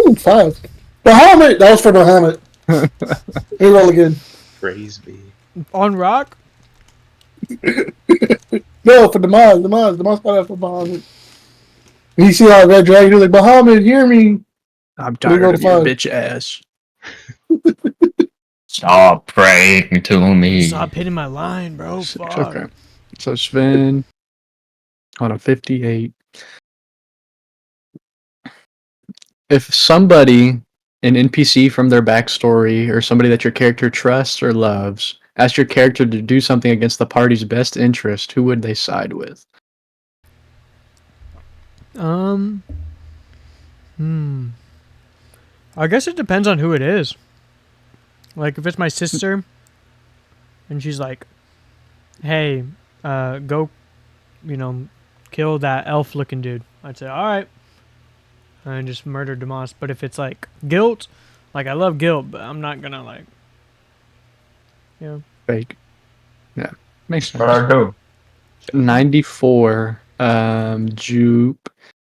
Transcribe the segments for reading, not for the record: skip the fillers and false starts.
Ooh, 5. Bahamut! That was for Bahamut. Here, roll again. Praise be. On rock? No, for Demise. Demise got that for Bahamut. And you see how Red Dragon, he's like, Bahamut, hear me. I'm We go tired to of your 5. bitch ass. Stop praying to me. Stop hitting my line, bro. Fuck. Okay. So Sven on a 58. If somebody, an NPC from their backstory, or somebody that your character trusts or loves, asked your character to do something against the party's best interest, who would they side with? I guess it depends on who it is. Like, if it's my sister, and she's like, hey, go, kill that elf-looking dude. I'd say, alright. And just murder Demas. But if it's, like, guilt, like, I love guilt, but I'm not gonna, like, Fake. Yeah. Makes sense. What I do? 94. Jupe.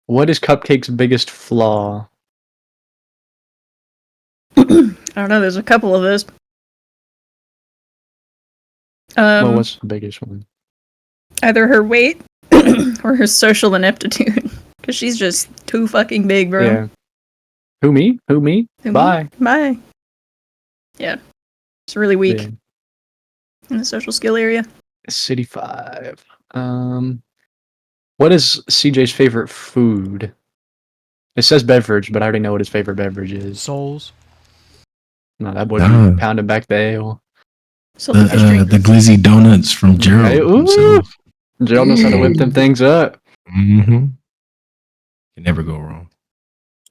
What is Cupcake's biggest flaw? I don't know. There's a couple of those. Well, what's the biggest one? Either her weight or her social ineptitude. Because she's just too fucking big, bro. Yeah. Who, me? Who, me? Bye. Bye. Yeah. It's really weak Yeah. in the social skill area. City 5. What is CJ's favorite food? It says beverage, but I already know what his favorite beverage is. souls. No, that boy Ah. pounding back the ale. Something I drink. The glizzy donuts from Gerald. Hey, ooh. himself. Gerald knows how to whip them things up. Mm-hmm. Can never go wrong.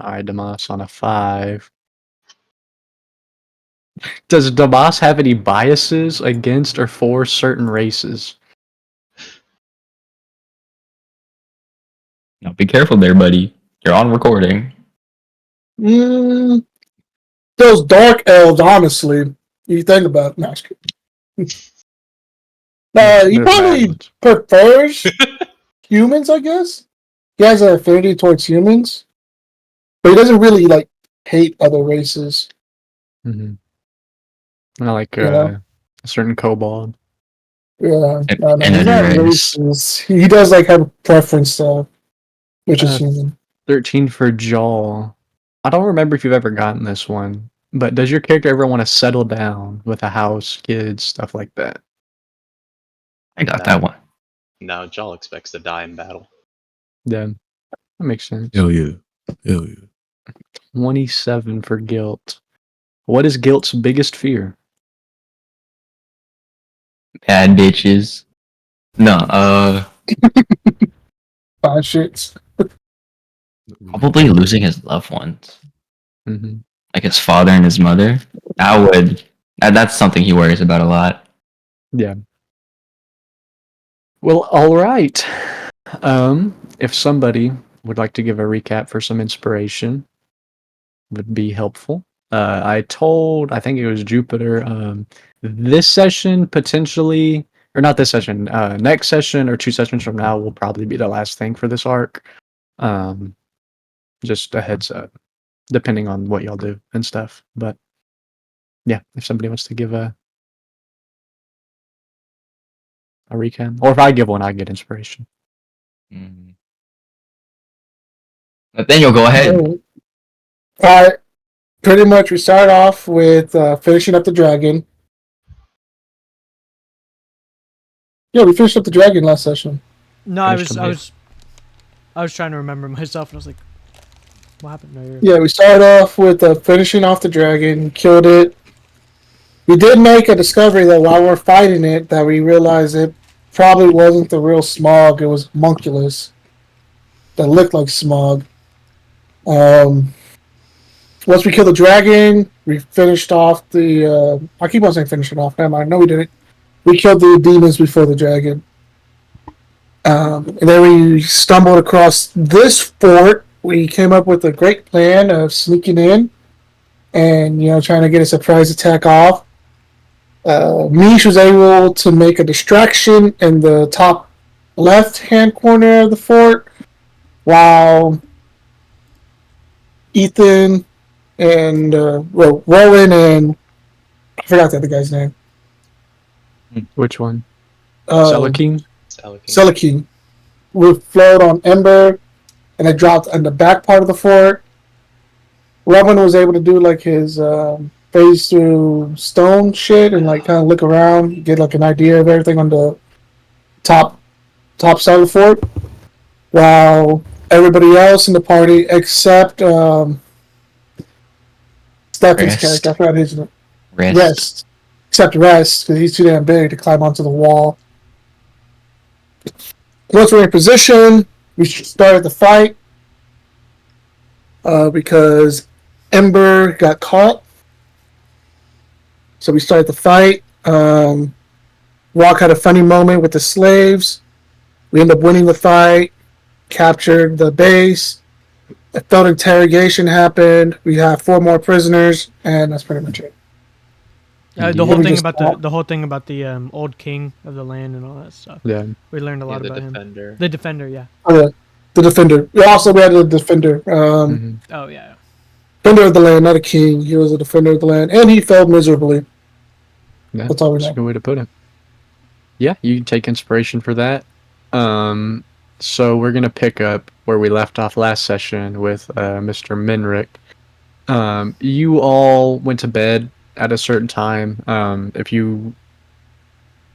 Alright, Damas on a 5. Does Damas have any biases against or for certain races? Now be careful there, buddy. You're on recording. Those dark elves, honestly, you think about it. No, he There's probably balance. prefers humans, I guess. He has an affinity towards humans, but he doesn't really like hate other races. Mm-hmm. I like Yeah. a certain kobold. Yeah, And he's not race. racist. He does like have a preference, which is human. 13 for Jaw. I don't remember if you've ever gotten this one, but does your character ever want to settle down with a house, kids, stuff like that? I got that one. No, Jal expects to die in battle. Yeah, that makes sense. Hell yeah. Hell yeah. 27 for Guilt. What is Guilt's biggest fear? Bad bitches. No, 5 shits. probably losing his loved ones. Mm-hmm. Like his father and his mother. That's something he worries about a lot. Yeah. Well, all right. If somebody would like to give a recap for some inspiration, would be helpful. I think it was Jupiter. This session potentially, or not this session. Next session or 2 sessions from now will probably be the last thing for this arc. Just a heads up, depending on what y'all do and stuff. But yeah, if somebody wants to give a recap, or if I give one, I get inspiration. Mm. Nathaniel, go ahead. Alright. Pretty much we start off with finishing up the dragon. Yeah, we finished up the dragon last session. No, I Finished was them, trying to remember myself, and I was like, what happened? No, Yeah, we started off with finishing off the dragon, killed it. We did make a discovery that while we're fighting it, that we realized it probably wasn't the real Smog, it was Munculus. That looked like Smog. Once we killed the dragon, we finished off the... I keep on saying finish it off, never mind. No, we didn't. We killed the demons before the dragon. And then we stumbled across this fort. We came up with a great plan of sneaking in and, trying to get a surprise attack off. Mish was able to make a distraction in the top left-hand corner of the fort, while Ethan and Rowan and I forgot the other guy's name. Which one? Uh, Selekine? Selekine. We flowed on Ember, and it dropped in the back part of the fort. Rowan was able to do like his phase through stone shit and like kind of look around, get like an idea of everything on the top side of the fort, while everybody else in the party except Stephen's Rest. character, I forgot his name. Rest. Rest. Except Rest, because he's too damn big to climb onto the wall. Once we're in position, we started the fight because Ember got caught. So we started the fight. Rock had a funny moment with the slaves. We ended up winning the fight, captured the base. A failed interrogation happened. We have 4 more prisoners, and that's pretty much it. The whole We thing just about fought. the whole thing about the old king of the land and all that stuff. Yeah. We learned a Yeah, lot the about him. defender. The defender, yeah. The defender. We also had a defender. Mhm. Oh yeah. Defender of the land, not a king. He was a defender of the land, and he failed miserably. Yeah, That's all we that's a know. good way to put it. Yeah, you can take inspiration for that. So we're gonna pick up where we left off last session with Mr. Minrick. You all went to bed at a certain time.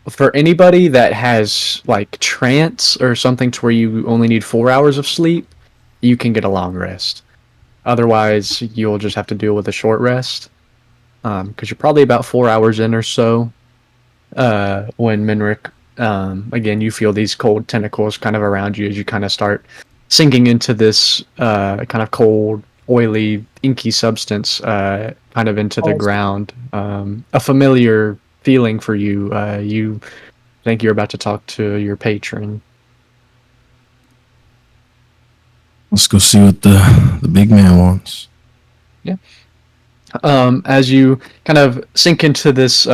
For anybody that has like trance or something to where you only need 4 hours of sleep, you can get a long rest. Otherwise, you'll just have to deal with a short rest. Because you're probably about 4 hours in or so. When Minrick, again, you feel these cold tentacles kind of around you as you kind of start sinking into this kind of cold, oily, inky substance kind of into the ground. A familiar feeling for you. You think you're about to talk to your patron. Let's go see what the big man wants. As you kind of sink into this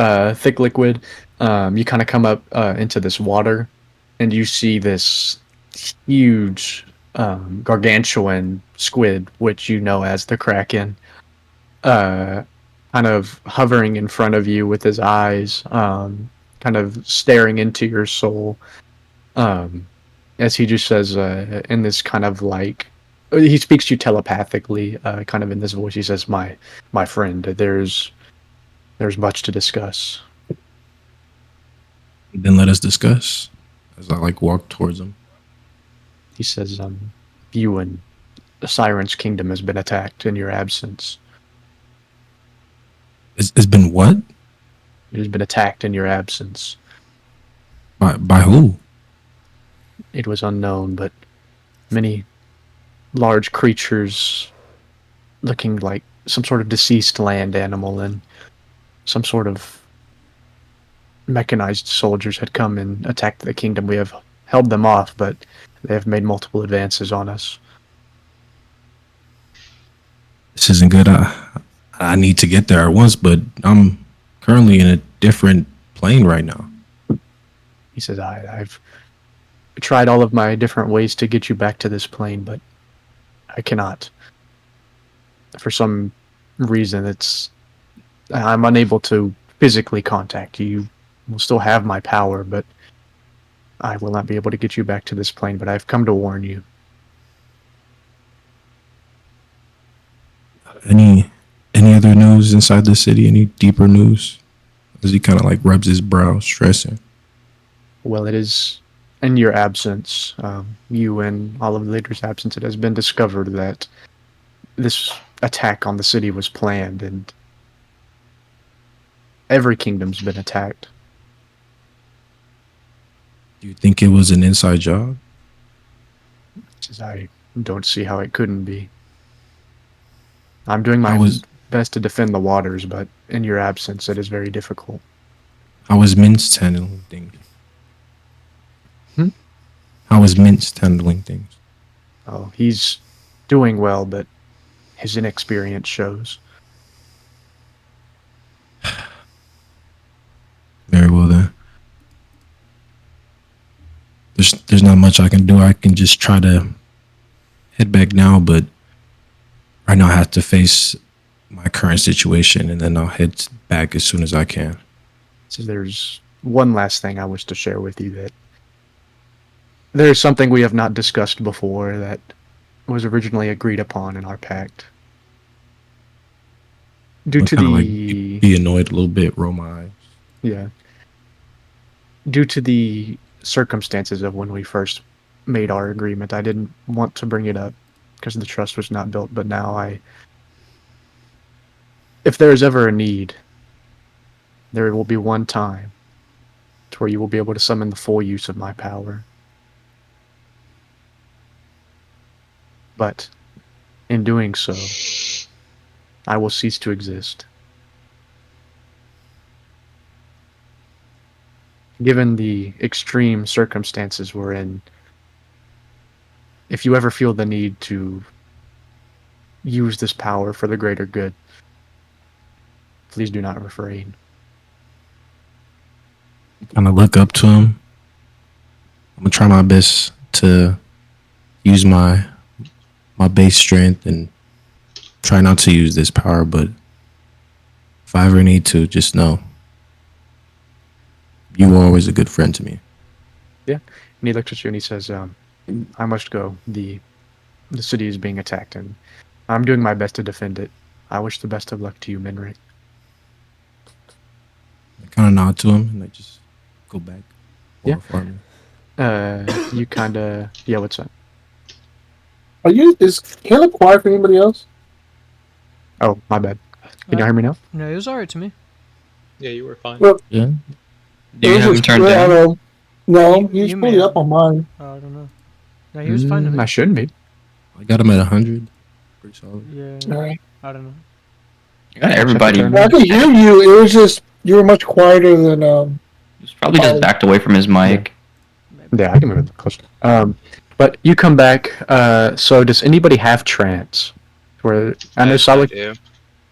thick liquid, you kind of come up into this water, and you see this huge, gargantuan squid, which you know as the Kraken, kind of hovering in front of you with his eyes, kind of staring into your soul, as he just says in this kind of like, he speaks to you telepathically, kind of in this voice. He says, "My friend, there's much to discuss." Then let us discuss. As I like walk towards him. He says, "You and the Siren's kingdom has been attacked in your absence. It's been what? It has been attacked in your absence. By who? It was unknown, but many large creatures looking like some sort of deceased land animal and some sort of mechanized soldiers had come and attacked the kingdom. We have held them off, but they have made multiple advances on us." This isn't good. I need to get there at once, but I'm currently in a different plane right now. He says, I've tried all of my different ways to get you back to this plane, but I cannot. For some reason, I'm unable to physically contact you. You will still have my power, but I will not be able to get you back to this plane, but I've come to warn you. Any other news inside the city? Any deeper news? As he kind of like rubs his brow, stressing. Well, it is in your absence, you and all of the leaders' absence, it has been discovered that this attack on the city was planned, and every kingdom's been attacked. Do you think it was an inside job? Says, I don't see how it couldn't be. I'm doing my How was- best to defend the waters, but in your absence, it is very difficult. How is Mince handling things? Hmm? How is Mince handling things? Oh, he's doing well, but his inexperience shows. Very well then. There's not much I can do. I can just try to head back now, but right now I have to face my current situation, and then I'll head back as soon as I can. So there's one last thing I wish to share with you, that there's something we have not discussed before that was originally agreed upon in our pact. Due I'll to kinda, the be annoyed a little bit, roll my eyes. yeah, due to the circumstances of when we first made our agreement, I didn't want to bring it up because the trust was not built. But now if there is ever a need, there will be one time to where you will be able to summon the full use of my power. But in doing so, I will cease to exist. Given the extreme circumstances we're in, if you ever feel the need to use this power for the greater good, please do not refrain. Kind of look up to him. I'm gonna try my best to use my base strength and try not to use this power, but if I ever need to, just know you were always a good friend to me. And he looks at you and he says, I must go. The city is being attacked, and I'm doing my best to defend it. I wish the best of luck to you, Minrick. I kind of nod to him and I just go back. Yeah. Farming. You kind of... Yeah, what's up? Is Caleb quiet for anybody else? Oh, my bad. Can you hear me now? No, it was alright to me. Yeah, you were fine. Well, Yeah. Do It you was have him just- turned I down? don't know. No, You- he's you fully may up on mine. Oh, I don't know. No, he was fine to me. I shouldn't be. I got him at 100. Pretty solid. Yeah, Alright. I don't know. You got everybody. Turn. I could hear you. It was just you were much quieter than He's probably just backed away from his mic. Yeah, I can move it closer. But you come back. So does anybody have trance? Where I know Solid, do.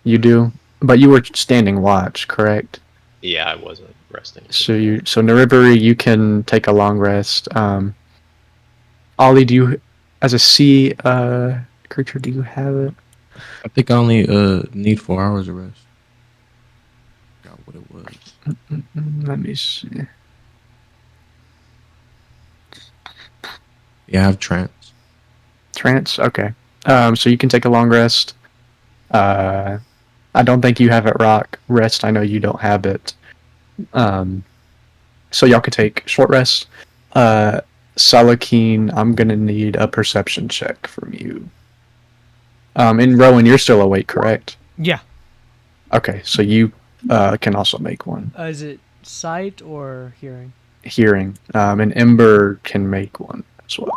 you do, but you were standing watch, correct? Yeah, I wasn't resting. So Naribari, you can take a long rest. Ollie, do you, as a sea creature, do you have it? I think I only need 4 hours of rest. Forgot what it was. Let me see. Yeah, I have trance. Trance, okay. So you can take a long rest. I don't think you have it, Rock. Rest, I know you don't have it. So y'all could take short rest. Salakeen, I'm gonna need a perception check from you. And Rowan, you're still awake, correct? Yeah. Okay, so you can also make one. Is it sight or hearing? Hearing. And Ember can make one as well.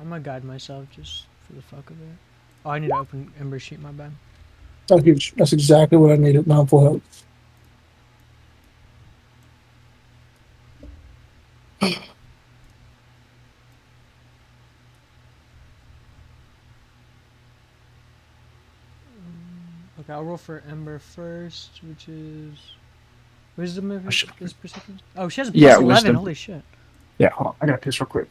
I'm gonna guide myself just for the fuck of it. Oh, I need to open Ember sheet, my bad. that's exactly what I needed. Now I'm full health. Okay, I'll roll for Ember first, which is wisdom of should- is perception. Oh, she has a Yeah, plus 11. wisdom. Holy shit. Yeah, hold on. I gotta piss real quick.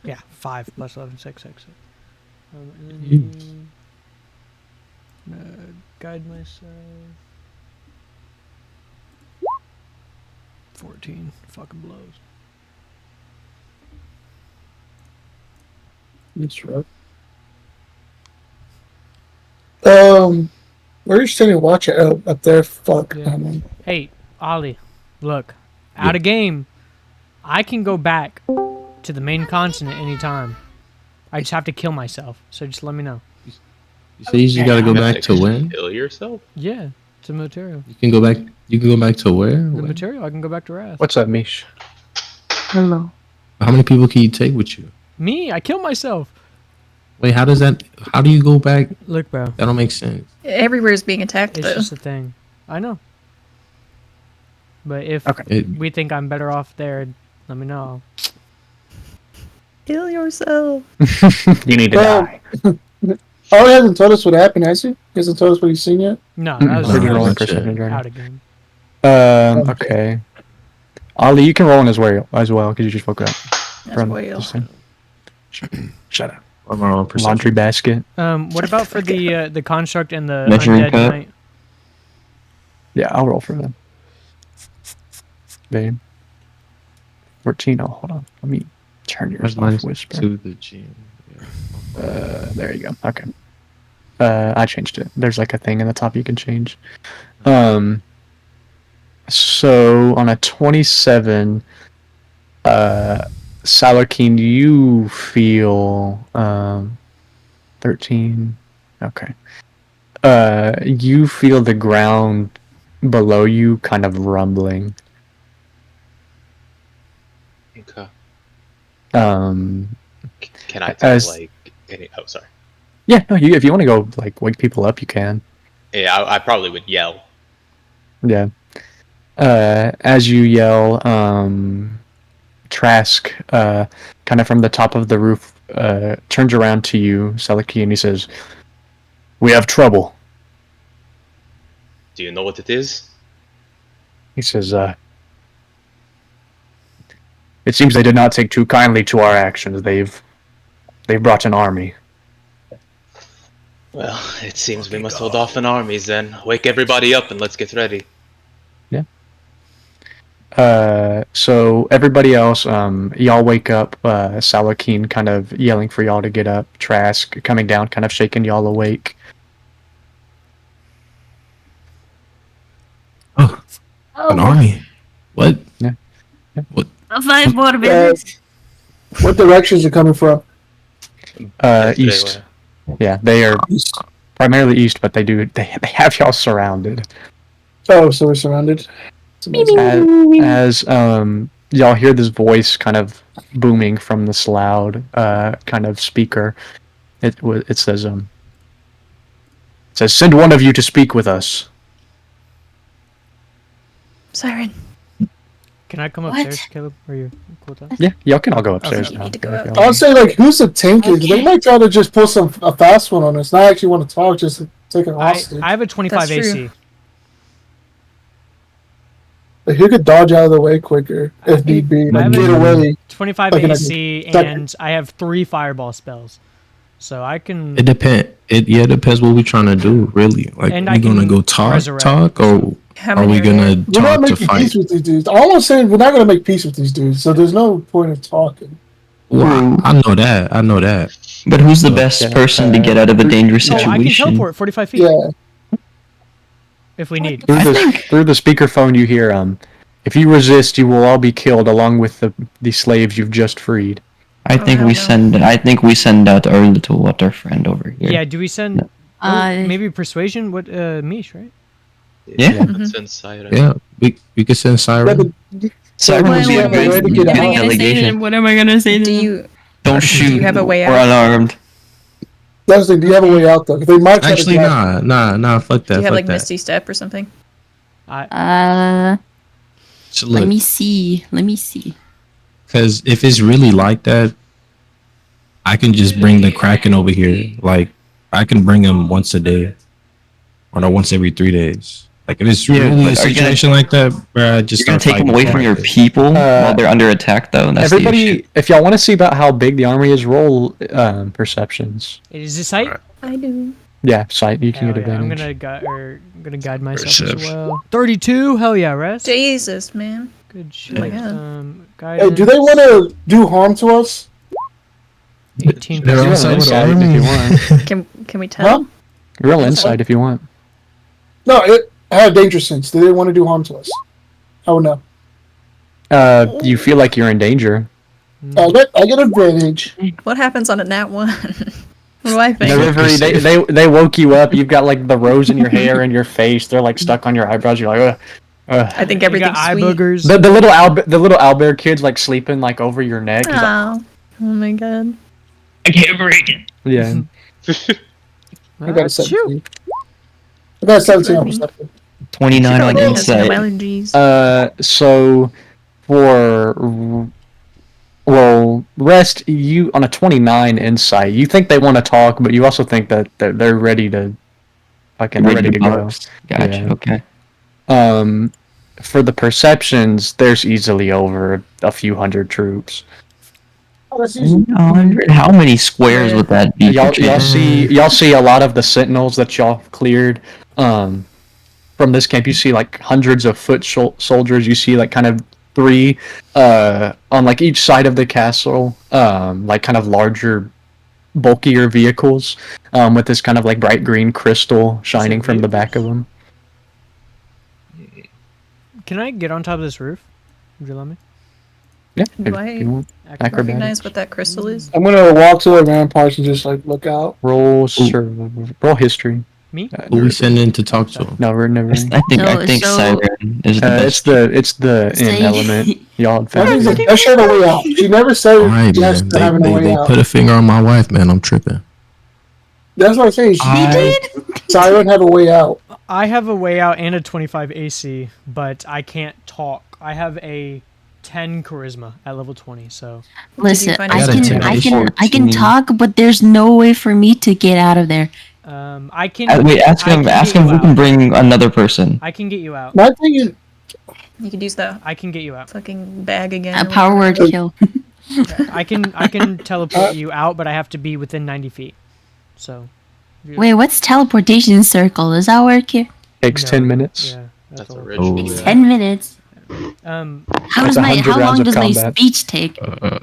Yeah, 5 plus 11, 6. And Jeez. then guide myself. 14 fucking blows. That's right. Where are you standing watch at? Oh, up there. Fuck. Yeah. Hey, Ollie, look, out Yeah. of game. I can go back to the main continent anytime. I just have to kill myself, so just let me know. You say you just gotta go back to when? Kill yourself? Yeah, it's a material. You can go back. You can go back to where? The When? material, I can go back to Wrath. What's up, Mish? Hello. How many people can you take with you? Me? I kill myself. Wait, how does that? How do you go back? Look, bro, That don't make sense. Everywhere is being attacked, it's though. just a thing. I know. But if Okay. It, we think I'm better off there, let me know. Kill yourself. You need to Well, die. Oh, he hasn't told us what happened, has he? He hasn't told us what he's seen yet. No, that was, So you no, roll a that's it. percentage right now. out of game. Okay. Ollie, you can roll in as well because you just woke up. That's from whale. this thing. Shut up. I'm on perception. Laundry basket. What about for the construct and the Measuring undead cup? knight? Yeah, I'll roll for them. Babe. 14. Oh, hold on. Let me turn yours Where's off. mine? Whisper. To the GM. There you go. Okay. I changed it. There's like a thing in the top you can change. So on a 27, Salakine, you feel 13. Okay. You feel the ground below you kind of rumbling. Okay. Can I tell, As- like, any... Oh, sorry. Yeah, no, if you want to go like wake people up, you can. Yeah, I probably would yell. Yeah. As you yell, Trask, kind of from the top of the roof, turns around to you, Seliki, and he says, "We have trouble." Do you know what it is? He says, "It seems they did not take too kindly to our actions. They've brought an army." Well, it seems we must hold off on armies then. Wake everybody up and let's get ready. So everybody else, y'all wake up, Salakine kind of yelling for y'all to get up, Trask coming down, kind of shaking y'all awake. Oh, an army. What? Five more minutes. What directions are coming from? East. Yeah, they are primarily east, but they have y'all surrounded. Oh, so we're surrounded. As y'all hear this voice kind of booming from this loud kind of speaker, it says "Send one of you to speak with us." Siren. Can I come What? upstairs, Caleb? Are you cool with that? Yeah, y'all can all go upstairs You now. need to go if up. y'all I would want. say, like, who's the tanky? They Okay. might try to just pull a fast one on us. Not actually want to talk, just to take an hostage. I have a 25 That's AC. true. Like, who could dodge out of the way quicker if need be? I Like, have get a- away. 25 Okay, AC, second. and I have 3 fireball spells. So I can... It depends. It depends what we're trying to do, really. Like, And we I gonna can go talk, resurrect. or How are many we are there? gonna We're not talk to making fight? peace with these dudes. All I'm saying, we're not going to make peace with these dudes, so there's no point in talking. Well, I know that. I know that. But who's the Yeah, best person to get out of a dangerous Oh, I can situation? teleport 45 feet Yeah. if we need. Through the speakerphone, you hear if you resist, you will all be killed along with the slaves you've just freed. I think hell we no. send out our little water friend over here. Yeah, do we send... maybe persuasion? What, Mish, right? Yeah. Let's send Siren. Yeah, we could send Siren. Yeah, but Siren Well, would be yeah, a but where to good get good out? delegation. What am I gonna say to Do them? you Don't do shoot. you have a way We're out? unarmed. That's the thing. Do you have a way out, though? 'Cause they might try Actually, to grab- nah. Fuck that. do you have fuck like that. Misty Step or something? So Let look, me see. because if it's really like that, I can just bring the Kraken over here. Like, I can bring him once a day, or no, once every 3 days. Like, if it's Yeah, really but a are you gonna- situation like that, where I just You're gonna start take them fighting away the from your Kraken. people while they're under attack, though. That's the issue. Everybody, if y'all want to see about how big the army is, roll perceptions. Is this sight? I do. Yeah, sight. You can Hell get yeah, I'm advantage. gonna guide myself as Perception. well. 32. Hell yeah, rest. Jesus, man. Good shit. my God. Guidance. Hey, do they want to do harm to us? 18. They're Roll outside with the insight if army. you want. Can we tell? Huh? Roll insight if you want. No, it had danger sense. Do they want to do harm to us? I would know. You feel like you're in danger. I get advantage. What happens on a nat 1? What do I think? Delivery, they woke you up. You've got like the rose in your hair and your face. They're like stuck on your eyebrows. You're like, I think You everything's got eye sweet. boogers. the little owlbear kid's like sleeping like over your neck. He's like, Oh. Oh my god. I can't break it. yeah. I got a Shoot. 17. I got a 17 on perception. 29 on Probably has no insight. allergies. So for rest, you on a 29 insight. You think they want to talk, but you also think that they're ready to fucking ready to go. box. Gotcha. Yeah. Okay. For the perceptions, there's easily over a few hundred troops. Oh, that's easy. 100. How many squares would that be? Y'all, for y'all chance? see a lot of the sentinels that y'all cleared. From this camp, you see like hundreds of foot soldiers. You see like kind of 3 on like each side of the castle, like kind of larger, bulkier vehicles, with this kind of like bright green crystal shining from the back of them. Can I get on top of this roof? Would you let me? Yeah. Do if I you want. Acrobatics. recognize what that crystal is? I'm gonna walk to the ramparts and just like look out. Roll history. Me? Who we sending to talk to him? No, we're never. I think Siren is the best. It's the in Say- element. Y'all had That found means it. that showed a way out. She never said All right, yes man. to having a way They out. put a finger on my wife, man. I'm tripping. That's what I'm saying. Siren have a way out. I have a way out and a 25 AC, but I can't talk. I have a 10 charisma at level 20, so Listen, find I out can, intimidation? I can talk, but there's no way for me to get out of there. I can. Wait, ask I him. can Ask get him you if we can out. bring another person. I can get you out. My thing is, You could use the I can get you out. fucking bag again. A or power whatever. word kill. I can teleport you out, but I have to be within 90 feet. So. Wait, what's teleportation circle? Does that work here? Takes No. 10 minutes. Yeah, That's all. a ritual. Oh. Yeah. 10 minutes. Um, How That's does 100 how rounds long of does my combat. speech take? I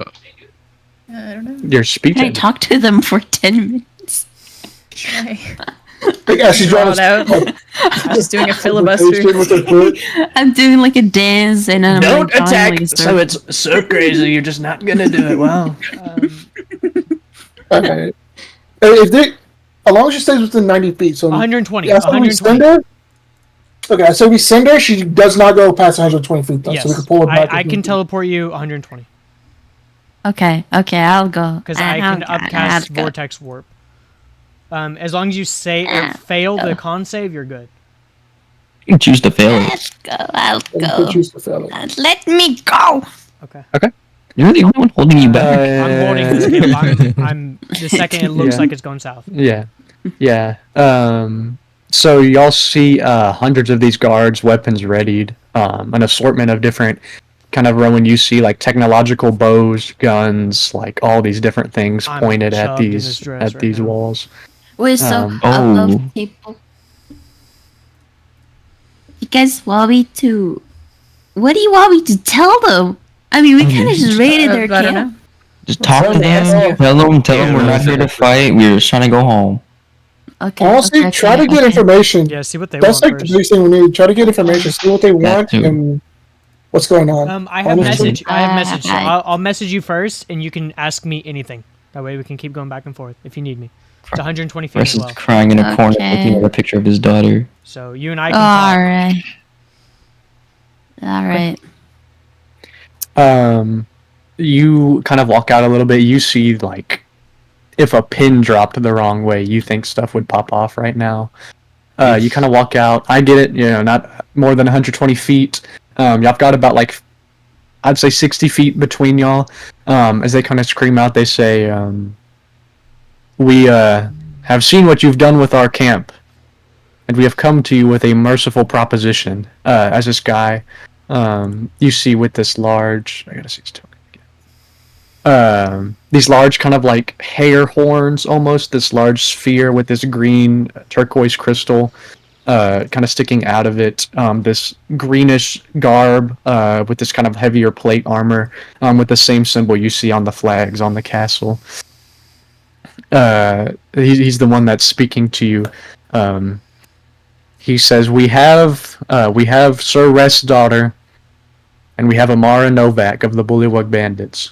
don't know. Your speech. Can I talk to them for 10 minutes? Try. yeah, she's Draw trying it out. to. Just doing a With filibuster. her foot. I'm doing like a dance and then I'm like drawing, like, a circle. it's so crazy. You're just not gonna do it. Wow. Okay. If they, as long as she stays within 90 feet, so 120. yeah, so we 120. send her. Okay, so we send her. She does not go past 120 feet, though, Yes, so we can pull her back. I can teleport you 120 Okay, I'll go. because I can I'll upcast go. Vortex Warp. As long as you say or fail the con save, you're good. You can choose to fail it. Let's go. I'll You can go. choose to fail it. Let me go. Okay. You're the only one holding you back. I'm holding this game. I'm the second it looks Yeah. like it's going south. Yeah. So y'all see hundreds of these guards, weapons readied, an assortment of different kind of Roman. You see like technological bows, guns, like all these different things I'm pointed at shoved in these this dress right these now. walls. Wait, so Um, above Oh. people. You guys want me to? What do you want me to tell them? I mean, we kind of just raided their I don't camp. know. Just talk to They ask them. you- Tell them we're not here to fight. We're just trying to go home. Okay. Honestly, okay, try to okay, get okay. information. Yeah, see what they That's want like first. the biggest thing we need. Try to get information, see what they want, too. and what's going on. I have Honestly. message. I have message. So I- I'll message you first, and you can ask me anything. That way we can keep going back and forth if you need me. It's 120 feet Russ as is well. crying in a corner, Okay. looking at a picture of his daughter. So you and I can All talk. right. All right. You kind of walk out a little bit. You see like if a pin dropped the wrong way, you think stuff would pop off right now. You kind of walk out. I get it. You know, not more than 120 feet. Y'all got about like I'd say 60 feet between y'all. As they kind of scream out, they say, "We have seen what you've done with our camp, and we have come to you with a merciful proposition." As this guy, you see with this large, I gotta see his token again. These large kind of like hair horns, almost this large sphere with this green turquoise crystal. Kind of sticking out of it, this greenish garb with this kind of heavier plate armor with the same symbol you see on the flags on the castle. He's the one that's speaking to you. He says, we have Sir Rest's daughter, and we have Amara Novak of the Bullywug Bandits.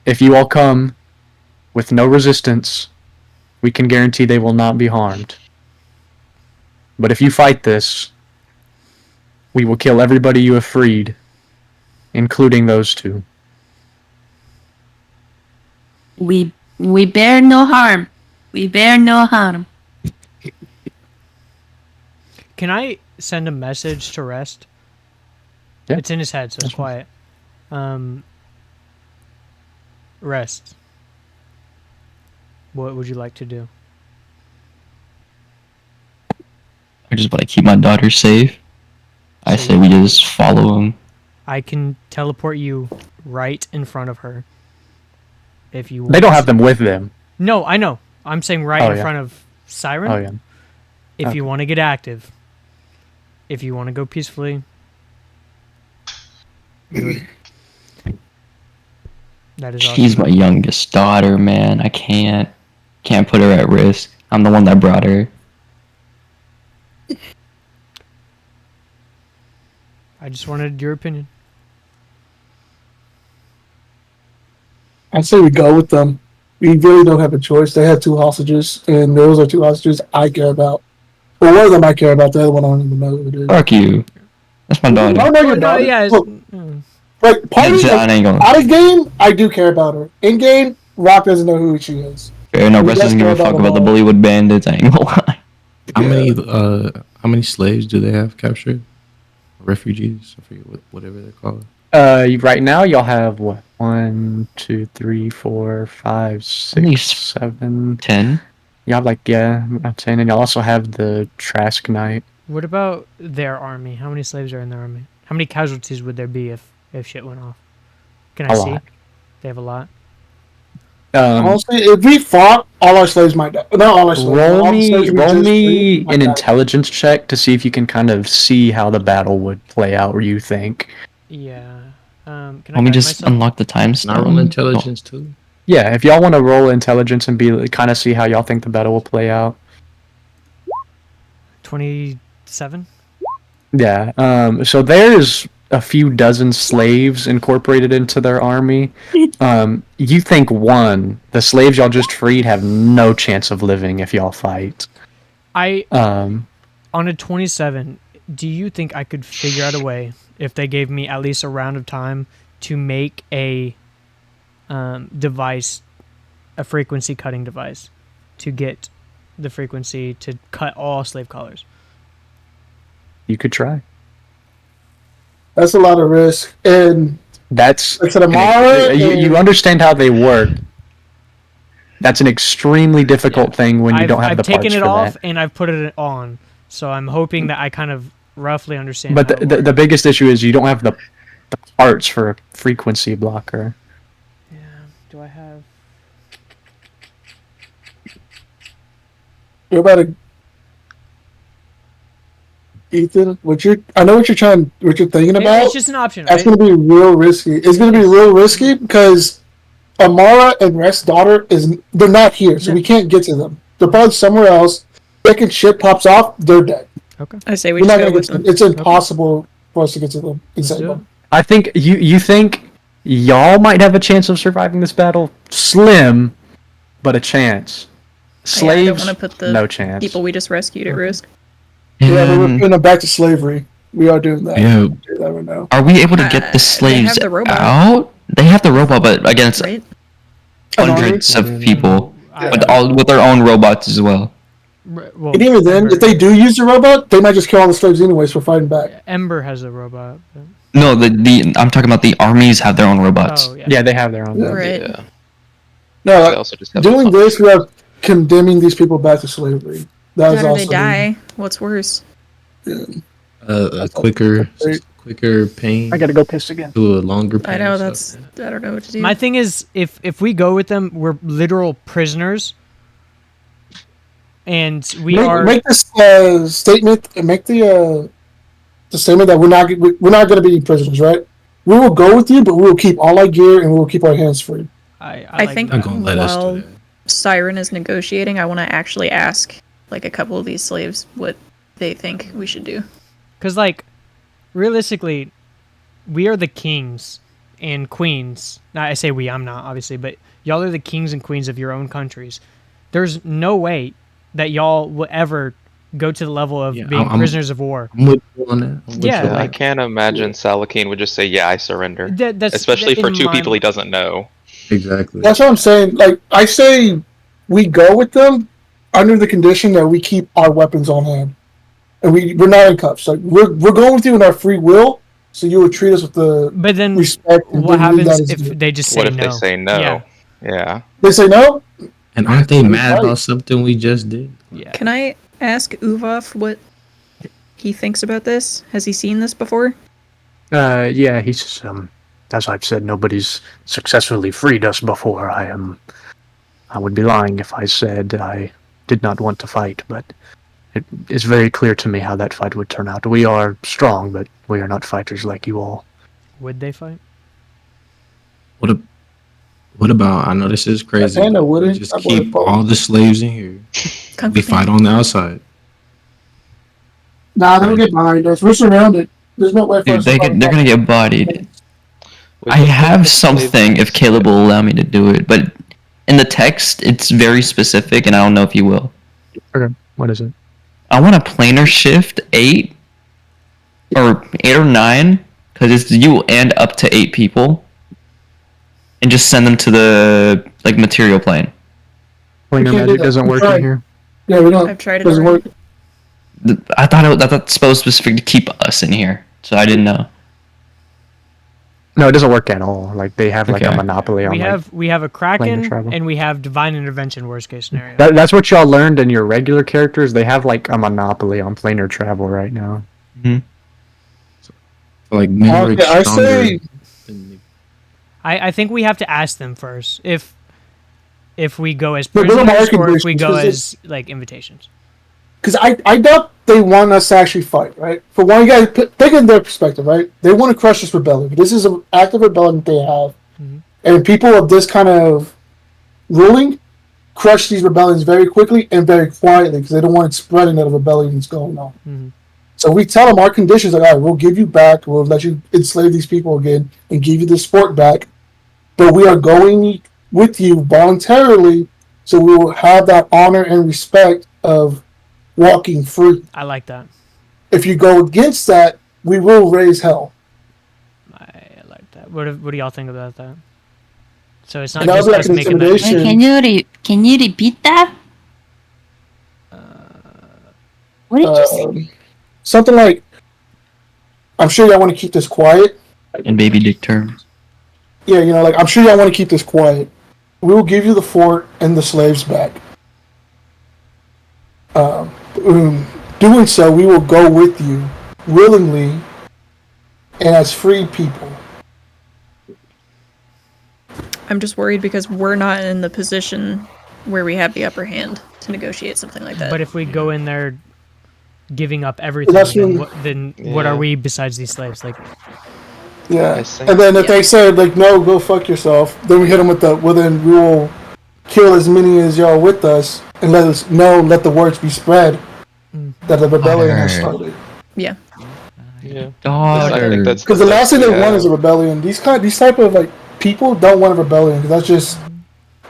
If you all come with no resistance, we can guarantee they will not be harmed. But if you fight this, we will kill everybody you have freed, including those two. We bear no harm. We bear no harm. Can I send a message to Rest? Yeah. It's in his head, so it's quiet. Rest. What would you like to do? I just want to keep my daughter safe. I say we just follow him. I can teleport you right in front of her. If you They don't have them with them. No, I know. I'm saying right Oh, in yeah. front of Siren. Oh yeah. If Okay. you want to get active. If you want to go peacefully. Do it. That is She's awesome. my youngest daughter, man. I can't put her at risk. I'm the one that brought her. I just wanted your opinion. I'd say we go with them. We really don't have a choice. They had 2 hostages, and those are 2 hostages I care about. Well, one of them I care about. The other one I don't even know who it is. Fuck you. That's my I daughter. know your Well, no, daughter. yeah. Look, Mm. like, part of, Yeah, I like, ain't gonna. out of game, I do care about her. In game, Rock doesn't know who she is. Fair enough. We Rest just doesn't give care a fuck about about the them all. Bollywood bandits. I ain't gonna lie. How many slaves do they have captured? Refugees? I forget whatever they're called. Right now y'all have what? 1, 2, 3, 4, 5, Only 6, 7. 10. You have like I'm saying, and you also have the Trask Knight. What about their army? How many slaves are in their army? How many casualties would there be if shit went off? Can I A see? lot. They have a lot. Honestly, if we fought, all our slaves might die. Not all our slaves. Roll all the slaves me, we roll just me freed might an die. intelligence check to see if you can kind of see how the battle would play out. Or you think? Yeah. Can I Want me guide just myself? unlock the time Can I roll stone? intelligence too? Yeah, if y'all want to roll intelligence and be kind of see how y'all think the battle will play out. 27? Yeah. So there's a few dozen slaves incorporated into their army. You think the slaves y'all just freed have no chance of living if y'all fight. On a 27, do you think I could figure out a way, if they gave me at least a round of time, to make a device, a frequency cutting device, to get the frequency to cut all slave collars? You could try. That's a lot of risk. And That's like I said, Amara, you understand how they work. That's an extremely difficult thing when you don't have I've the taken parts it for off that. and I've put it on, so I'm hoping that I kind of roughly understand. But how it the works. biggest issue is you don't have the parts for a frequency blocker. Yeah. Do I have? you're about to Ethan, I know what you're thinking about. It's just an option, That's right? going to be real risky. It's going to be real risky because Amara and Rest's daughter they're not here, so we can't get to them. They're probably somewhere else. Second shit pops off, they're dead. Okay. I say we We're just not go going to with get to them. them. It's impossible for us to get to them. Let's do it. Insane. I think you think y'all might have a chance of surviving this battle. Slim, but a chance. I Slaves, don't want to put the no chance. people we just rescued at risk. Yeah, but we're And putting them back to slavery. We are doing that. Yeah. We're doing that right now. are we able to get They the slaves have the robot. out? They have the robot, but against Right? hundreds of people, I- with their own robots as well. Well, And even then, Ember, if they do use the robot, they might just kill all the slaves anyways for fighting back. Ember has a robot. But... No, the I'm talking about the armies have their own robots. Oh yeah. Yeah, they have their own. Yeah. Right. Yeah. No, They also just have doing a this, we are condemning these people back to slavery. That is How do also they die? What's worse? A quicker pain I gotta go piss again. to a longer pain. I know so- I don't know what to do. My thing is, if we go with them, we're literal prisoners, and we are. make this statement and make the statement that we're not going to be prisoners, right? We will go with you, but we will keep all our gear and we will keep our hands free. I I like think that. Not gonna let us while do that. Siren is negotiating, I want to actually ask like a couple of these slaves what they think we should do. Because, like, realistically, we are the kings and queens. Now, I say we, I'm not, obviously, but y'all are the kings and queens of your own countries. There's no way that y'all will ever go to the level of Yeah, being I'm- prisoners of war. I'm with you on that. I'm with Yeah, you Yeah, on I like- can't imagine Salakhine would just say, "Yeah, I surrender," That's especially for in two my- people he doesn't know. that. Exactly. That's what I'm saying. Like, I say we go with them under the condition that we keep our weapons on hand. And we're not in cuffs. Like, we're going with you in our free will, so you would treat us with the But then, respect. and what dignity happens that is if due. they just say What if no? they say no? Yeah. Yeah. They say no? And aren't they mad Right. about something we just did? Yeah. Can I ask Uvov what he thinks about this? Has he seen this before? Yeah, he's as I've said, nobody's successfully freed us before. I would be lying if I said I did not want to fight, but it is very clear to me how that fight would turn out. We are strong, but we are not fighters like you all. Would they fight? What about? I know this is crazy. Anna but wouldn't. just I keep wouldn't vote. all the slaves in here. Come We for me. fight on the outside. Nah, they'll get behind us. We're surrounded. There's no way for Dude, us to they're gonna get bodied. We I can have put the slaves something in if Caleb will allow me to do it, but in the text it's very specific, and I don't know if you will. What is it? I want a planar shift 8 or 9 because it's you and up to 8 people, and just send them to the like material plane. Planar can't do magic that. doesn't work Right. in here. Yeah, we don't. I've tried it Doesn't already. work. I thought that's supposed specific to keep us in here, so I didn't know. No, it doesn't work at all. Like they have like a Okay. monopoly on. We have a Kraken travel. and we have Divine Intervention. Worst case scenario. That's what y'all learned in your regular characters. They have like a monopoly on planar travel right now. Like men are Okay, I stronger say than I think we have to ask them first if we go as But little prisoners market or if we conditions, go 'cause as like invitations. because I doubt they want us to actually fight, right? For one, you guys take it in their perspective, right? They want to crush this rebellion. This is an active rebellion that they have, and people of this kind of ruling crush these rebellions very quickly and very quietly because they don't want it spreading that a rebellion is going on. So we tell them our conditions, like, all right, we'll give you back, we'll let you enslave these people again, and give you the sport back, but we are going with you voluntarily, so we will have that honor and respect of walking free. I like that. If you go against that, we will raise hell. I like that. What do y'all think about that? So it's not And that just was like us an making that. intimidation. Wait, can you repeat that? What did you say? Something like, I'm sure y'all want to keep this quiet. In baby dick terms. Yeah, you know, like, I'm sure y'all want to keep this quiet. We will give you the fort and the slaves back. Doing so, we will go with you willingly and as free people. I'm just worried because we're not in the position where we have the upper hand to negotiate something like that. But if we go in there giving up everything, That's then when- what Yeah. are we besides these slaves? Like, Yeah. I think- And then if Yeah. they say, like, no, go fuck yourself, then we hit them with the, well, then we will kill as many as y'all with us and let the words be spread that the rebellion has Alright. started. yeah. Yeah. I Daughter. think that's Because the last thing they yeah. want is a rebellion. These type of like people don't want a rebellion because that's just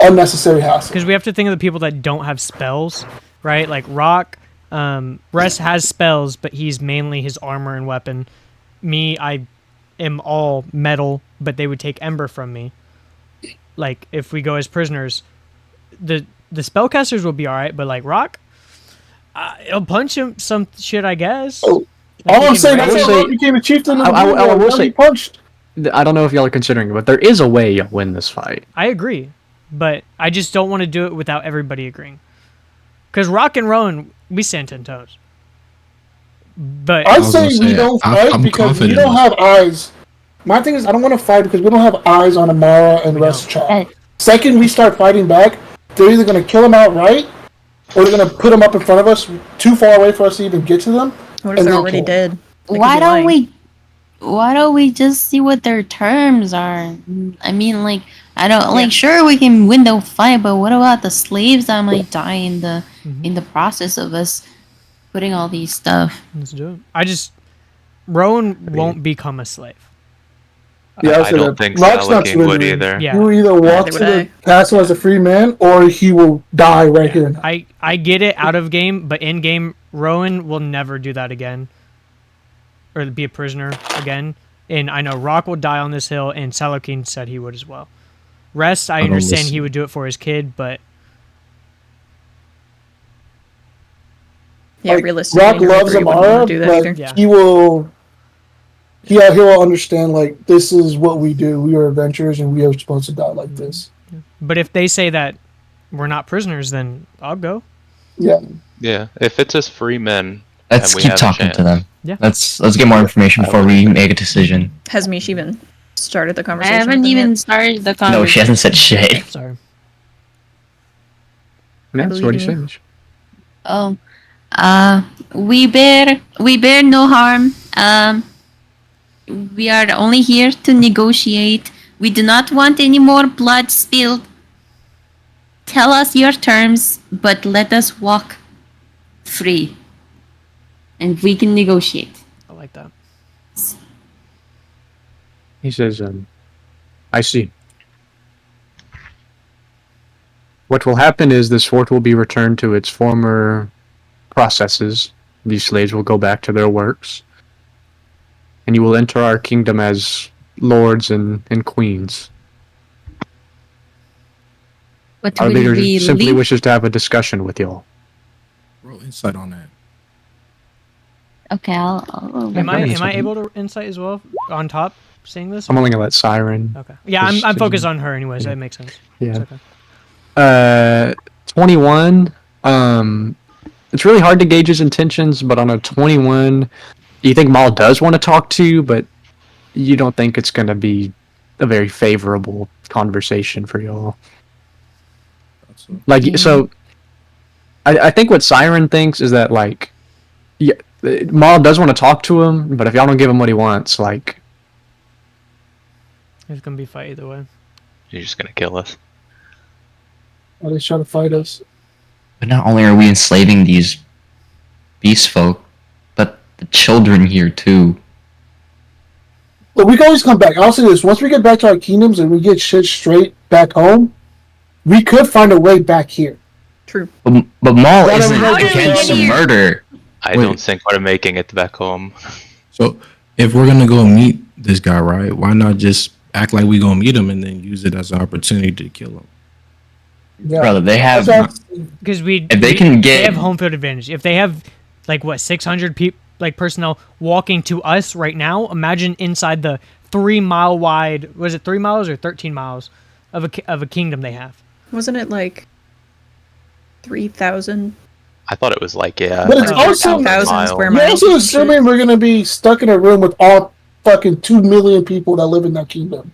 unnecessary hassle. because we have to think of the people that don't have spells, right? Like Rock, Rest has spells, but he's mainly his armor and weapon. Me, I am all metal, but they would take Ember from me. Like if we go as prisoners, the spellcasters will be all right, but like Rock, it'll punch him some shit, I guess. Oh, Like, All he I'm can saying, raise that's will it. how say- I became a chieftain. Of the I will world. say- He punched. I don't know if y'all are considering it, but there is a way y'all win this fight. I agree, but I just don't want to do it without everybody agreeing. Because Rock and Rowan, we stand 10 toes. But I'd was say gonna we say, don't I'm fight because we confident don't in have eyes. My thing is, I don't want to fight because we don't have eyes on Amara and We Rest don't. Child. Second, we start fighting back, they're either going to kill him outright or they're going to put him up in front of us, too far away for us to even get to them. What if And they're they'll already kill. dead? They could Why be don't lying. why don't we just see what their terms are? I mean, like, I don't like. Sure, we can win the fight, but what about the slaves that might die in the process of us putting all these stuff? let's do it. Rowan won't become a slave. Yeah, I don't think Rock's not Salaking would surrendering. either. Yeah. He will either walk Neither to would the castle as a free man or he will die right here. Now. I get it out of game, but in game, Rowan will never do that again. Or be a prisoner again. And I know Rock will die on this hill, and Salakin said he would as well. Rest, I don't understand listen. he would do it for his kid, but Yeah, Like, realistically, Rock your loves referee wouldn't Amara, wanna do that but either. Yeah. he will understand, like, this is what we do. We are adventurers and we are supposed to die like this. but if they say that we're not prisoners, then I'll go. Yeah. Yeah. If it's as free men, Let's and we keep have a talking to chance. them. Yeah. Let's get more information before we make a decision. Has Mish even started the I conversation. haven't with them even yet. started the No, conversation. she hasn't said shit. Sorry. Yeah, so what do you say, believe Mish? Oh, we bear no harm. We are only here to negotiate. We do not want any more blood spilled. Tell us your terms, but let us walk free, and we can negotiate. I like that. He says, I see. What will happen is this fort will be returned to its former processes. These slaves will go back to their works. And you will enter our kingdom as lords and queens. But Our will leader we simply leave? wishes to have a discussion with y'all. Roll insight on that. Okay, I'll Am I mean, I able to insight as well on top seeing this? I'm only gonna let Siren. Okay. Yeah, Just- I'm focused on her anyways. yeah. That makes sense. Yeah. It's okay. 21. It's really hard to gauge his intentions, but on a 21, you think Maul does want to talk to you, but you don't think it's going to be a very favorable conversation for y'all. Like, so, I think what Siren thinks is that, like, yeah, Maul does want to talk to him, but if y'all don't give him what he wants, like, It's gonna be a fight either way. You're just gonna kill us. Are they trying to fight us? But not only are we enslaving these beast folk, but the children here too. But we can always come back. I'll say this: once we get back to our kingdoms and we get shit straight back home, we could find a way back here. True. But Maul How isn't do we get against here? murder. I Wait. don't think we're making it back home. So if we're gonna go meet this guy, right? Why not just act like we gonna meet him and then use it as an opportunity to kill him? Yeah. Brother, they have. That's Because we If they can they get- have home field advantage. If they have like what 600 people like personnel walking to us right now, imagine inside the 3 mile wide. Was it 3 miles or 13 miles of a kingdom they have? Wasn't it like 3,000? I thought it was like, yeah. But it's like also- 1,000 square You're miles. also or some shit. assuming we're gonna be stuck in a room with all fucking 2 million people that live in that kingdom.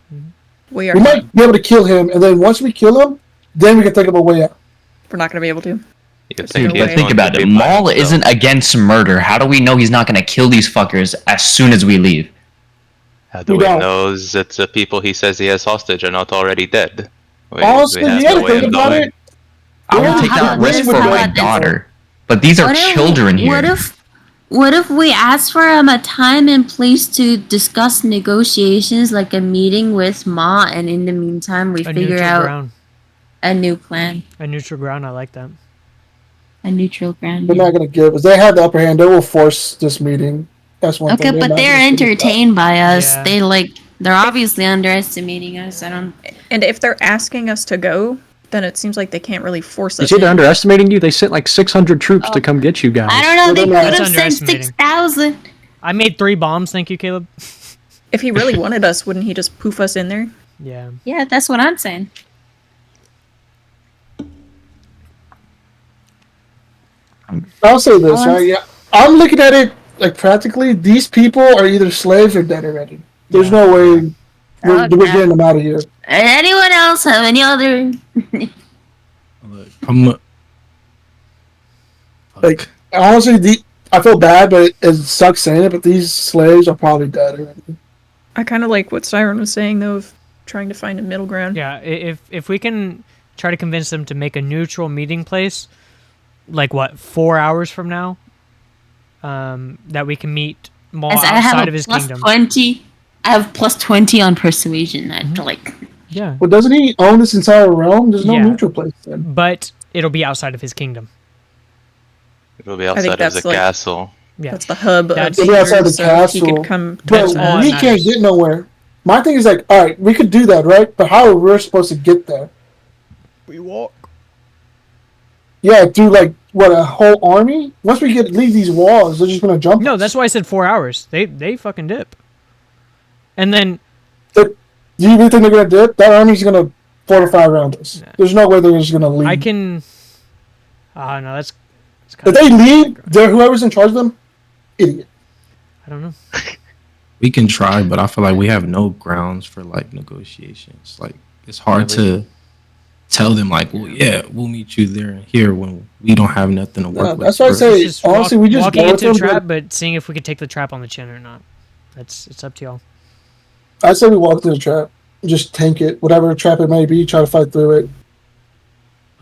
We are. We might be able to kill him, and then once we kill him, then we can think of a way out. We're not going to be able to. You There's think no he's way. But think going about to it. be by Maul himself. isn't against murder. How do we know he's not going to kill these fuckers as soon as we leave? How do We we don't. know that the people he says he has hostage are not already dead? Honestly, have you gotta no way think of about knowing. it. I Yeah, would take how that about risk this? for How my about this? daughter. But these are children here. What if we ask for a time and place to discuss negotiations, like a meeting with Ma, and in the meantime we A figure neutral out ground. a new plan, A neutral ground. I like that. a neutral ground. They're not gonna give us. They have the upper hand. They will force this meeting. That's one Okay, thing. but not they're gonna give us entertained by us. Yeah. They're obviously underestimating us. I don't. And if they're asking us to go, then it seems like they can't really force you us. see they're in. underestimating you? They sent like 600 troops to come get you guys. I don't know. They Well, could that's have sent underestimating. 6,000. I made 3 bombs. Thank you, Caleb. If he really wanted us, wouldn't he just poof us in there? Yeah. Yeah, that's what I'm saying. I'll say this, Oh, right? Yeah, I'm looking at it like practically. These people are either slaves or dead already. There's no way we're Okay. getting them out of here. Anyone else have any other? Look, I'm Like honestly, I feel bad, but it sucks saying it. But these slaves are probably dead already. I kind of like what Siren was saying, though, of trying to find a middle ground. Yeah. If we can try to convince them to make a neutral meeting place, like what 4 hours from now, that we can meet Maul As I have outside a of his plus kingdom. 20. I have plus 20 on persuasion. I like. Yeah. But doesn't he own this entire realm? There's no Yeah. neutral place then. But it'll be outside of his kingdom. It'll be think outside of that's the like- castle. Yeah. That's the hub That's- of It'll be outside the Caesar, so he castle. could come to But us all all. that we matters. can't get nowhere. My thing is like, all right, we could do that, right? But how are we supposed to get there? We walk. Yeah, through like what, a whole army? Once we leave these walls, they're just gonna jump. No, us. that's why I said 4 hours. They fucking dip. And then Do you really think they're gonna dip? That army's gonna fortify around us. Nah. There's no way they're just gonna leave. I can. Ah, no, that's If they leave, they're whoever's in charge of them, idiot. I don't know. we can try, but I feel like we have no grounds for like negotiations. Like it's hard to tell them like, well, yeah, we'll meet you there and here when we don't have nothing to work No, with. that's why I first. say- Just honestly, we just walking go with into a them, trap, but seeing if we could take the trap on the chin or not. It's up to y'all. I say we walk through the trap, just tank it, whatever trap it may be, try to fight through it.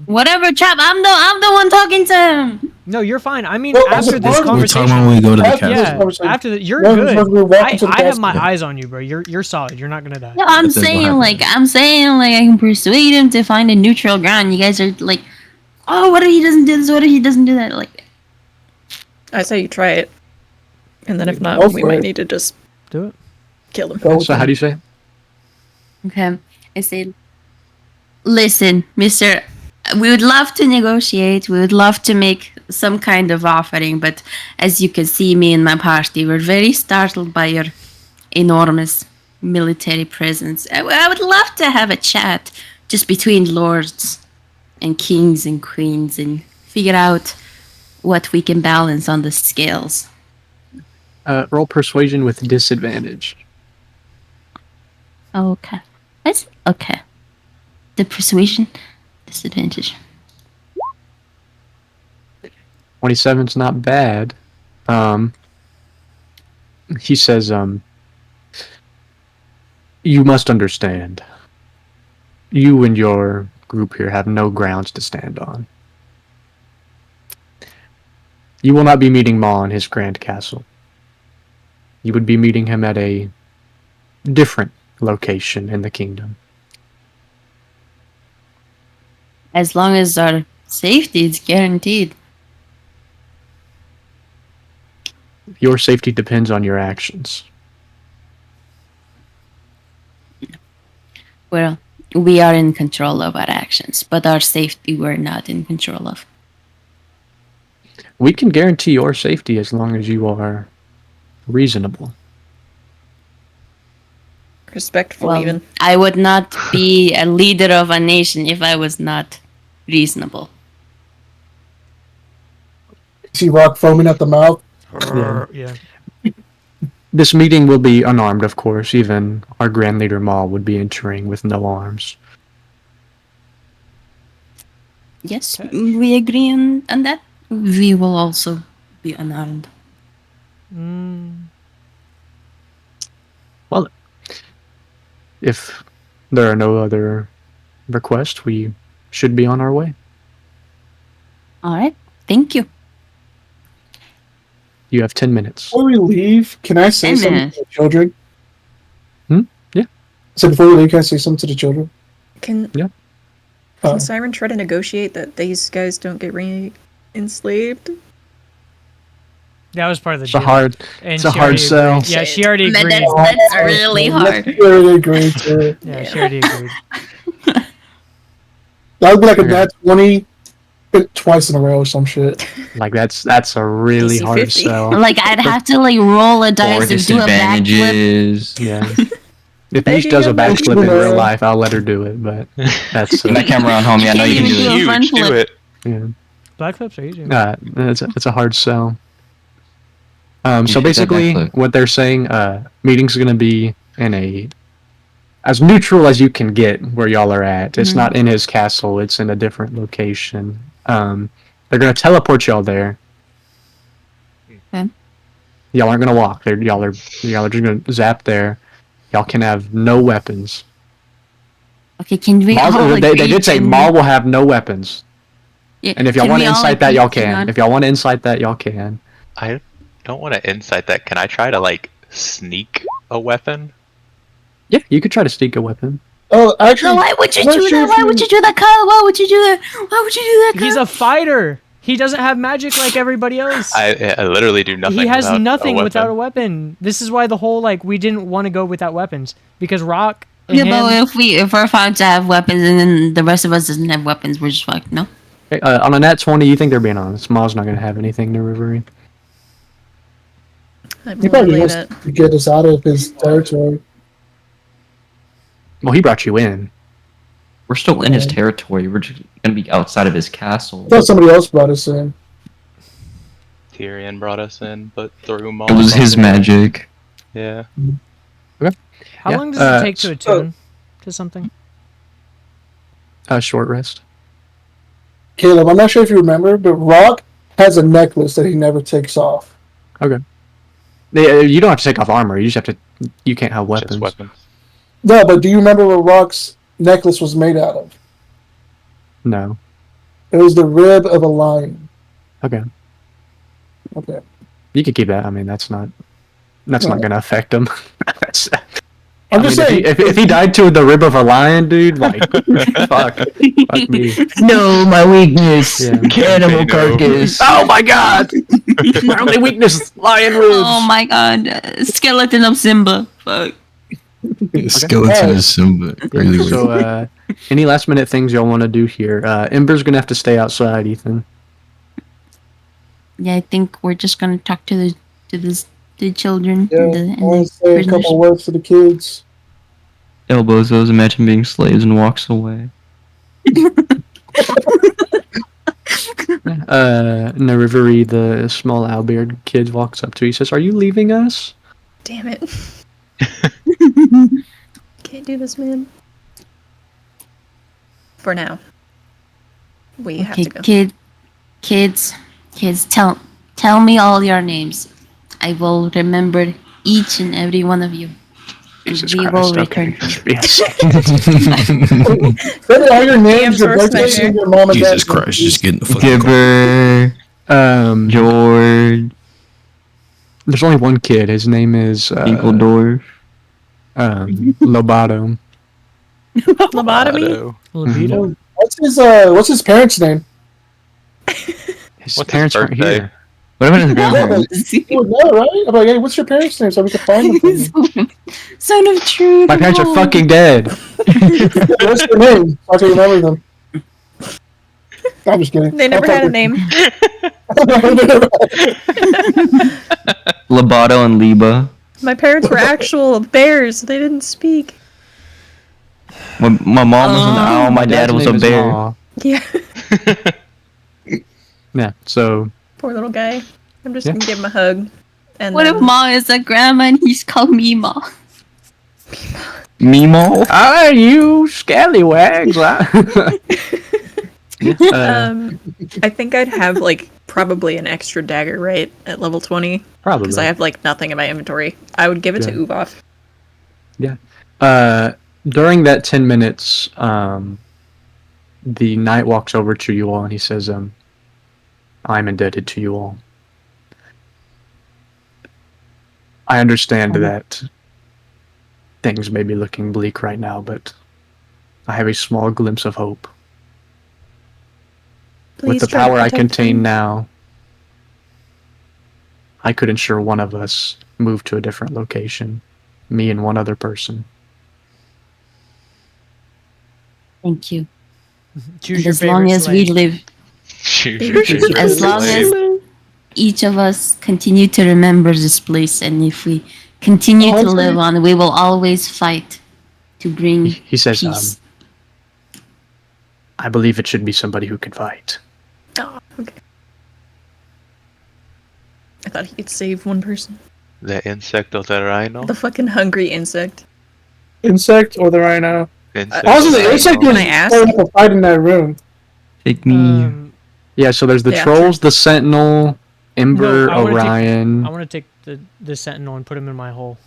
Whatever, trap. I'm the one talking to him. No, you're fine. I mean, Well, after we're this talking We're talking conversation, about when we go to the After this castle. yeah. conversation. After that, you're Yeah, good. we're walking to the I have my castle. eyes on you, bro. You're solid. You're not gonna die. No, I'm That's what saying like happens. I can persuade him to find a neutral ground. You guys are like, oh, what if he doesn't do this? What if he doesn't do that? Like, I say you try it, and then if Go not, we for might it. need to just Do it. kill him. Go with So how them. do you say it? okay, I said, listen, Mister, we would love to negotiate. We would love to make some kind of offering, but as you can see, me and my party were very startled by your enormous military presence. I would love to have a chat just between lords and kings and queens and figure out what we can balance on the scales. Roll persuasion with disadvantage. Okay. That's okay. The persuasion disadvantage. 27's not bad. He says, you must understand. You and your group here have no grounds to stand on. You will not be meeting Maw in his grand castle. You would be meeting him at a different location in the kingdom. As long as our safety is guaranteed. Your safety depends on your actions. Well, we are in control of our actions, but our safety we're not in control of. We can guarantee your safety as long as you are reasonable. Respectful, Well, even. I would not be a leader of a nation if I was not reasonable. See Rock foaming at the mouth. Yeah. This meeting will be unarmed, of course. Even our Grand Leader Maul would be entering with no arms. Yes, we agree on that. We will also be unarmed. Mm, If there are no other requests, we should be on our way. All right. Thank you. You have 10 minutes. Before we leave, can I say 10 something minutes. to the children? Yeah. So before we leave, can I say something to the children? Can Yeah. Can Siren try to negotiate that these guys don't get enslaved? that was part of the It's a deal. hard, And it's a she hard already sell. agreed. Yeah, she already But agreed. that's really hard. Let's really agree to it. Yeah, she already agreed. That would be like a Okay. nat 20 twice in a row or some shit. Like that's a really DC hard 50. sell. Like I'd have to like roll a Or dice and do a backflip. disadvantages. Yeah. If Maybe Niche does a you'll make backflip in it. real life, I'll let her do it. But that's Turn that camera on, homie. I know you can Can't do even it. do a front Huge, do flip. it. yeah. Black flips are easy. It's a hard sell. So You should basically, backflip. what they're saying, meeting's gonna be in a as neutral as you can get where y'all are at. It's Mhm. not in his castle. It's in a different location. They're gonna teleport y'all there. Okay. Y'all aren't gonna walk. Y'all are just gonna zap there. Y'all can have no weapons. Okay, can we Maul's- all they agree did say to- Maul will have no weapons. Yeah, And if y'all can want we to all incite that, agree y'all to can. not- If y'all want to incite that, y'all can. I don't want to insight that. Can I try to like sneak a weapon? Yeah, you could try to sneak a weapon. Oh, actually, No, why would you I'm not do sure that? if Why you- would you do that, Kyle? Why would you do that? Why would you do that, Kyle? He's a fighter. He doesn't have magic like everybody else. I literally do nothing. He has without nothing a without a weapon. weapon. This is why the whole like we didn't want to go without weapons because Rock and Yeah, but him, if we're found to have weapons and then the rest of us doesn't have weapons, we're just fucked. No. Okay, on a nat 20, you think they're being honest. Maul's not going to have anything to Reverie. I'm he willing to probably lay wants that. to get us out of his territory. Well, he brought you in. We're still in his territory. We're just gonna be outside of his castle. I thought somebody else brought us in. Tyrion brought us in, but through Maul. It was his magic. Yeah. How Yeah, long does it take to so- attune to something? Short rest. Caleb, I'm not sure if you remember, but Rock has a necklace that he never takes off. You don't have to take off armor. You just have to. You can't have weapons. Just weapons. No, but do you remember what Rock's necklace was made out of? No. It was the rib of a lion. Okay. Okay. You could keep that. I mean, that's not No. going to affect him. I'm just saying. If he died to the rib of a lion, dude, like fuck me. No, my weakness. Yeah. Cannibal carcass. Oh my god! My only weakness, lion ribs. Oh my god, skeleton of Simba. Fuck. Skeleton is Simba. Really weird. So, any last minute things y'all want to do here? Ember's gonna have to stay outside, Ethan. Yeah, I think we're just gonna talk to the children. Yeah, and I want to say a prisoners. couple words to the kids. Elbows those, imagine being slaves and walks away. Narivari, the small owlbeard kid, walks up to you. He says, "Are you leaving us?" Damn it. Can't do this, man. For now. We have Okay, to go. kids, tell me all your names. I will remember each and every one of you. And Jesus we Christ, will okay. return. Yes. Say all your names, your Source birthdays, measure. and your mom and Jesus dad's Christ, name. just getting the fucking Gibber, George, There's only one kid. His name is Eagledorf. Lobato. Lobotomy? Libido? What's his parents' name? His What's parents his aren't birthday? here. What about his grandparents? You would know, right? I'm like, hey, what's your parents' name so we can find them? Son of truth. My parents are fucking dead. What's their name? So I can remember them. I'm just kidding. They never had a name. Lobato and Liba. My parents were actual bears. They didn't speak. My mom was an owl, my dad dad's was name a is bear. Ma. Yeah. Yeah, so Poor little guy. I'm just Yeah. gonna give him a hug. And What if then- Ma is a grandma and he's called me Ma? Mimo? you scallywags. I think I'd have like probably an extra dagger, right, at level 20, Probably. because I have like nothing in my inventory. I would give it to Yeah. Uvoff. During that 10 minutes, the knight walks over to you all and he says, I'm indebted to you all. I understand that things may be looking bleak right now, but I have a small glimpse of hope. With Please the try to power I protect contain him. now, I could ensure one of us move to a different location. Me and one other person. Thank you. Choose And your as long favorite as we slave. live, Choose as long as each of us continue to remember this place, and if we continue to Honestly- live on, we will always fight to bring He says, peace. I believe it should be somebody who can fight. Oh, okay. I thought he could save one person. The insect of the rhino. The fucking hungry insect. Insect or the rhino? Insect Also, of the insect rhino. was Can I ask? going up a fight in that room. Take me. Yeah, so there's the Yeah. trolls, the sentinel, Ember, No, I wanna take- Orion. I want to take the sentinel and put him in my hole.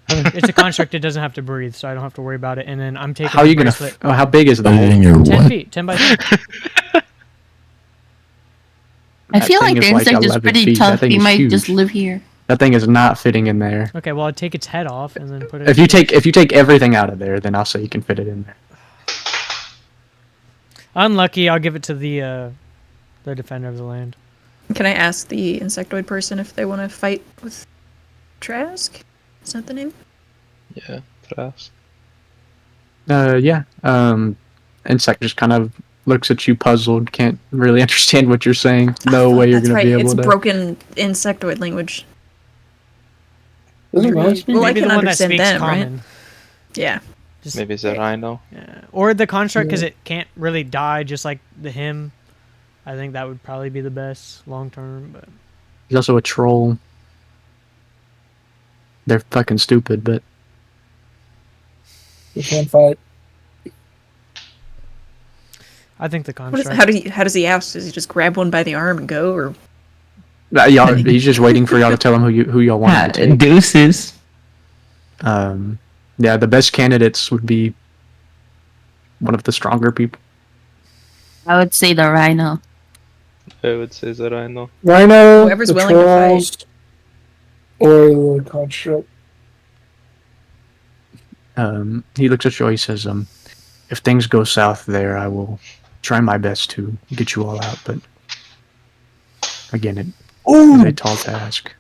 It's a construct; it doesn't have to breathe, so I don't have to worry about it. And then I'm taking. How are the you gonna? bracelet. How big is the Put it hole? in your 10 what? feet, 10 by 10. I That feel thing like the is like insect is 11 pretty feet. That tough. thing We is might huge. just live here. That thing is not fitting in there. Okay, well, I'll take its head off and then put it. If you take everything out of there, then I'll say you can fit it in there. Unlucky, I'll give it to the defender of the land. Can I ask the insectoid person if they want to fight with Trask? Is that the name? Yeah, fast. Yeah. Insect just kind of looks at you puzzled, can't really understand what you're saying. No way you're That's gonna right. be able It's to. broken insectoid language. Doesn't it really speak? Well, I Maybe can the one that understand speaks them, right? common. Yeah. Just, Maybe it's a rhino. yeah. Or the construct, because it can't really die, just like the him. I think that would probably be the best long term. But He's also a troll. They're fucking stupid, but We can't fight. I think the What is, construct. how does he ask? Does he just grab one by the arm and go, or y'all, he's just waiting for y'all to tell him who y'all want Ah, to take. deuces. Yeah, the best candidates would be one of the stronger people. I would say the rhino. I would say that I know. Rhino, Whoever's the willing to fight. trolls, or the construct. He looks at you. He says, if things go south there, I will try my best to get you all out. But again, it is Ooh, a tall task.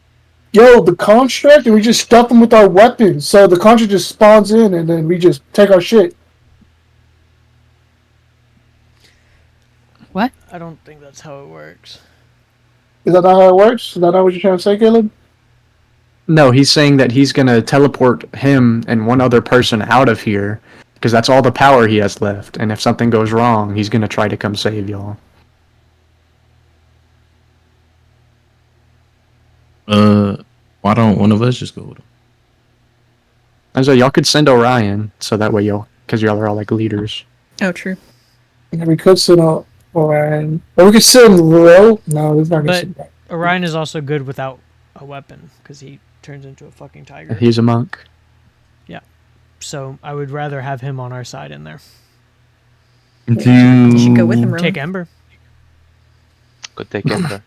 yo, the construct, and we just stuff them with our weapons. So the construct just spawns in, and then we just take our shit. I don't think that's how it works. Is that not how it works? Is that not what you're trying to say, Caleb? No, he's saying that he's gonna teleport him and one other person out of here because that's all the power he has left. And if something goes wrong, he's gonna try to come save y'all. Why don't one of us just go with him? And so y'all could send Orion, so that way because y'all are all like leaders. oh, true. Yeah, we could sit on Orion. Or we could sit in low. No, he's not gonna But- sit back. Orion is also good without a weapon because he turns into a fucking tiger. He's a monk. So I would rather have him on our side in there. You should go with him, Take Roman. Ember. Go take Ember.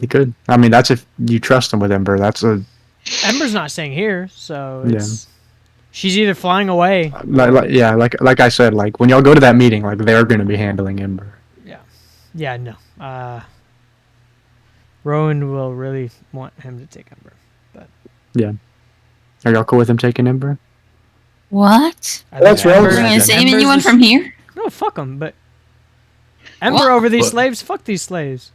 He could. I mean, that's if you trust him with Ember. That's a Ember's not staying here, so Yeah. it's she's either flying away. like I said, like when y'all go to that meeting, like they're gonna be handling Ember. Yeah, no. Rowan will really want him to take Ember. Are y'all cool with him taking Ember? What? I think That's Rowan. We're gonna Ember's save anyone the- from here? No, fuck them. But Ember What? over these What? slaves. Fuck these slaves.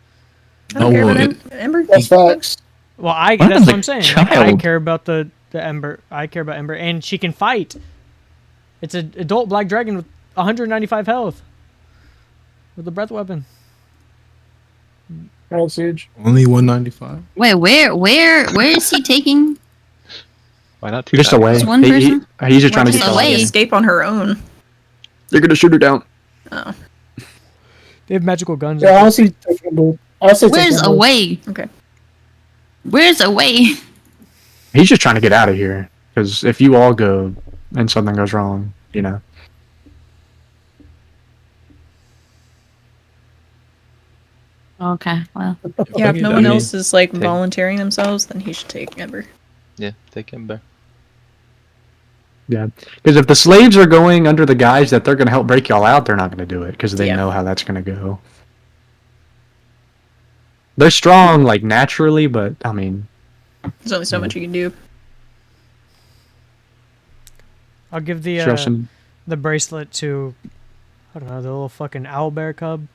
I don't care about would. Ember. That's facts. Well, What that's is what a I'm saying. Like, I child? care about the Ember. I care about Ember, and she can fight. It's an adult black dragon with 195 health with a breath weapon. Alright, Siege. Only 195. Wait, where is he taking? Why not? Just away. Just one person? He's just trying to Just get away. away. Escape on her own. They're gonna shoot her down. Oh, They have magical guns. Yeah, honestly, take Ember. I'll say take Where's Ember. away? okay. Where's away? He's just trying to get out of here. Because if you all go and something goes wrong, you know. Okay, well. Yeah, if no one I mean, else is like take- volunteering themselves, then he should take Ember. Yeah, take Ember. Yeah. Because if the slaves are going under the guise that they're gonna help break y'all out, they're not gonna do it because they Yeah. know how that's gonna go. They're strong, like naturally, but I mean, There's only so much you can do. I'll give the show some. the bracelet to I don't know the little fucking owlbear cub.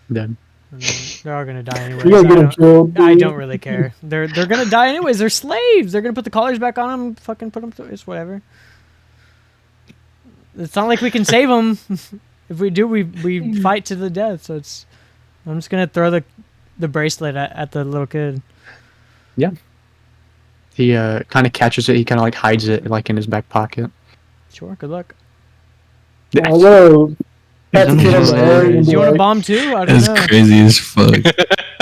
Yeah. And then they're all gonna die anyways. You're gonna get him killed. I dude. don't really care. They're gonna die anyways. They're slaves. They're gonna put the collars back on them. Fucking put them through. It's whatever. It's not like we can save them. If we do, we fight to the death. So it's. I'm just gonna throw the bracelet at the little kid. He kind of catches it. He kind of like hides it like in his back pocket. Sure. Good luck. Hello. Pat the kid on the hilarious. head and Do be you want a like, bomb too? I don't That's know. crazy as fuck.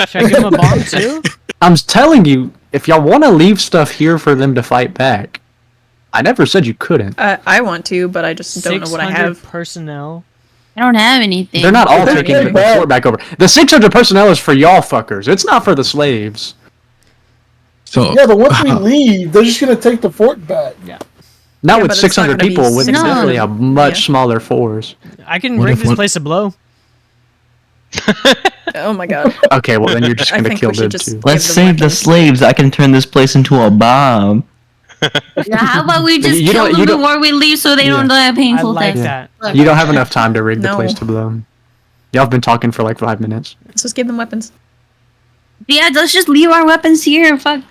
Should I give him a bomb too? I'm telling you, if y'all want to leave stuff here for them to fight back, I never said you couldn't. I want to, but I just don't know what I 600 have. personnel. I don't have anything. They're not all They're taking good, the but- fort back over. The 600 personnel is for y'all fuckers. It's not for the slaves. So Yeah, but once we leave, they're just gonna take the fort back. Not Yeah, with but it's not 600 gonna be people, with 600. definitely a much Yeah. smaller force. I can What rig if this one- place to blow. Oh my god. Okay, well then you're just I gonna think kill we should them just- too. Let's Give them save the weapons. slaves. I can turn this place into a bomb. Yeah, how about we just You kill don't- them you don't- before we leave so they Yeah. don't die a I painful like death? that. You don't have enough time to rig the No. place to blow. Y'all have been talking for like 5 minutes. Let's just give them weapons. Yeah, let's just leave our weapons here. Fuck.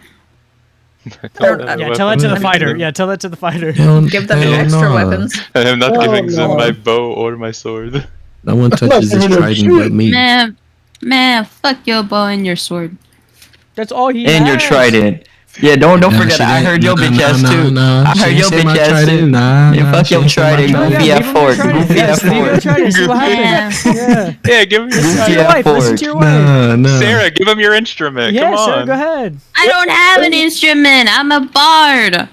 Yeah, tell that to the I mean- fighter. Yeah, tell that to the fighter. Give them hell extra nah. weapons. I am not Oh, giving them no. my bow or my sword. No one touches this giving him trident shit. but me. Man, fuck your bow and your sword. That's all he And your has. trident. Yeah, don't Nah, forget. she I didn't- heard your nah, bitch nah, ass nah, too. nah. I She heard ain't your say my bitch ass trident. too. Nah, Yeah, nah, fuck she your ain't say my trident. Oh, trident. Goofy yeah, F leave him your Ford. trident. Goofy Yes, F leave him your Ford. trident. See what Yeah. happens. Yeah. Yeah, give him your Listen to Goofy your trident. wife. Listen Ford. to your wife. Nah, nah. Sarah, give him your instrument. Yeah, Come on. Sarah, go ahead. I don't have an instrument. I'm a bard.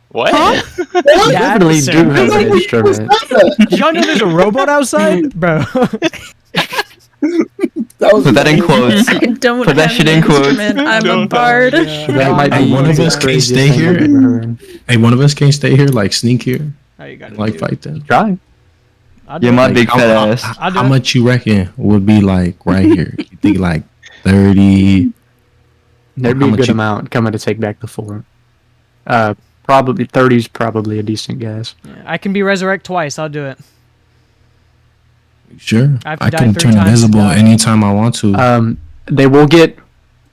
What? Yeah, Literally Sarah. do have an instrument. Did y'all know there's a robot outside, bro? That was Put that in weird. quotes. I don't Put that have shit an in quotes. instrument. I'm a Don't. bard. That might Hey, be one of the us can craziest stay thing here. I've ever heard. Hey, one of us can't stay here, like sneak here, Oh, you got and it. like fight them. Try. I'll do Yeah, it. my Like, big fat ass. I'll do how it. much you reckon would be like right here? You think like 30? There'd How be a much good you- amount coming to take back the fort. Probably 30's probably a decent guess. Yeah, I can be resurrect twice. I'll do it. Sure. I have to I die can 3 turn times to invisible die. anytime I want to. They will get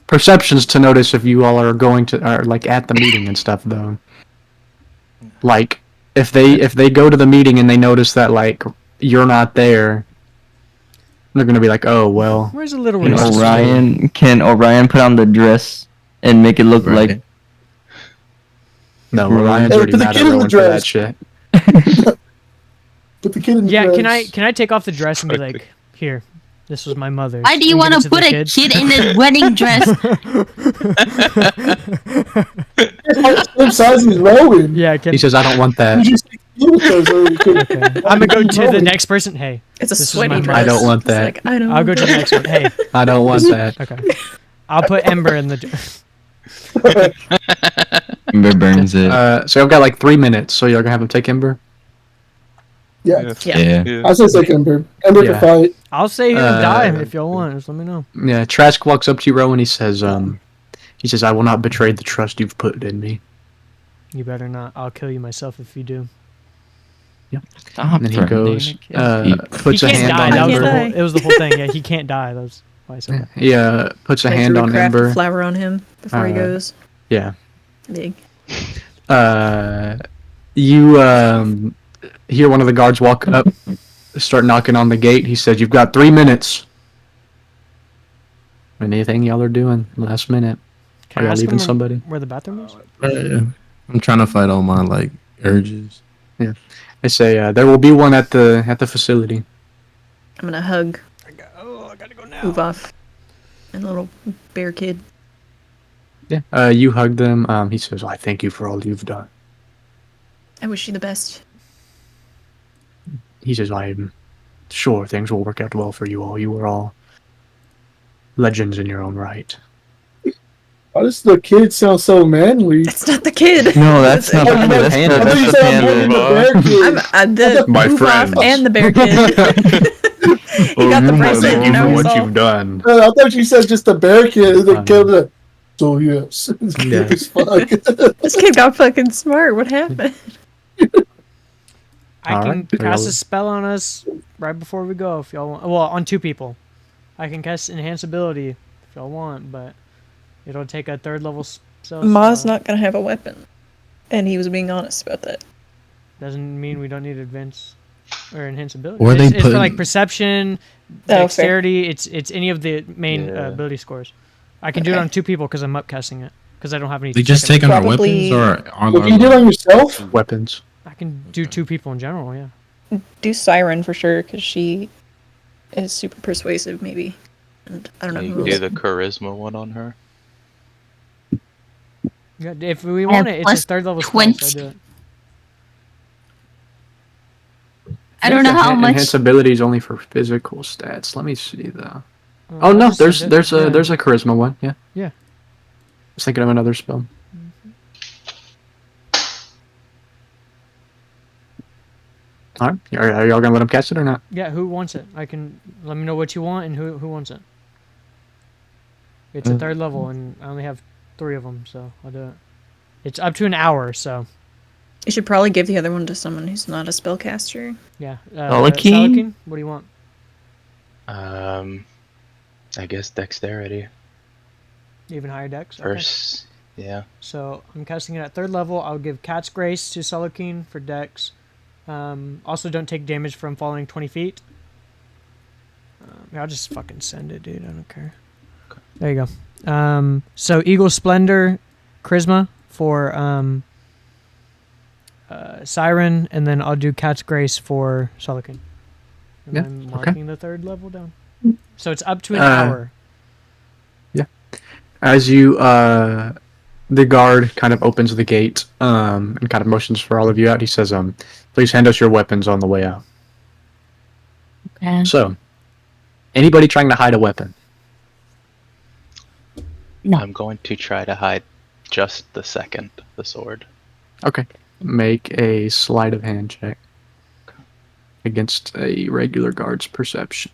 perceptions to notice if you all are going to are like at the meeting and stuff though. Like if they go to the meeting and they notice that like you're not there, they're gonna be like, oh well. Where's the little Can wrist? Can Orion put on the dress and make it look Right. like No, Right. Ryan's Hey, already put the mad kid at in the Rowan for that dress. shit. Put the kid in the Yeah, dress. can I take off the dress and be like, here, this was my mother. Why do you want to put a kid in a wedding dress? Same size as Rowan. Yeah, can He says, I don't want You that. just I'm gonna go to the next person. Hey, It's a This is sweaty my dress. I don't want It's that. like, I don't I'll go want to the next one. Hey, I don't want that. okay. I'll put Ember in the. Ember burns it? So I've got like 3 minutes, so you're gonna have him take Ember? Yeah, Yeah. I say take Ember. Ember Yeah. can fight. I'll stay here and die Uh, if y'all want. Just let me know. Yeah, Trask walks up to you, Rowan, he says, I will not betray the trust you've put in me. You better not. I'll kill you myself if you do. Stop And then he threatening goes, the kid. puts he a can't hand die. on That was the Ember. whole. It was the whole thing. Yeah, he can't die. That was why I said that. He puts a Like, hand threw a on crafted Ember. flower on him before he Uh, goes. Yeah. Big. You hear one of the guards walk up, start knocking on the gate. He says, "You've got 3 minutes." Anything y'all are doing last minute? Can Are I y'all ask leaving him somebody? where the bathroom is? I'm trying to fight all my like urges. They say there will be one at the facility. I'm gonna hug. I gotta go now. Move off. And little bear kid. Yeah. You hug them. He says, "I thank you for all you've done." I wish you the best. He says, "I'm sure things will work out well for you all. You are all legends in your own right." Why does the kid sound so manly? That's not the kid. No, that's not the Oh, kid. That's Panda. I thought you the said I'm more than panda. the bear kid. I'm the My move friends. off and the bear kid. He got the bracelet, you know. He's all, done. I thought you said just the bear kid and Oh, then killed it. So yes, it's Yeah. cute as fuck. this kid got fucking smart. What happened? I All can right, so cast y'all- a spell on us right before we go if y'all want. Well, on 2 people. I can cast enhance ability if y'all want, but it'll take a 3rd level spell. Ma's not gonna have a weapon, and he was being honest about that. Doesn't mean we don't need advance or enhance ability. Or they it's for put- like perception, fair. dexterity. It's any of the main Yeah. ability scores. I can do it Okay. on 2 people because I'm upcasting it because I don't have any. They just second- taking our Probably- weapons or on What our you did on yourself? Weapons. I can do 2 people in general. Yeah. Do Siren for sure, because she is super persuasive, maybe. And I don't know You who do else. the charisma one on her. Yeah, if we I want have it, it's plus a 3rd level spell. 20. So I do it. I don't know how much. Enhance ability is only for physical stats. Let me see though. Oh I'll no, just there's send it. there's a Yeah. there's a charisma one. Yeah. Yeah. I was thinking of another spell. All right. Are y'all gonna let him cast it or not? Yeah, who wants it? I can let me know what you want and who wants it. It's a Uh, 3rd level and I only have 3 of them, so I'll do it. It's up to an hour, so You should probably give the other one to someone who's not a spellcaster. yeah. Salakin? Salakin, what do you want? I guess dexterity Even higher dex. Okay. first. Yeah. So I'm casting it at 3rd level. I'll give Cat's Grace to Salakin for dex. Also, don't take damage from falling 20 feet. I'll just fucking send it, dude. I don't care. There you go. So Eagle Splendor charisma for Siren, and then I'll do Cat's Grace for Solican. And Yeah, I'm okay. marking the third level down. So it's up to an Uh, hour. As you, the guard kind of opens the gate and kind of motions for all of you out. He says, please hand us your weapons on the way out. Okay. So, anybody trying to hide a weapon? No. I'm going to try to hide just the second, the sword. Okay. Make a sleight of hand check against a regular guard's perception.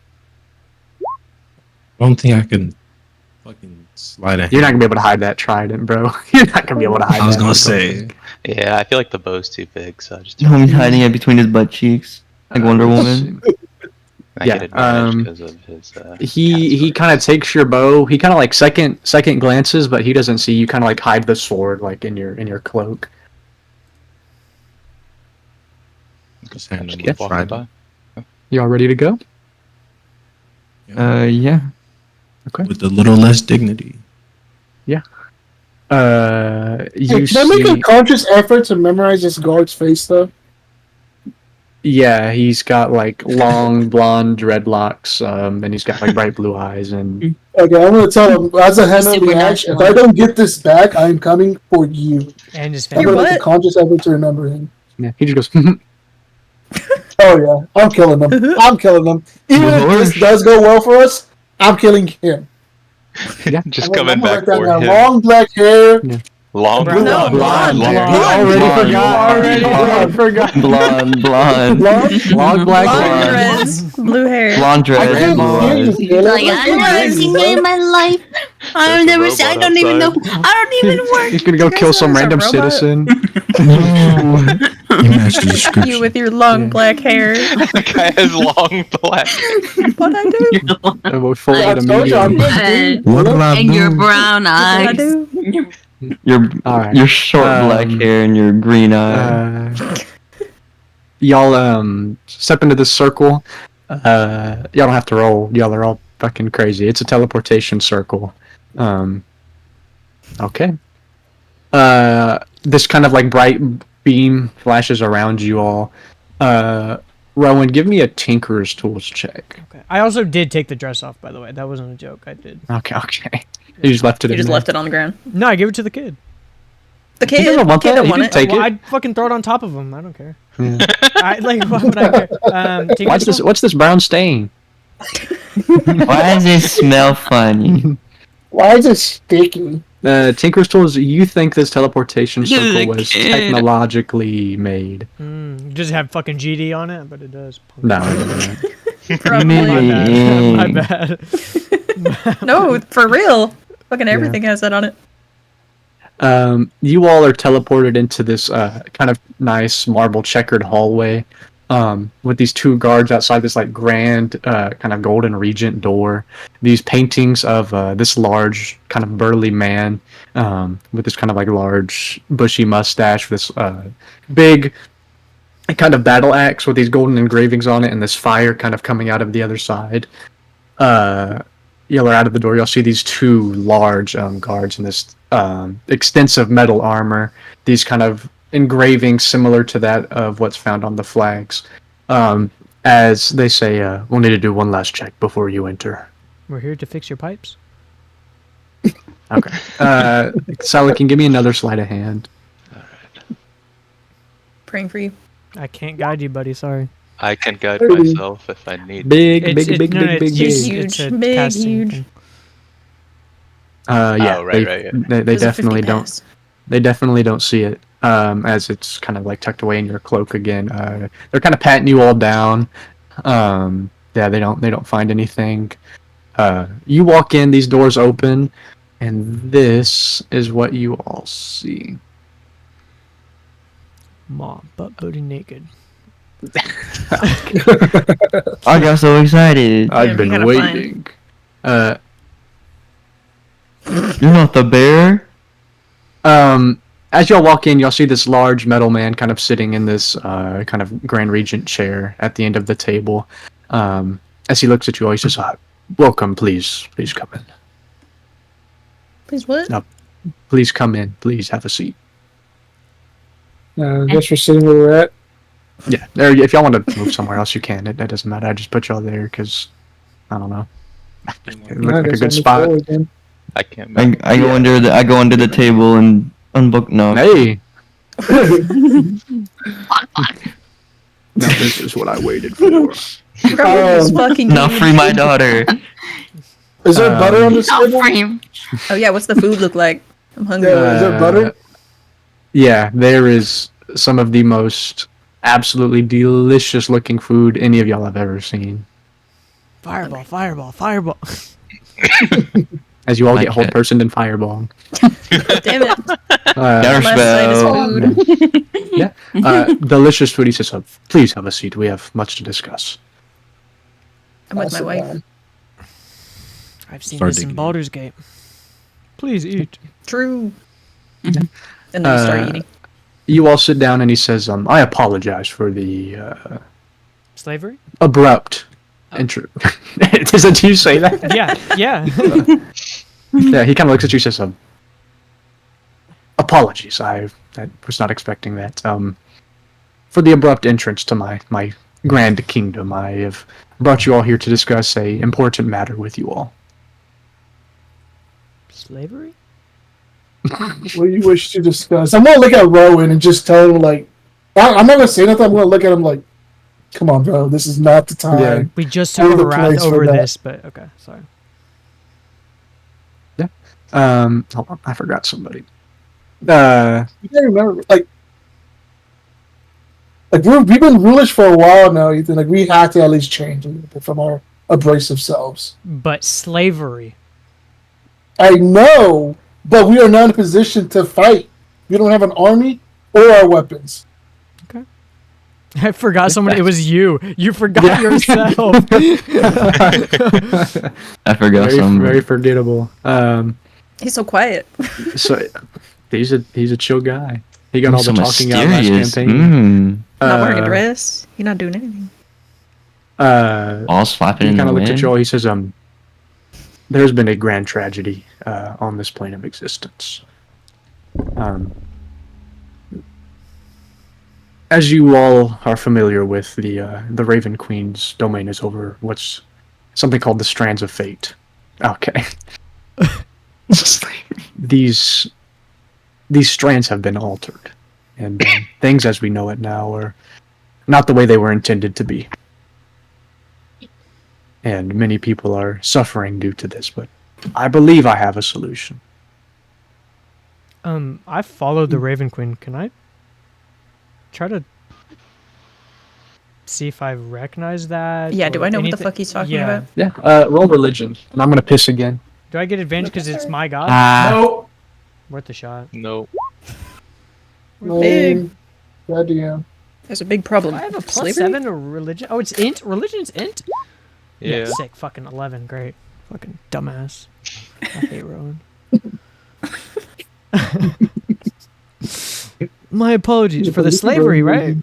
I don't think I can fucking slide a You're not hand. gonna be able to hide that trident, bro. You're not gonna be able to hide that. I was gonna say. Yeah, I feel like the bow's too big, so I just He's hiding it between his butt cheeks, like Wonder Woman. I Yeah, get advantage um, because of his. He kind of takes your bow. He kind of like second glances, but he doesn't see you. Kind of like hide the sword like in your cloak. Just hand him keep the walking trident. by. You all ready to go? Yeah. With a little less dignity. You Hey, can I make a see. conscious effort to memorize this guard's face, though? Yeah, he's got like long blonde dreadlocks, and he's got like bright blue eyes, and Okay, I'm gonna tell him as a hand of the axe, if Supernatural. I don't get this back, I'm coming for you. And his I'm family. You're gonna make a what? conscious effort to remember him. yeah, he just goes. Oh yeah, I'm killing him. I'm killing him. Even if this does go well for us, I'm killing him. Just I'm coming gonna back write that for down. him. Long black hair. Long Brown. No, blonde. He Blonde. already Blonde. forgot. Blonde, blonde. Long black Blonde hair. dreads, blue hair. Blonde I dreads, can't blue hear eyes. you, Caleb. Like, I've never seen that in my life. I've There's a never seen. I robot don't even know. outside. I don't even work. He's gonna go kill some There's a random robot. citizen. You match the description. You with your long black hair. The guy has long black. What I do? And we'll fold I it told you, I'm immediately. good, dude. What did I And your do? brown What I eyes. do? Your All right. your short black hair and your green eye. Y'all step into this circle. Y'all don't have to roll. Y'all are all fucking crazy. It's a teleportation circle. Okay. This kind of like bright beam flashes around you all. Rowan, give me a Tinker's Tools check. Okay. I also did take the dress off, by the way. That wasn't a joke. I did. Okay. You just left it You in just there. left it on the ground. No, I gave it to the kid. The kid, doesn't want kid that. don't He want didn't it. take Well, it. I'd fucking throw it on top of him. I don't care. Yeah. Why would I care? What's this brown stain? Why does it smell funny? Why is it sticky? Tinker's Tools, you think this teleportation circle Good was kid. technologically made? Does it have fucking GD on it? But it does. No, it doesn't. Probably. My bad. No, for real. Fucking everything has that on it. You all are teleported into this kind of nice marble checkered hallway with these two guards outside this like grand kind of golden regent door. These paintings of this large kind of burly man with this kind of like large bushy mustache, with this big kind of battle axe with these golden engravings on it, and this fire kind of coming out of the other side. Y'all are out of the door. You'll see these two large guards in this extensive metal armor. These kind of engravings similar to that of what's found on the flags. As they say, we'll need to do one last check before you enter. We're here to fix your pipes. Okay. Sally, can give me another sleight of hand. Praying for you. I can't guide you, buddy. Sorry. I can guide myself if I need. Big, It's- big, it's- big, no, big, no, big, it's big. just- Huge, it's a big, casting huge. thing. Yeah, Oh, right, right, yeah. They There's a 50 definitely don't. pass. They definitely don't see it, as it's kind of like tucked away in your cloak again. They're kind of patting you all down. Yeah, they don't find anything. You walk in, these doors open, and this is what you all see. Mom, butt booty naked. I got so excited. I've I've been been kinda waiting. You're not the bear? As y'all walk in, y'all see this large metal man kind of sitting in this kind of Grand Regent chair at the end of the table. As he looks at you all, he says, "Welcome, please come in." Please what? No. please come in. Please have a seat. I guess we're sitting where we're at. Yeah, there. If y'all want to move somewhere else, you can. It doesn't matter. I just put y'all there because I don't know. It I looked like a guess good I'll move spot. forward then. I can't. I go under the table and unbook. No, Hey. Now this is what I waited for. Bro, this fucking now game. free my daughter. Is there butter on this Not table? for him. Oh yeah, what's the food look like? I'm hungry. Yeah, is there butter? Yeah, there is some of the most absolutely delicious looking food any of y'all have ever seen. Fireball, fireball, fireball. As you all Like get whole that. person and fireball. Damn it. Counter Last sight is spell. food. Delicious food. He says, please have a seat. We have much to discuss. I'm with my Awesome, wife. man. I've seen Start this in digging in. Baldur's Gate. Please eat. True. And then you start eating. You all sit down and he says, I apologize for the Slavery? abrupt intro. Doesn't you say that? Yeah, yeah. Yeah, he kind of looks at you and says, apologies. I was not expecting that. For the abrupt entrance to my grand kingdom, I have brought you all here to discuss a important matter with you all. Slavery? What do you wish to discuss? I'm gonna look at Rowan and just tell him like, I'm not gonna say nothing. I'm gonna look at him like, come on, bro, this is not the time. Yeah. We just Or took the a wrath place for over that. this, but okay, sorry. Hold on, I forgot somebody. You can't remember, like we've been rulers for a while now, Ethan. Like we have to at least change a little bit from our abrasive selves. But slavery. I know, but we are not in a position to fight. We don't have an army or our weapons. I forgot someone. It was you. You forgot Yeah. yourself. I forgot Very, some. very forgettable. He's so quiet. So he's a chill guy. He got all so the talking out last mysterious. campaign. Not wearing a dress. You're not doing anything. All slapping He in the kind of looks at wind. you all. He says, there's been a grand tragedy on this plane of existence. As you all are familiar with, the Raven Queen's domain is over what's something called the Strands of Fate. Okay. These strands have been altered, and things as we know it now are not the way they were intended to be. And many people are suffering due to this, but I believe I have a solution. I followed the Raven Queen. Can I try to see if I recognize that? Yeah, do or I know what the anything? fuck he's talking Yeah. about? Yeah, roll religion, and I'm gonna piss again. Do I get advantage because it's my god? No, Worth a shot. No. We're big. Goddamn. There's a big problem. I have a plus Slavery? 7 to religion. Oh, it's int. Religion's int. Yeah. Sick. Fucking 11. Great. Fucking dumbass. I hate Rowan. My apologies for the slavery, right?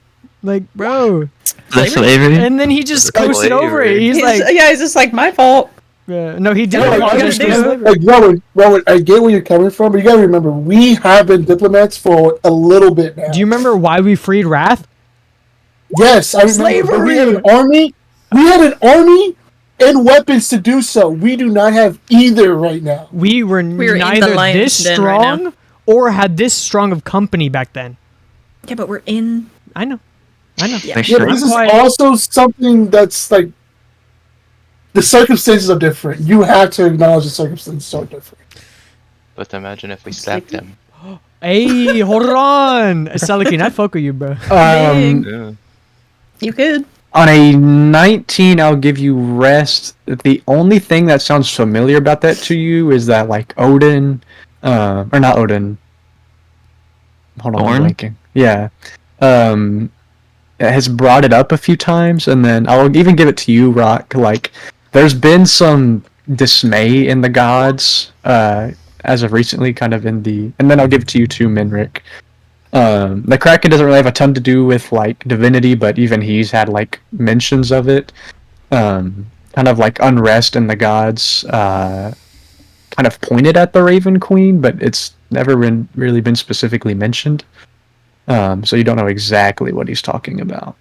Like, bro. The slavery. And then he just Slavery. coasted over it. He's like, yeah, he's just like, my fault. no, he Yeah, didn't like, apologize for the understand. slavery. like Rowan, I get where you're coming from, but you gotta remember, we have been diplomats for a little bit now. Do you remember why we freed Wrath? Yes, I remember. But we had an army. We had an army and weapons to do so. We do not have either right now. We were in the neither lion's this den right now. strong or had this strong of company back then. Yeah, but we're in. I know. I know. Yeah. Make Yeah, sure. but this I'm is quiet. also something that's like the circumstances are different. You have to acknowledge the circumstances are different. But imagine if we slapped him. Hey, hold on. Salakin, I fuck with you, bro. Yeah. You could. On a 19, I'll give you rest. The only thing that sounds familiar about that to you is that, like, Odin, or not Odin. Hold on, I'm Thorn? blanking. Yeah. Has brought it up a few times, and then I'll even give it to you, Rock. Like, there's been some dismay in the gods, as of recently, kind of in the, and then I'll give it to you too, Minrick. The Kraken doesn't really have a ton to do with like divinity, but even he's had like mentions of it. Kind of like unrest in the gods, kind of pointed at the Raven Queen, but it's never really been specifically mentioned. So you don't know exactly what he's talking about.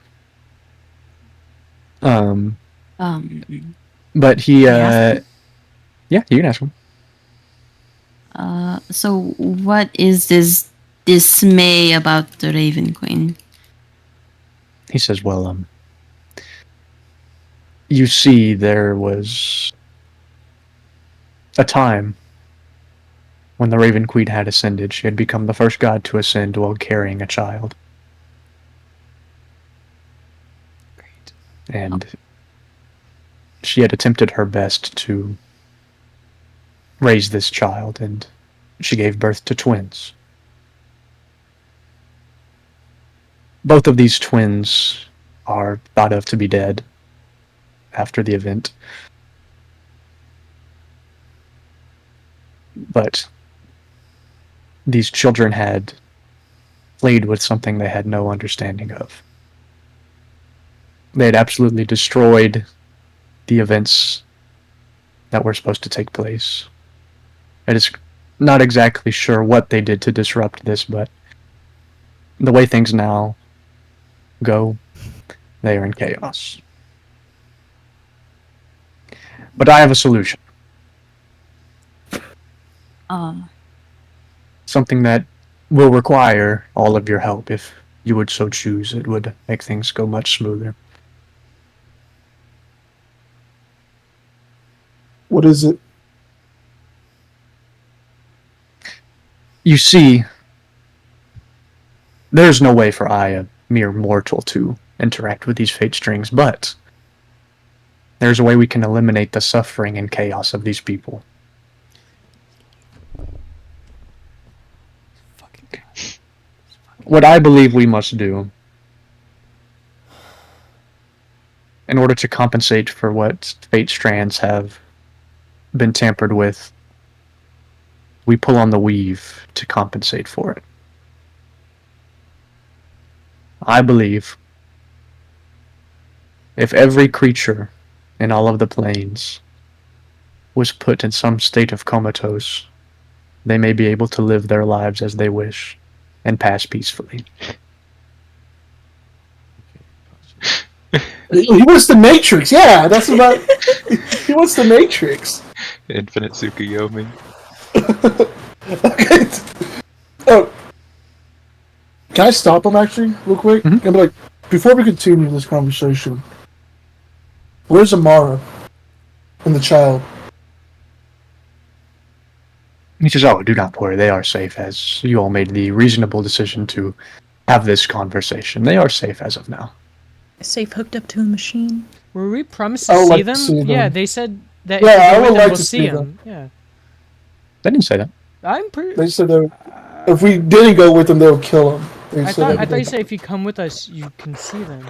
But he, Can I ask him? yeah, you can ask him. So what is this dismay about the Raven Queen? He says, well, you see, there was a time when the Raven Queen had ascended. She had become the first god to ascend while carrying a child. Great. And she had attempted her best to raise this child, and she gave birth to twins. Both of these twins are thought of to be dead after the event. But these children had played with something they had no understanding of. They had absolutely destroyed the events that were supposed to take place. It is not exactly sure what they did to disrupt this, but the way things now go, they are in chaos. But I have a solution. Something that will require all of your help if you would so choose. It would make things go much smoother. What is it? You see, there's no way for I, a mere mortal, to interact with these fate strings, but there's a way we can eliminate the suffering and chaos of these people. What I believe we must do, in order to compensate for what fate strands have been tampered with, we pull on the weave to compensate for it. I believe if every creature in all of the planes was put in some state of comatose, they may be able to live their lives as they wish and pass peacefully. He wants the Matrix. Yeah, that's about. He wants the Matrix. Infinite Tsukuyomi. Okay. Oh, can I stop him actually, real quick? Mhm. I'm like, before we continue this conversation, where's Amara and the child? He says, "Oh, do not worry. They are safe, as you all made the reasonable decision to have this conversation. They are safe as of now." Safe hooked up to a machine. Were we promised to I would see like to them? see Yeah, them. they said that Yeah, if we I go would with them, like we'll to see see them. Yeah, They didn't say that. I'm pretty. They said that if we didn't go with them, they would kill him. They I said thought that you said if you come with us, you can see them.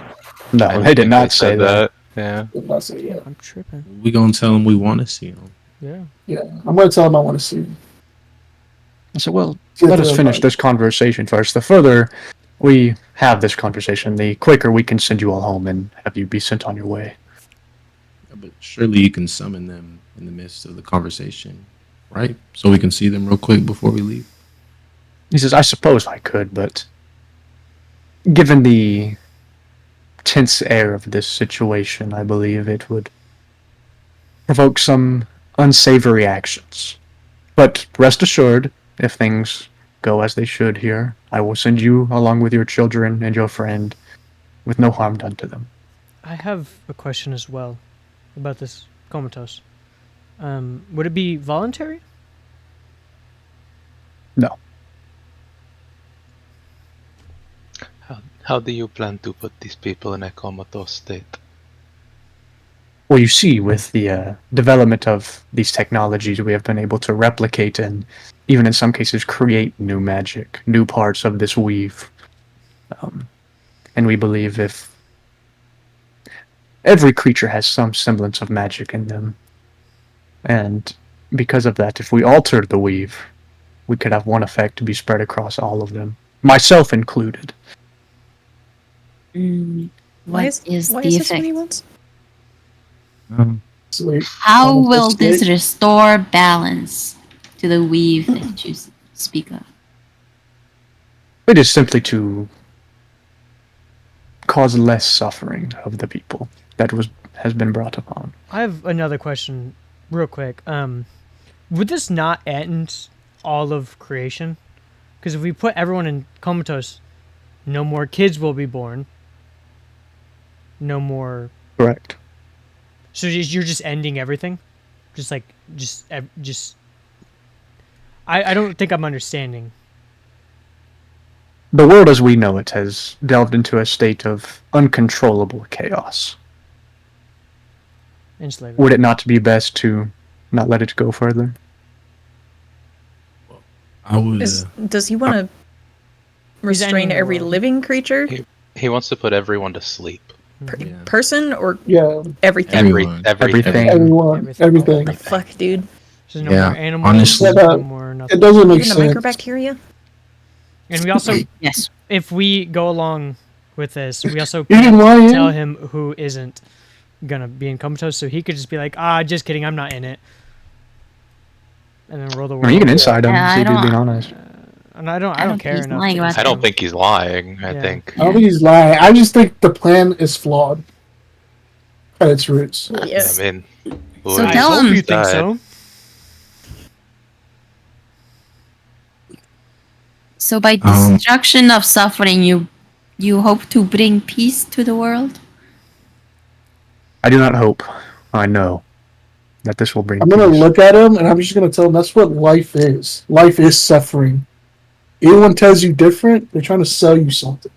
No, I don't they did think not say said that. Yeah. they did not say that. I'm tripping. We gonna tell them we want to see them. Yeah. Yeah, I'm gonna tell them I want to see them. I said, "Well, See if let us they're finish alive. this conversation first. The further we have this conversation, the quicker we can send you all home and have you be sent on your way." Yeah, but surely you can summon them in the midst of the conversation, right? So we can see them real quick before we leave. He says, "I suppose I could, but given the tense air of this situation, I believe it would provoke some unsavory actions. But rest assured, if things go as they should here, I will send you along with your children and your friend with no harm done to them." I have a question as well about this comatose. Would it be voluntary? No. How do you plan to put these people in a comatose state? Well, you see, with the development of these technologies, we have been able to replicate and even in some cases create new magic, new parts of this weave. And we believe if every creature has some semblance of magic in them, and because of that, if we altered the weave, we could have one effect to be spread across all of them, myself included. What is why the is this what he effect? wants? Sweet. How will this Investigate. restore balance to the weave that you speak of? It is simply to cause less suffering of the people that has been brought upon. I have another question, real quick. Would this not end all of creation? Because if we put everyone in comatose, no more kids will be born. No more. Correct. So you're just ending everything, just. I don't think I'm understanding. The world as we know it has delved into a state of uncontrollable chaos. Enslavement. Would it not be best to not let it go further? I would. Does he want to restrain ending the every world. living creature? He wants to put everyone to sleep. Yeah. Person or Yeah, everything? Everyone. Everything. everyone, everything. The fuck, dude? So no Yeah, more animals. honestly- No more nothing. It doesn't make Even the sense. microbacteria? And we also, Yes. if we go along with this, we also You can lie in. tell him who isn't gonna be in comatose, so he could just be like, just kidding, I'm not in it, and then roll the I world. mean, you can inside him, Yeah, see I if he's don't- being honest. And I don't I don't care think he's enough. lying to about just I that. don't think he's lying. I Yeah. think. I don't think he's lying. I just think the plan is flawed at its roots. Yes. I mean, who So are I tell hope him. you think decide? so. So by Um, destruction of suffering, you hope to bring peace to the world? I do not hope. I know that this will bring I'm gonna peace. look at him and I'm just gonna tell him that's what life is. Life is suffering. Anyone tells you different, they're trying to sell you something.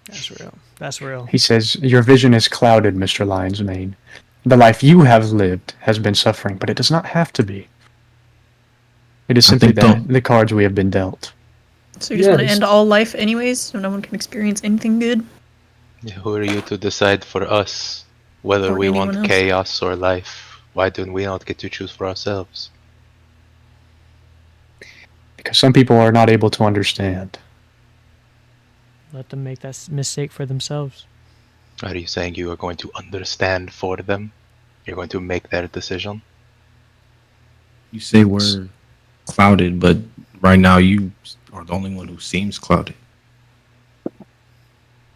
That's real. That's real. He says, your vision is clouded, Mr. Lion's Mane. The life you have lived has been suffering, but it does not have to be. It is I simply think the cards we have been dealt. So you just want to Yes. end all life anyways, so no one can experience anything good? Yeah, who are you to decide for us whether Or we anyone want else. chaos or life? Why don't we not get to choose for ourselves? Because some people are not able to understand. Let them make that mistake for themselves. Are you saying you are going to understand for them? You're going to make their decision? You say we're clouded, but right now you are the only one who seems clouded.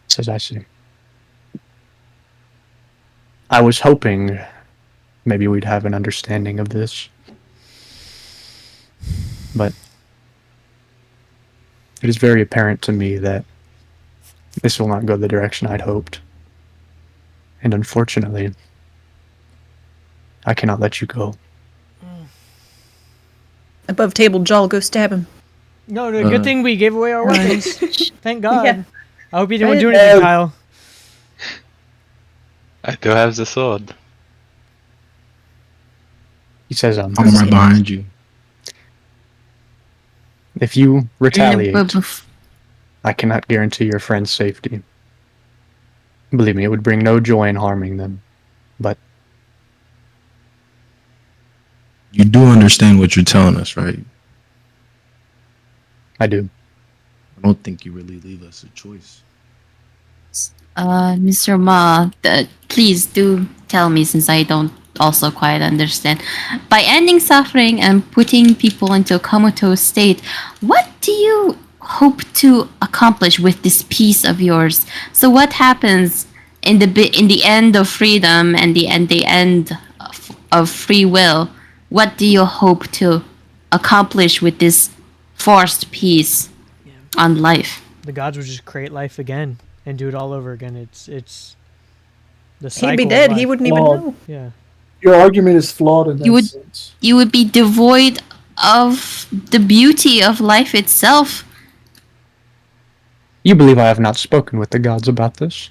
Says I see. I was hoping maybe we'd have an understanding of this. But it is very apparent to me that this will not go the direction I'd hoped. And unfortunately, I cannot let you go. Above table, Jal, go stab him. No, the good thing we gave away our weapons. Thank God. Yeah. I hope you didn't Right. do anything, Kyle. I do have the sword. He says, I'm right behind you. if you retaliate, But bef- I cannot guarantee your friend's safety. Believe me, it would bring no joy in harming them. But You do understand what you're telling us, right? I do. I don't think you really leave us a choice. Mr. Ma, please do tell me, since I don't also quite understand. By ending suffering and putting people into a comatose state, what do you hope to accomplish with this piece of yours? So what happens in the end of freedom and the end of free will? What do you hope to accomplish with this forced peace on life? The gods would just create life again and do it all over again. It's the cycle. He'd be of dead. life. He wouldn't even Flawed. know. Yeah. Your argument is flawed in that You would- sense. You would be devoid of the beauty of life itself. You believe I have not spoken with the gods about this?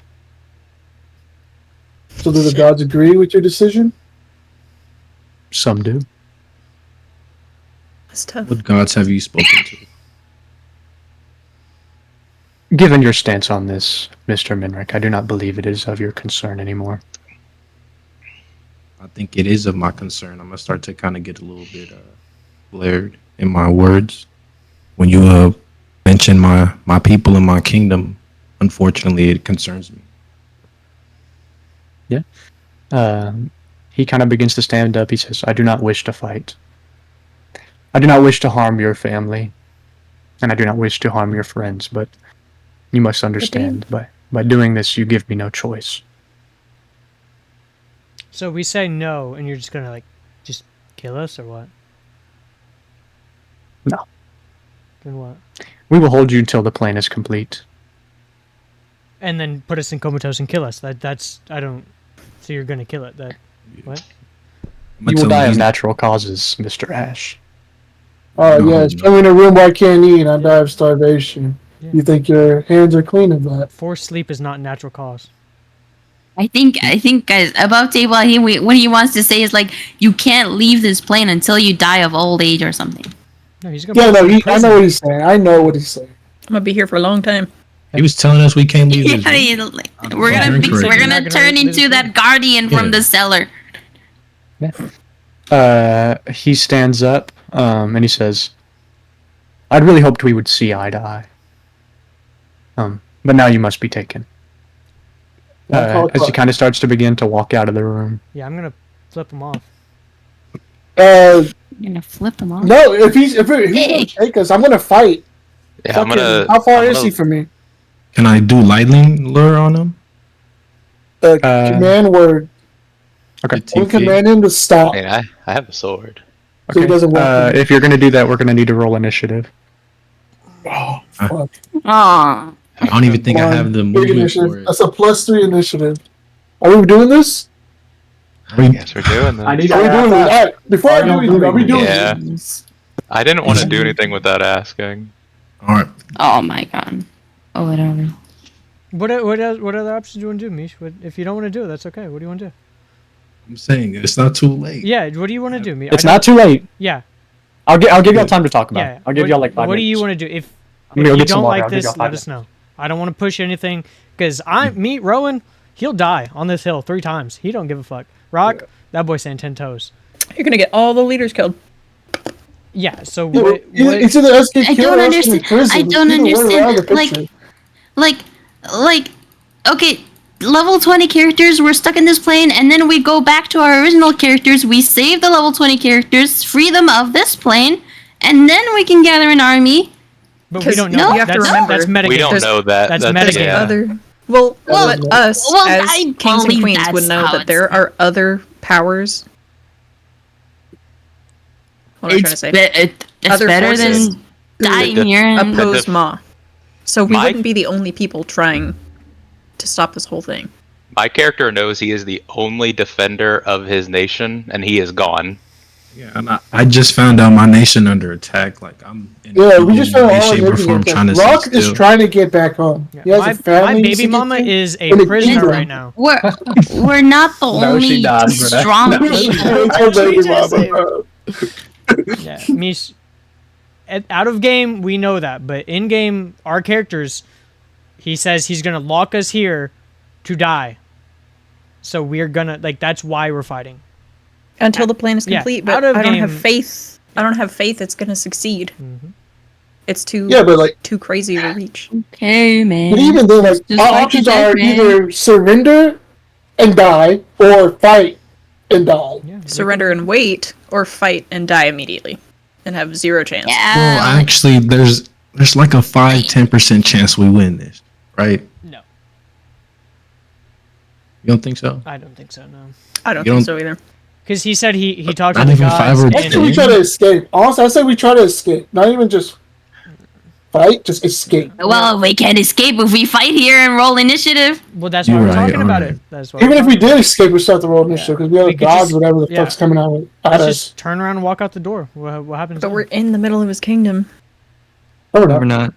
So do the gods agree with your decision? Some do. That's tough. What gods have you spoken to? Given your stance on this, Mr. Minrick, I do not believe it is of your concern anymore. I think it is of my concern. I'm gonna start to kind of get a little bit blared in my words when you mention my people and my kingdom. Unfortunately, it concerns me. He kind of begins to stand up. He says, I do not wish to fight. I do not wish to harm your family, and I do not wish to harm your friends, but you must understand, by doing this, you give me no choice. So we say no, and you're just gonna like just kill us or what? No. Then what? We will hold you until the plan is complete. And then put us in comatose and kill us. That's I don't. So you're gonna kill it? That what? I'ma You will tell die him of he's- natural causes, Mr. Ash. Oh No. yes, I'm in a room where I can't eat. I die of starvation. Yeah. You think your hands are clean of that? Forced sleep is not a natural cause. I think guys, above table, what he wants to say is like you can't leave this plane until you die of old age or something. No, he's gonna. Yeah, put no, us in I prison. know what he's saying. I know what he's saying. I'm gonna be here for a long time. He was telling us we can't leave this. Yeah, room. like, I'm we're sorry, gonna you're correct. we're You're gonna not gonna turn leave this into that room. guardian from Yeah. the cellar. He stands up, and he says, I'd really hoped we would see eye to eye. But now you must be taken. As he kind of starts to begin to walk out of the room. Yeah, I'm gonna flip him off. You're gonna flip them off. No, if he's gonna Hey. take us, I'm gonna fight. Yeah, I'm Fucking- gonna. How far I'm is gonna- he from me? Can I do lightning lure on him? Command word. Okay. 15 We feet. command him to stop. I mean, I have a sword. So he doesn't walk in. If you're going to do that, we're going to need to roll initiative. Oh, fuck. Aw. I don't even think I have the Big movement initiative. for it. That's a +3 initiative. Are we doing this? I guess we're doing this. Are we doing this? All right, before I do anything, are we doing Yeah. this? I didn't want to do anything without asking. All right. Oh my god. Oh whatever. What other options do you want to do, Mish? If you don't want to do it, that's okay. What do you want to do? I'm saying it's not too late. Yeah, what do you want to do, Mish? It's not too late. Yeah, I'll give y'all time to talk about yeah. it. I'll give y'all like 5 What minutes. do you want to do? If I'm gonna go you get some don't water. like I'll give this, y'all 5 let us know. I don't want to push anything because me, Rowan, he'll die on this hill 3 times. He don't give a fuck. Rock, that boy saying 10 toes. You're gonna get all the leaders killed. Yeah. So Yeah, what? it's either us get I killed don't or us get understand. in prison. I don't Either way, we're out of understand. the Like, picture. okay, level 20 characters, we're stuck in this plane, and then we go back to our original characters, we save the level 20 characters, free them of this plane, and then we can gather an army. But we 'Cause don't know. no, that. you have to That's, remember, that's metagame. We don't There's- know that. that's That's metagame. yeah. Other well, Well, but us well, as I kings and believe queens would that's know how that it's there are other powers. What am I trying to say? It's Other better forces than dying The- here. And, Oppose Ma. So we My- wouldn't be the only people trying to stop this whole thing. My character knows he is the only defender of his nation, and he is gone. Yeah, and I just found out my nation under attack. Like I'm in Yeah, we just found any all shape or form trying to Rock sit is still. trying to get back home. Yeah, He has my, a family my he baby needs to mama get to. is a And a prisoner kingdom. right now. we're not the No, she only died for that. strong No. people. Our baby just mama. Yeah, Mish. Out of game, we know that, but in game, our characters, he says he's gonna lock us here to die. So we're gonna that's why we're fighting. Until the plan is Yeah, complete, out but of I don't game- have faith. I don't have faith it's gonna succeed. Mhm. It's too Yeah, but like, too crazy to reach. Okay, man. but even then, like, Just our like options a dead are man. either surrender and die, or fight and die. Yeah. Surrender and wait, or fight and die immediately, and have 0 chance. Yeah. Well, actually, there's like a 5-10% chance we win this, right? No, You don't think so? I don't think so. No, I don't You think don't- so either. because he said he talked to Not the even gods. 5 or I and- say we try to escape. Honestly, I say we try to escape. Not even just fight, just escape. Well, we can't escape if we fight here and roll initiative. Well, that's why You're we're right, talking about alright. it. That's why Even we're if we talking did escape, we still have to roll initiative because we have We could gods, just- whatever the yeah. fuck's coming out at Let's us. just turn around and walk out the door. What happens? But then? we're in the middle of his kingdom. Oh, We're no. not.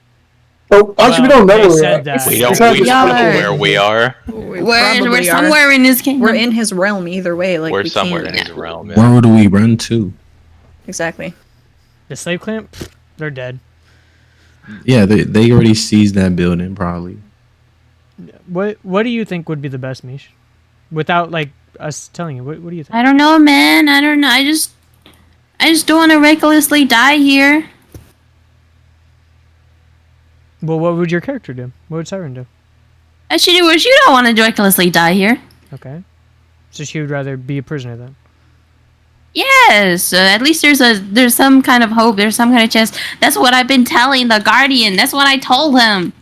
Oh, actually, we Well, don't know they where we're said at. that. We It's don't, not we just- don't know Yeah. where we are. We're somewhere in this kingdom. We're in his realm either way. Like We're we somewhere can't. in his realm. Yeah. Where do we run to? Exactly. The slave clamp, they're dead. Yeah, they already seized that building, probably. What do you think would be the best, Mish? Without us telling you, what do you think? I don't know, man. I don't know. I just don't want to recklessly die here. Well, what would your character do? What would Siren do? Actually, you don't want to recklessly die here. Okay, so she would rather be a prisoner then. Yes, at least there's some kind of hope. There's some kind of chance. That's what I've been telling the Guardian. That's what I told him.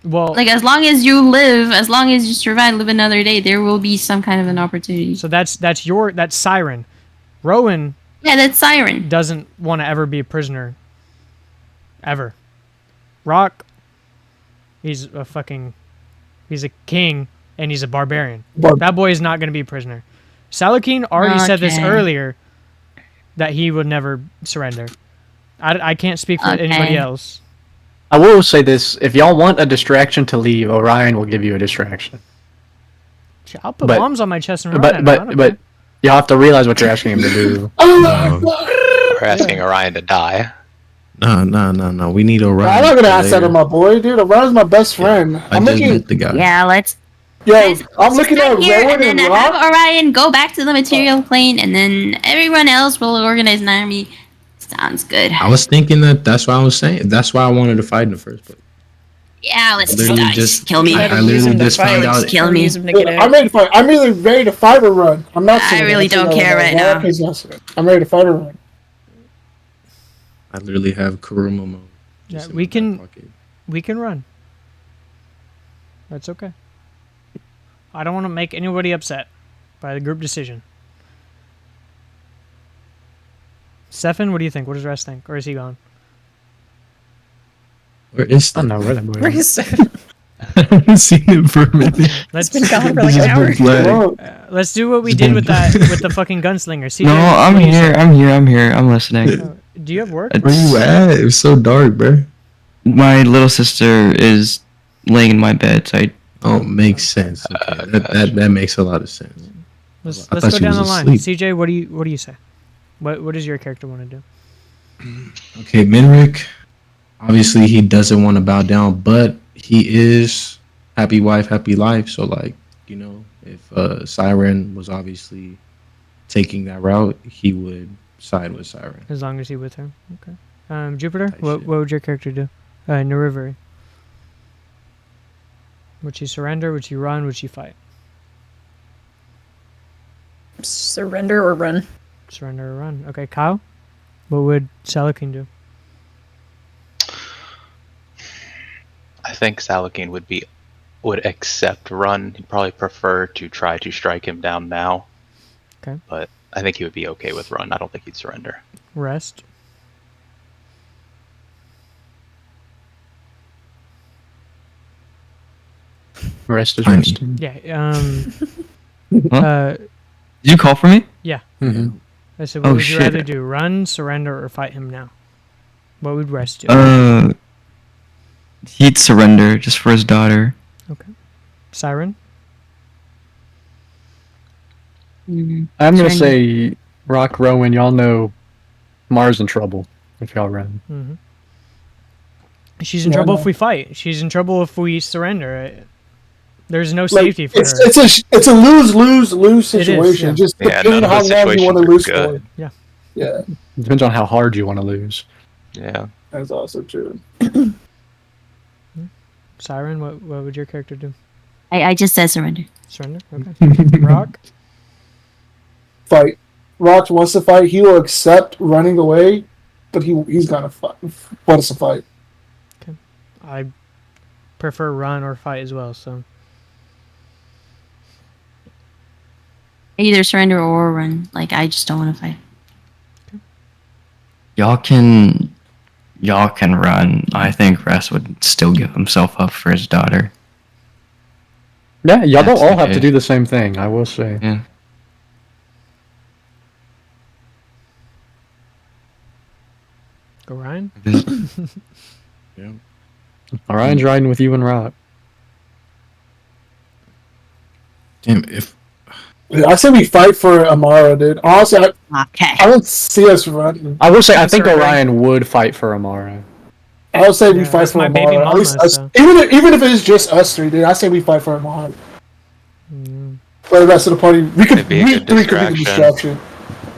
Well, Like, as long as you live, as long as you survive, live another day, there will be some kind of an opportunity. so that's Siren. Rowan Yeah, that's Siren. doesn't want to ever be a prisoner. Ever. Rock, he's a king and he's a barbarian. Bar- That boy is not going to be a prisoner. Salakin already said this Okay. earlier that he would never surrender. I can't speak for Okay. anybody else. I will say this: if y'all want a distraction to leave, Orion will give you a distraction. I'll put But- bombs on my chest and run. at him. I don't But care. y'all have to realize what you're asking him to do. We're asking Orion to die. No. We need Orion. I'm not gonna ask that later. of my boy, dude. Orion's my best friend. I I'm just looking. met the guy. Yeah, let's. Yo, Guys, I'm let's looking start at here, Rowan and then and have Rock. Orion go back to the material plane, and then everyone else will organize an army. Sounds good. I was thinking that's why I was saying. That's why I wanted to fight in the first place. Yeah, let's Literally just just- kill me. I literally just found out. Kill me. Use him to get I'm out. ready to fight. I'm really ready to fight or run. I'm not. I saying really that. don't I'm saying care that. right now. Rock is not saying it. I'm ready to fight or run. I literally have Kuruma mode. Yeah, just in we my back can- pocket. We can run. That's okay. I don't want to make anybody upset by the group decision. Stefan, what do you think? What does the rest think? Or is he gone? Where is I that? don't know where that boy Where is. is I haven't seen him for a minute. Let's been gone for like He's an just hour? been flagged. Whoa. let's do what we He's did been- with that with the fucking gunslinger. CJ, No, I'm what do you here. say? I'm here. I'm listening. Do you have work? Where you at? It was so dark, bro. My little sister is laying in my bed, so I Oh, makes sense. Okay. That makes a lot of sense. Let's I go thought she down the was line. asleep. CJ, what do you say? What does your character want to do? Okay, Minrick. Obviously, he doesn't want to bow down, but he is happy wife, happy life. So, like, you know, if Siren was obviously taking that route, he would side with Siren. As long as he with her. Okay. Jupiter, Type what shit. would your character do? Nerivary. Would she surrender? Would she run? Would she fight? Surrender or run? Surrender or run. Okay, Kyle? What would Salakin do? I think Salakin would accept run. He'd probably prefer to try to strike him down now. Okay. But I think he would be okay with run. I don't think he'd surrender. Rest. Rest is Tiny. resting. Yeah. Huh? Did you call for me? Mhm. I said, what Oh, would you shit. rather do? Run, surrender, or fight him now? What would Rest do? He'd surrender just for his daughter. Siren? Mhm. I'm gonna Surrender. say, Rock Rowan. Y'all know Mars in trouble if y'all run. Mm-hmm. She's in Yeah, I trouble know. if we fight. She's in trouble if we surrender. There's no Like, safety for her. it's a lose It is, situation. yeah. Just Yeah, depending none on of how the long you want to situations lose are for. good. Yeah. Yeah, Depends on how hard you want to lose. Yeah. that's also true. Siren, what would your character do? I just said surrender. Surrender? Okay. Rock? Fight. Rock wants to fight. He will accept running away, but he's gonna fight. Want us to fight? I prefer run or fight as well, so. Either surrender or run. Like, I just don't want to fight. Y'all can run. I think Rest would still give himself up for his daughter. Yeah, y'all don't That's all have okay. to do the same thing. I will say. Yeah. Orion? Yeah. Orion's riding with you and Rock. Damn, if I say we fight for Amara, dude. Honestly, Okay. I don't see us running. I will say, I think Surrender. Orion would fight for Amara. I would say we Yeah, fight that's for my Amara. baby At least mama, us, so. even if it's just us three, dude. I say we fight for Amara. Mm, For the rest of the party, we could. It'd be a We good three could be the distraction. distraction.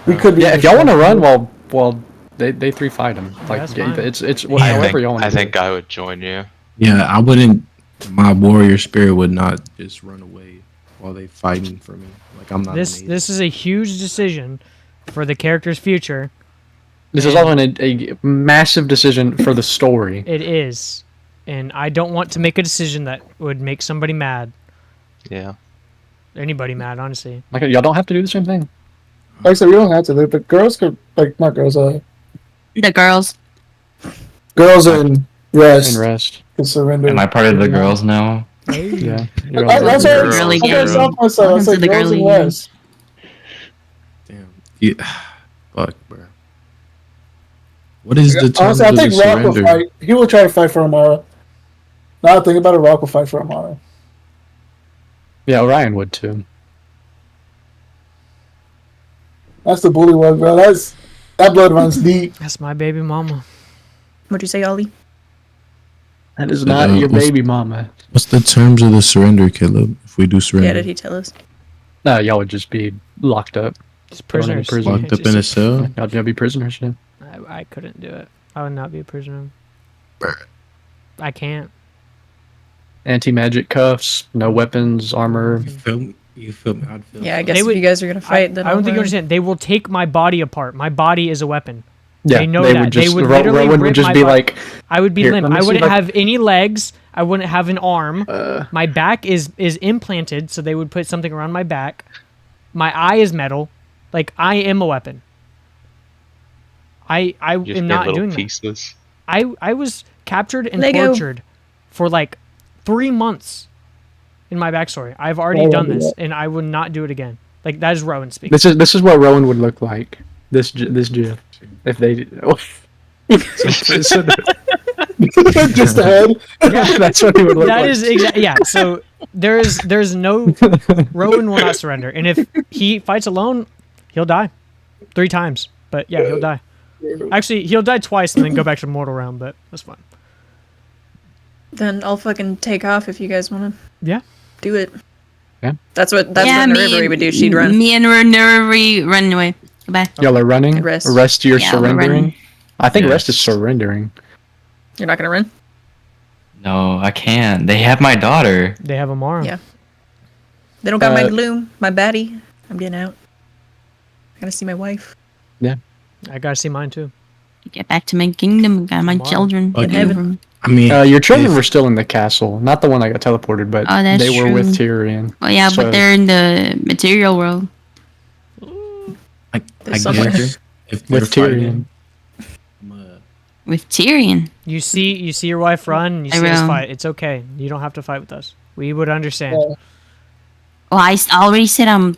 We could be. Yeah, the if y'all want to distraction. run, well, they three fight him. Like, that's fine. it's I however think, y'all want to. I think I would join you. yeah, I wouldn't. My warrior spirit would not just run away. while they fighting for me. Like I'm not. This is a huge decision for the character's future. This is also a massive decision for the story. It is, and I don't want to make a decision that would make somebody mad. Yeah. Anybody mad, honestly. Like, y'all don't have to do the same thing. Like I said, we don't have to. But girls could, like, not girls. The girls. Girls and rest And rest. can surrender. Am I part of the girls now? Yeah. You're I- all That's good. what Girly I girl. stopped myself. I Welcome said to the girls and girly gang. rest. Damn. Yeah. Fuck, bro. What is the terms Honestly, I of the think Rock will surrender? fight. He will try to fight for Amara. Now I think about it, Rock will fight for Amara. Yeah, Orion would too. That's the bully one, bro. That blood runs deep. That's my baby mama. What'd you say, Ollie? That is not your what's- baby mama. What's the terms of the surrender, Caleb? If we do surrender, Yeah, did he tell us? No, y'all would just be locked up. Just Thrown in prisoners. prison. locked up in a cell. Y'all be prisoners. Yeah. I couldn't do it. I would not be a prisoner. Bruh. I can't. Anti-magic cuffs, no weapons, armor. You feel me? You feel me? I'd feel. Yeah, I me. guess if would- you guys are gonna fight, then I don't I'll think you run. understand. They will take my body apart. My body is a weapon. Yeah, They know that. would just, They would Ro- literally Rowan rip would just my be body- like, I would be Here, limp. let me I see wouldn't if I- have any legs. I wouldn't have an arm. uh, My back is implanted, so they would put something around my back. My eye is metal. Like, I am a weapon. I Just am get not little doing that. pieces. I was captured and Lego. tortured for like 3 months in my backstory. I've already I done remember this, and I would not do it again. Like, that is Rowan speaking. this is what Rowan would look like. This GIF, if they. Just ahead. That's what he would look That like. is exactly, yeah. So there's no Rowan will not surrender, and if he fights alone, he'll die 3 times. But yeah, he'll die. Actually, he'll die twice and then go back to the mortal realm. But that's fine. Then I'll fucking take off if you guys wanna. Yeah. Do it. Yeah. That's what yeah, Nerivary would do. She'd run. Me and Nerivary run away. Goodbye. Y'all are running. Rest. You're Yeah, we're surrendering. running. I think Yes. rest is surrendering. You're not gonna run. No, I can't. They have my daughter. They have Amara. Yeah. They don't got my Uh, gloom, my baddie. I'm getting out. I gotta see my wife. I gotta see mine too. Get back to my kingdom. Got my Come on. children. Fuck Get you. over me. I mean, Your children if- were still in the castle, not the one that got teleported, but Oh, that's they were with true. Tyrion. Well, yeah, So- but they're in the material world I There's guess somewhere. if they're With Tyrion. fighting, with Tyrion. You see your wife run, and you I see us will. fight. It's okay. You don't have to fight with us. We would understand. Yeah. Oh, already said I'm.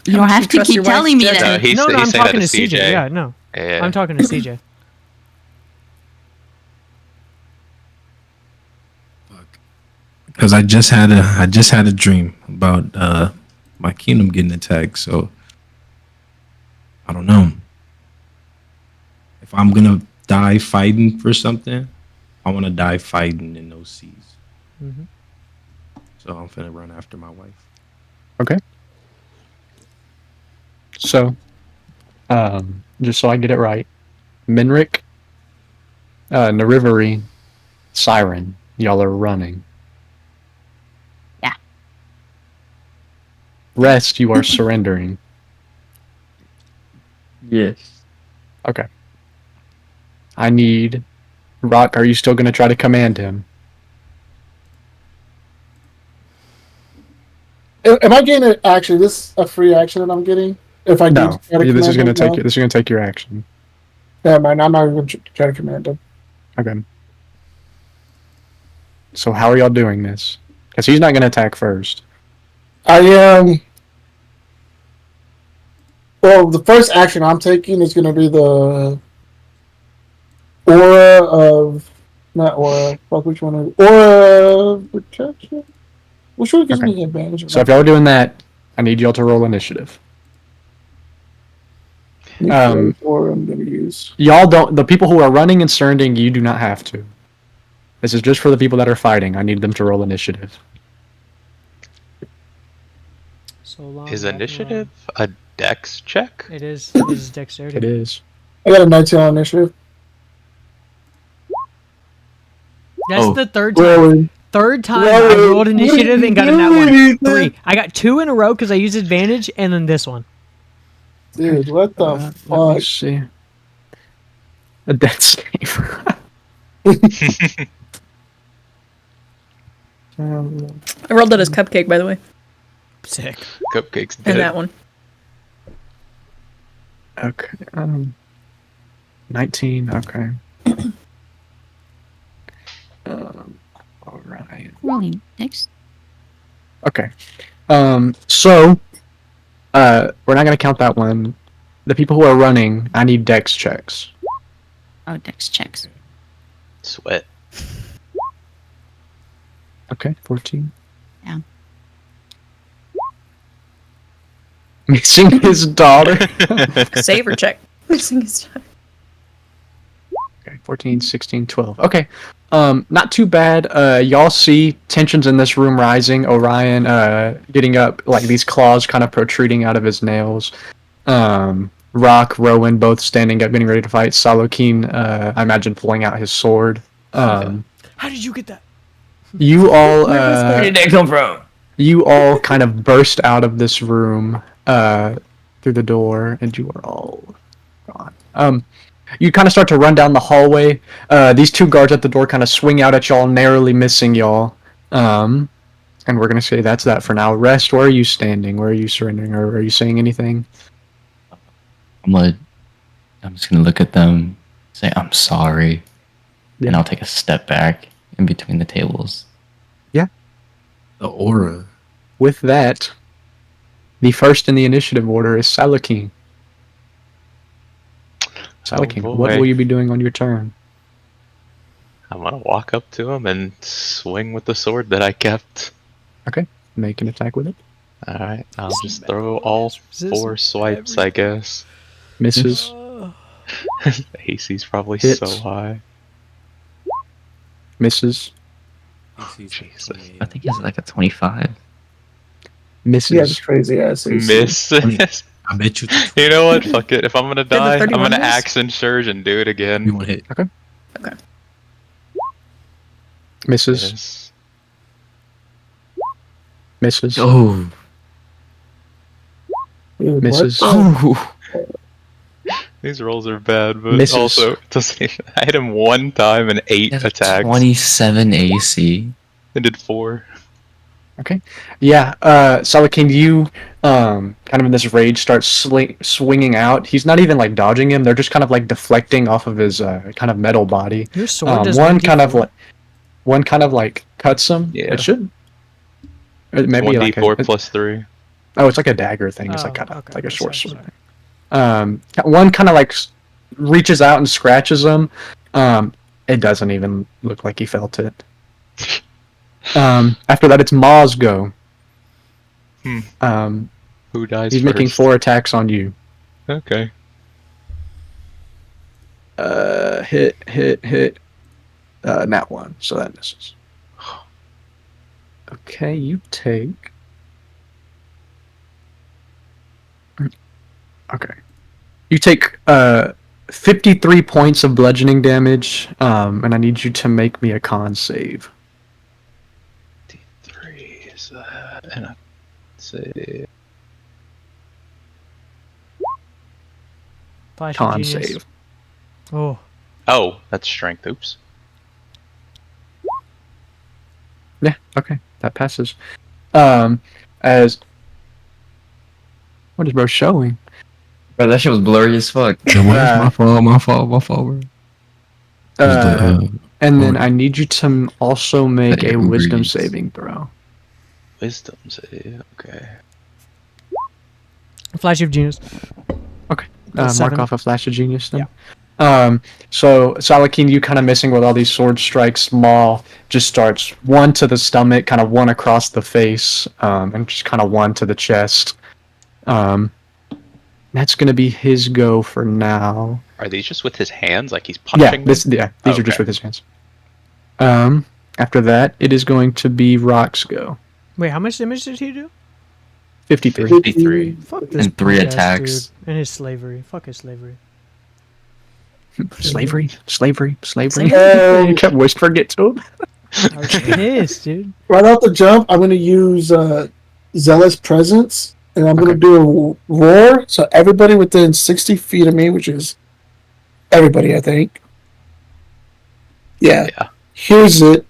You How don't much have you to trust keep your wife, telling me Jess? that. He No, said- no, he I'm said that talking to to CJ. CJ. Yeah, no, Yeah. I'm talking to CJ. because I just had a dream about my kingdom getting attacked. So I don't know if I'm gonna die fighting for something. I want to die fighting in those seas. Mhm. So I'm finna run after my wife. So, just so I get it right, Minrick, Nerivary, Siren, y'all are running. Yeah. Rest, you are surrendering. Yes. Okay. I need Rock. Are you still going to try to command him? Am I getting it? Actually, this a free action that I'm getting. If I No. do, try to This is command going to him, take no? this is going to take your action. Never mind. I'm not even try to command him. Okay. So how are y'all doing this? Because he's not going to attack first. I am. Well, the first action I'm taking is going to be the aura of not aura. Fuck, which one? Aura of protection. Which one gives Okay. me advantage? So if y'all are doing that, I need y'all to roll initiative. Aura I'm going to use. Y'all don't. The people who are running and surrendering, you do not have to. This is just for the people that are fighting. I need them to roll initiative. So long. Is that initiative a dex check? line. It is. It is dexterity. It is. I got a 19 on initiative. That's Oh. the third time. Really? third time Whoa, I rolled initiative and got a nat one. Ethan. 3. I got 2 in a row because I used advantage, and then this one. Dude, what the Let me fuck? see. A death save. I rolled it as cupcake, by the way, Sick. Cupcake's in dead. that one. Okay. 19. Okay. All right. Rolling next. Okay. So, we're not gonna count that one. The people who are running, I need dex checks. Oh, dex checks. Sweat. Okay, 14. Yeah. Missing his daughter. Save or check. Missing his child. Okay, 14, 16, 12. Okay. Not too bad. Y'all see tensions in this room rising. Orion, getting up, like these claws kind of protruding out of his nails. Rock, Rowan, both standing up, getting ready to fight. Salokeen, I imagine pulling out his sword. How did you get that? You all, Where did that come from? you all kind of burst out of this room, through the door, and you are all gone. You kind of start to run down the hallway. These two guards at the door kind of swing out at y'all, narrowly missing y'all. And we're gonna say that's that for now. Rest, where are you standing? Where are you surrendering? Or are you saying anything? I'm just gonna look at them, say I'm sorry, and Yeah. I'll take a step back in between the tables. The aura. With that, the first in the initiative order is Salakeen. Salakeen, what boy. will you be doing on your turn? I'm gonna walk up to him and swing with the sword that I kept. Make an attack with it. Alright, I'll just throw all Resist 4 swipes, I guess. Misses. The AC's probably Hits. so high. Misses. Jesus. I think it's like a 25. Misses. Yeah, it's crazy ass. AC. Misses. I bet you. You know what? Fuck it. If I'm gonna the die, I'm 31 gonna miss? axe and surge and do it You again. want to hit? Misses. Yes. Misses. Oh. Dude, what Misses. the- Oh. These rolls are bad, but Misses. also it doesn't even, I hit him 1 time and 8 That's a attacks. 27 AC. I did 4. Yeah, Salakin, you, kind of in this rage, start swinging out. He's not even, like, dodging him. They're just kind of, like, deflecting off of his, kind of metal body. Your sword does One kind of, 1d4. like, cuts him. Yeah. It should. Or maybe, 1d4 like, plus 3. oh, it's like a dagger thing. It's, Oh, like, kind of, okay, like a okay, short sorry, sword thing. One kind of, like, reaches out and scratches him. It doesn't even look like he felt it. After that, it's Ma's go. Hmm. Who dies He's first? making 4 attacks on you. Okay. Hit. Nat 1, so that misses. Okay, you take. Okay. You take 53 points of bludgeoning damage, and I need you to make me a con save. 3 is that, and I say Flash of Con genius. save. Oh, oh, that's strength. Oops. Yeah, okay, that passes. As what is bro showing? Bro, that shit was blurry as fuck. No, my fault, bro. And then I need you to also make That a Uber wisdom Eats. saving throw. Wisdom save. Okay. flash of genius. Mark 7. off a flash of genius then. So Salakin, you kind of missing with all these sword strikes. Maul just starts one to the stomach, kind of one across the face, and just kind of one to the chest. That's gonna be his go for now. Are these just with his hands? Like he's punching them? These are just Okay. with his hands. After that, it is going to be Rock's go. Wait, how much damage did he do? 53. 53. Fuck this And 3 punk ass attacks. dude. And his slavery. Fuck his slavery. Slavery. Slavery. You kept whispering it to him. I was pissed, dude. Right off the jump, I'm gonna use Zealous Presence, and I'm gonna Okay. do a roar. So everybody within 60 feet of me, which is everybody, I think. Yeah. Yeah. Here's it.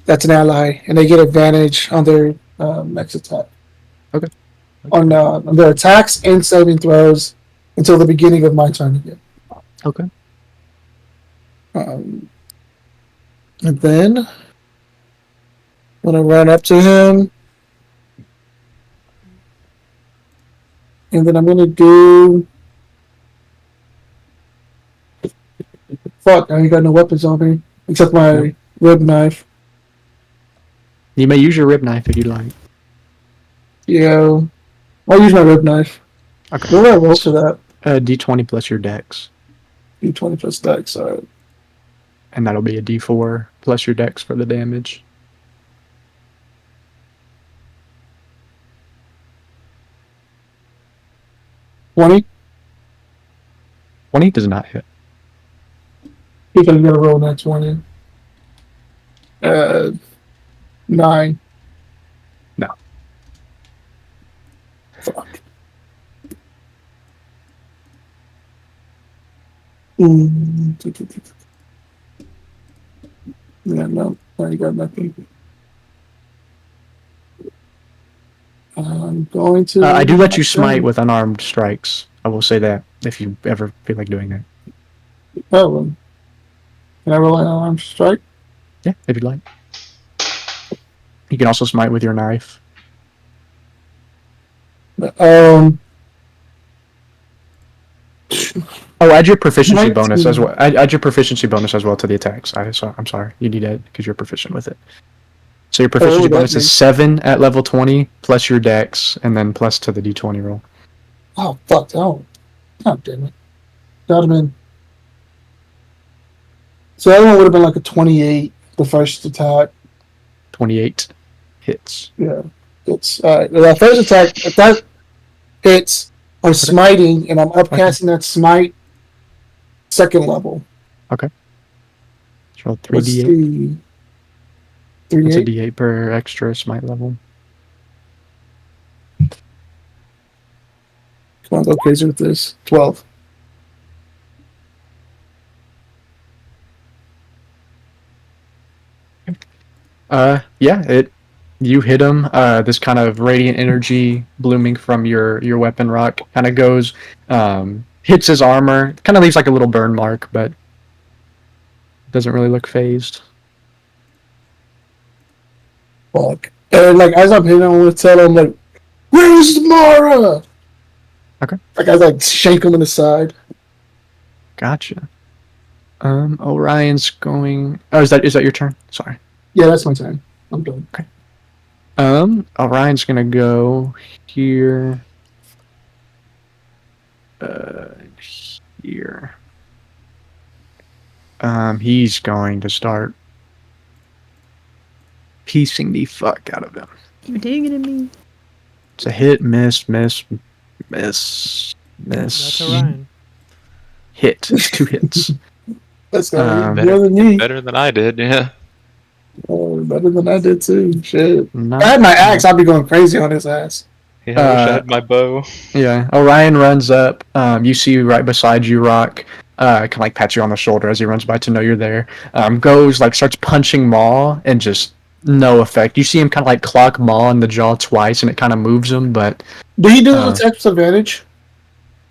That's an ally, and they get advantage on their next attack. Okay. On their attacks and saving throws until the beginning of my turn again. Okay. And then I'm gonna run up to him, and then I'm gonna do. Fuck! I ain't got no weapons on me except my rib knife. You may use your rib knife if you like. Yeah, I'll use my rib knife. Okay. What do I roll for that? D20 plus your dex. D20 plus dex. Alright. And that'll be a D4 plus your dex for the damage. $20. 20 does not hit. He's gonna get a roll next 20. 9. No. Fuck. Yeah, no, I got nothing. I'm going to. I do let you smite with unarmed strikes. I will say that if you ever feel like doing that. Oh, can I roll an arm strike? Yeah, if you'd like. You can also smite with your knife. Oh, add your proficiency 19. bonus as well. Add your proficiency bonus as well to the attacks. I'm sorry, you need it because you're proficient with it. So your proficiency what would that bonus be? is 7 at level 20 plus your dex, and then plus to the d20 roll. Oh fuck! Oh, god damn it! Got him in. So that one would have been like a 28. The first attack. 28 hits. Yeah, it's the first attack. If that hits, I'm smiting, and I'm upcasting that smite. Second level. Okay. Let's roll Let's 3d8. see. That's a 3d8. d8 per extra smite level. Come on, go crazy with this. 12. Yeah, you hit him. This kind of radiant energy blooming from your weapon rock kind of goes, hits his armor, kind of leaves like a little burn mark, but doesn't really look phased. Fuck. And like as I'm hitting, I want to tell him like, "Where's Mara?" Okay. Like I like shake him in the side. Gotcha. Orion's going. Oh, is that your turn? Sorry. Yeah, that's my turn. I'm done. Orion's gonna go here. Here. He's going to start piecing the fuck out of him. You're digging at me. It's a hit, miss, miss, miss, That's miss. Orion. Hit. 2 hits. That's better than me. Better than I did, yeah. Oh, better than I did too. Shit. If Not- I had my axe, I'd be going crazy on his ass. Yeah, I wish I had my bow. Yeah, Orion runs up. You see right beside you, Rock. Kind of like pats you on the shoulder as he runs by to know you're there. Goes like starts punching Maw and just no effect. You see him kind of like clock Maw in the jaw twice and it kind of moves him, but Did he do the attacks with advantage?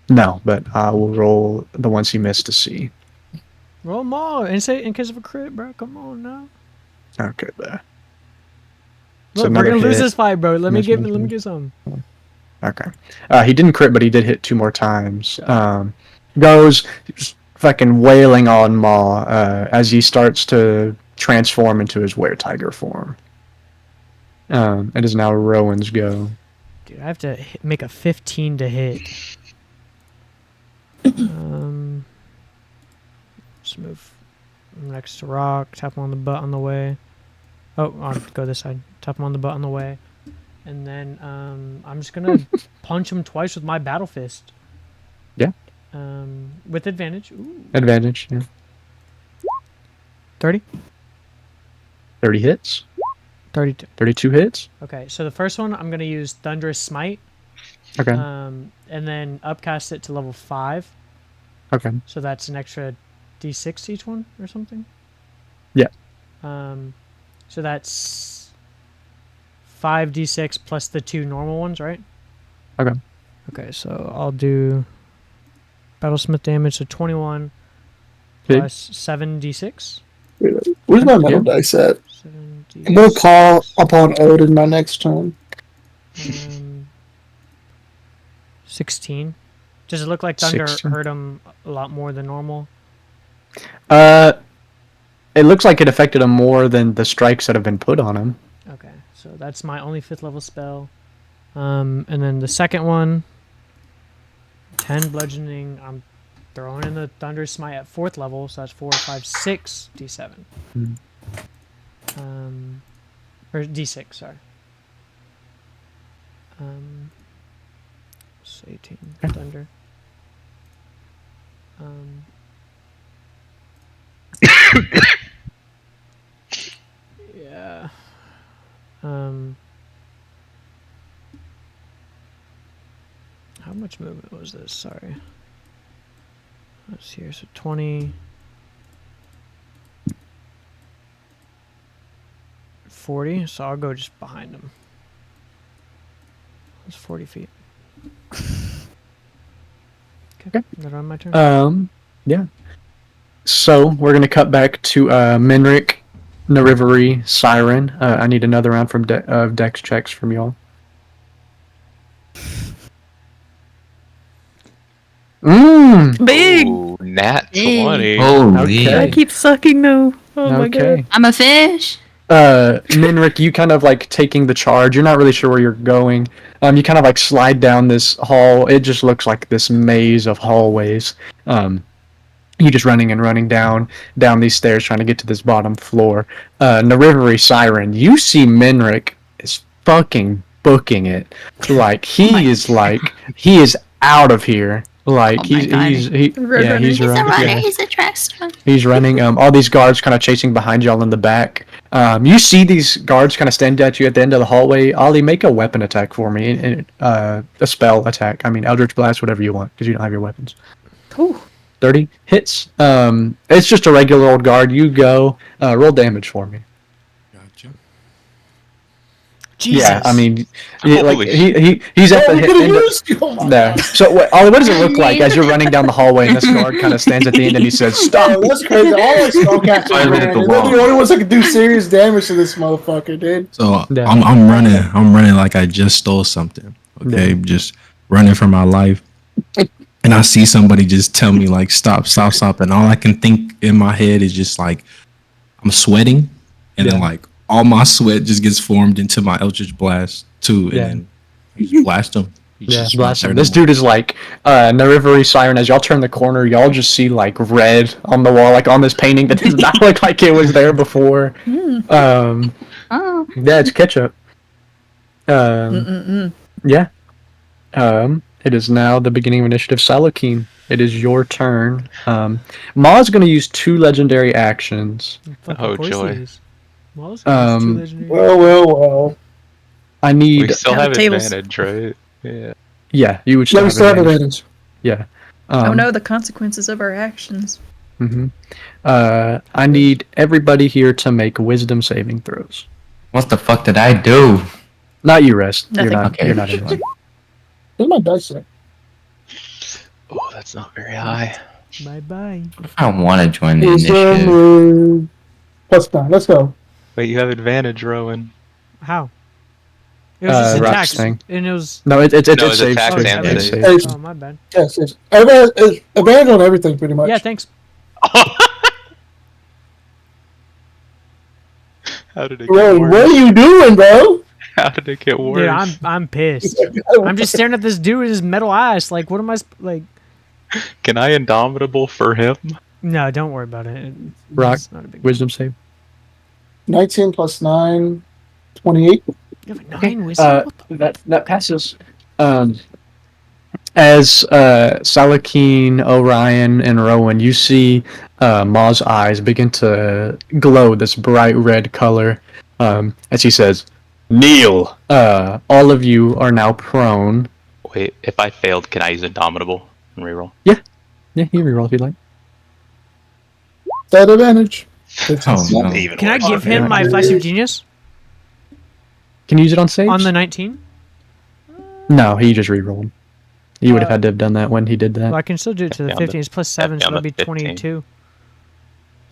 no. But we'll roll the ones he missed to see. Roll them all and say in case of a crit, bro. Come on now. Okay, there. Look, we're another gonna lose hit. this fight, bro. Let me Miss, get miss, miss. some. Okay. He didn't crit, but he did hit 2 more times. Goes just fucking wailing on Maw as he starts to transform into his were-tiger form. It is now Rowan's go. Dude, I have to make a 15 to hit. Let's move next to Rock. Tap him on the butt on the way. Oh, I'll go this side. Tap him on the butt on the way. And then I'm just gonna punch him twice with my battle fist. Yeah. With advantage. Ooh. Advantage, yeah. 30. 30 hits. 32. 32 hits. Okay, so the first one I'm gonna use Thunderous Smite, Okay. and then upcast it to level 5. Okay. So that's an extra D6 each one or something. Yeah. So that's 5d6 plus the 2 normal ones, right? Okay. Okay, so I'll do Battlesmith damage, so 21 Okay. plus 7d6. Where's my metal Yeah. dice at? 7d6. I'm gonna call upon Odin my next turn. 16. Does it look like Thunder 16. hurt him a lot more than normal? It looks like it affected him more than the strikes that have been put on him. Okay, so that's my only 5th level spell. And then the second one, 10 bludgeoning. I'm throwing in the Thunder Smite at 4th level, so that's 4, 5, 6 d7. Hmm. Or d6, sorry. So 18 Thunder. Yeah. How much movement was this? Sorry. Let's see here. So 20. 40. So I'll go just behind him. That's 40 feet. Okay. Is that on my turn? Yeah. So we're gonna cut back to Minrick, Narivari, Siren. I need another round from Dex checks from y'all. Big. Ooh, nat Big. 20. Holy. Okay. I keep sucking though. Oh my god. Okay. I'm a fish. Minrick, you kind of like taking the charge. You're not really sure where you're going. You kind of like slide down this hall. It just looks like this maze of hallways. You just running and running down these stairs trying to get to this bottom floor. Narivari, Siren, you see Minrick is fucking booking it. Like he is out of here. Like Oh my God. he's Roadrunner. he's He's a He's a running. runner. Yeah. He's a track star. He's running. All these guards kind of chasing behind y'all in the back. You see these guards kind of stand at you at the end of the hallway. Ollie, make a weapon attack for me. A spell attack. I mean, Eldritch Blast, whatever you want, because you don't have your weapons. Ooh. 30 hits. It's just a regular old guard. You go. Roll damage for me. Gotcha. Jesus. Yeah, I mean, Holy he's at Oh, the we hit. could've end of- used you. Oh my There. God. So, Ollie, what does it look like as you're running down the hallway and this guard kind of stands at the end and he says, "Stop!" Oh, that's crazy. All my spellcasters Fire ran. at the And they're wall. the only ones that can do serious damage to this motherfucker, dude. So Yeah. I'm running. I'm running like I just stole something. Okay, just running for my life. And I see somebody just tell me like stop, and all I can think in my head is just like I'm sweating, and then Yeah. like all my sweat just gets formed into my Eldritch Blast too, and Yeah. then you just blast them. Yeah, blast him. This dude is like Narivari, Siren. As y'all turn the corner, y'all just see like red on the wall, like on this painting that does not look like it was there before. Oh. Yeah, it's ketchup. Yeah. It is now the beginning of initiative. Salokeen, it is your turn. Ma's going to use 2 legendary actions. Fucking Oh, course joy. he is. Well, it's two Um, legendary. Well. I We need. still Count have tables. advantage, right? Yeah. Yeah, you would Let me still still have have advantage. advantage. Yeah. Oh no, the consequences of our actions. I need everybody here to make wisdom saving throws. What the fuck did I do? Not you, Rest. Nothing. You're not. Okay. You're not in line. Where's my dice at? Oh, that's not very high. Bye bye. I want to join the Wisdom, initiative. plus 9. Let's go. Wait, you have advantage, Rowan. How? It was just Rock's attacks, thing. and it was. No, it's No, it it's saves attacks too. and It saves. saves. Hey, Oh, my bad. yes. Advantage on everything, pretty much. Yeah, thanks. How did it get Bro, worse? what are you doing, bro? How did it get worse? Dude, I'm pissed. I'm just staring at this dude with his metal eyes. Like, what am I like? Can I indomitable for him? No, don't worry about it. Rock, It's not a big. Wisdom save. 19 plus 9, 28. You have a 9 wisdom. What the- That passes. As Salakeen, Orion, and Rowan, you see Ma's eyes begin to glow this bright red color as he says, "Kneel." All of you are now prone. Wait, if I failed, can I use Indomitable and reroll? Yeah, you reroll if you'd like. That advantage. Oh, no. Even Can I worse. give him my Flash of Genius Can you use it on stage? on the 19? No, he just rerolled. You would have had to have done that when he did that. Well, I can still do it to the Yeah, on the- 15. It's plus 7, so on that'd the be 15. 22.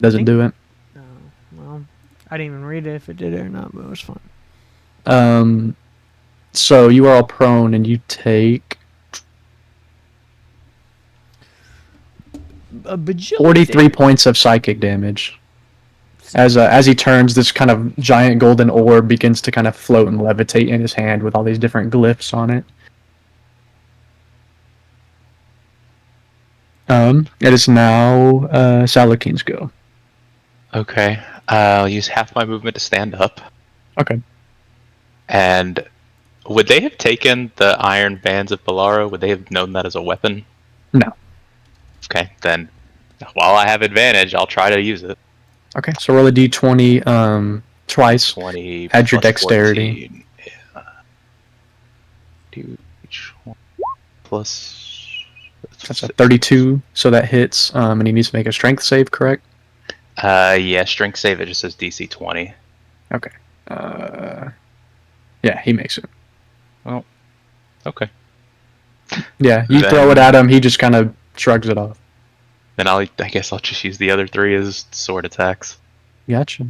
Doesn't do it. Oh, well, I didn't even read it if it did it or not, but it was fine. So you are all prone, and you take A bajillion 43 points of psychic damage. As he turns, this kind of giant golden orb begins to kind of float and levitate in his hand with all these different glyphs on it. It is now Salakeen's go. Okay, I'll use half my movement to stand up. Okay. And would they have taken the iron bands of Bolaro? Would they have known that as a weapon? No. Okay, then while I have advantage, I'll try to use it. Okay, so roll a d20 twice. 20 Add your plus dexterity. 14. Yeah. Do each one plus. That's a 32, so that hits, and he needs to make a strength save, correct? Yeah, strength save. It just says DC 20. Okay. Yeah, he makes it. Okay. Yeah, you Then- throw it at him, he just kind of shrugs it off. Then I guess I'll just use the other 3 as sword attacks. Gotcha.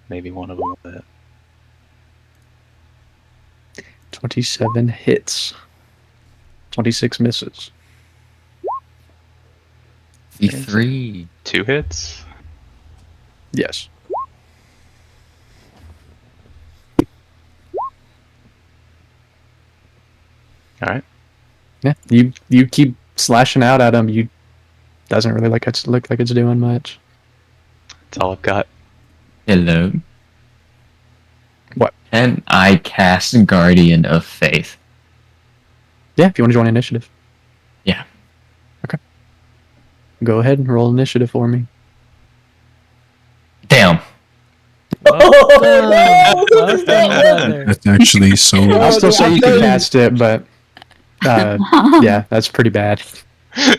Maybe one of them will hit. 27 hits. 26 misses. 3. 2 hits. Yes. All right. Yeah, you keep slashing out at him. You doesn't really look like it's doing much. That's all I've got. Hello. What? Can I cast Guardian of Faith? Yeah, if you want to join initiative. Yeah. Okay. Go ahead and roll initiative for me. Damn. Well done, brother. That's actually so. I'll still say you can cast it, but yeah, that's pretty bad.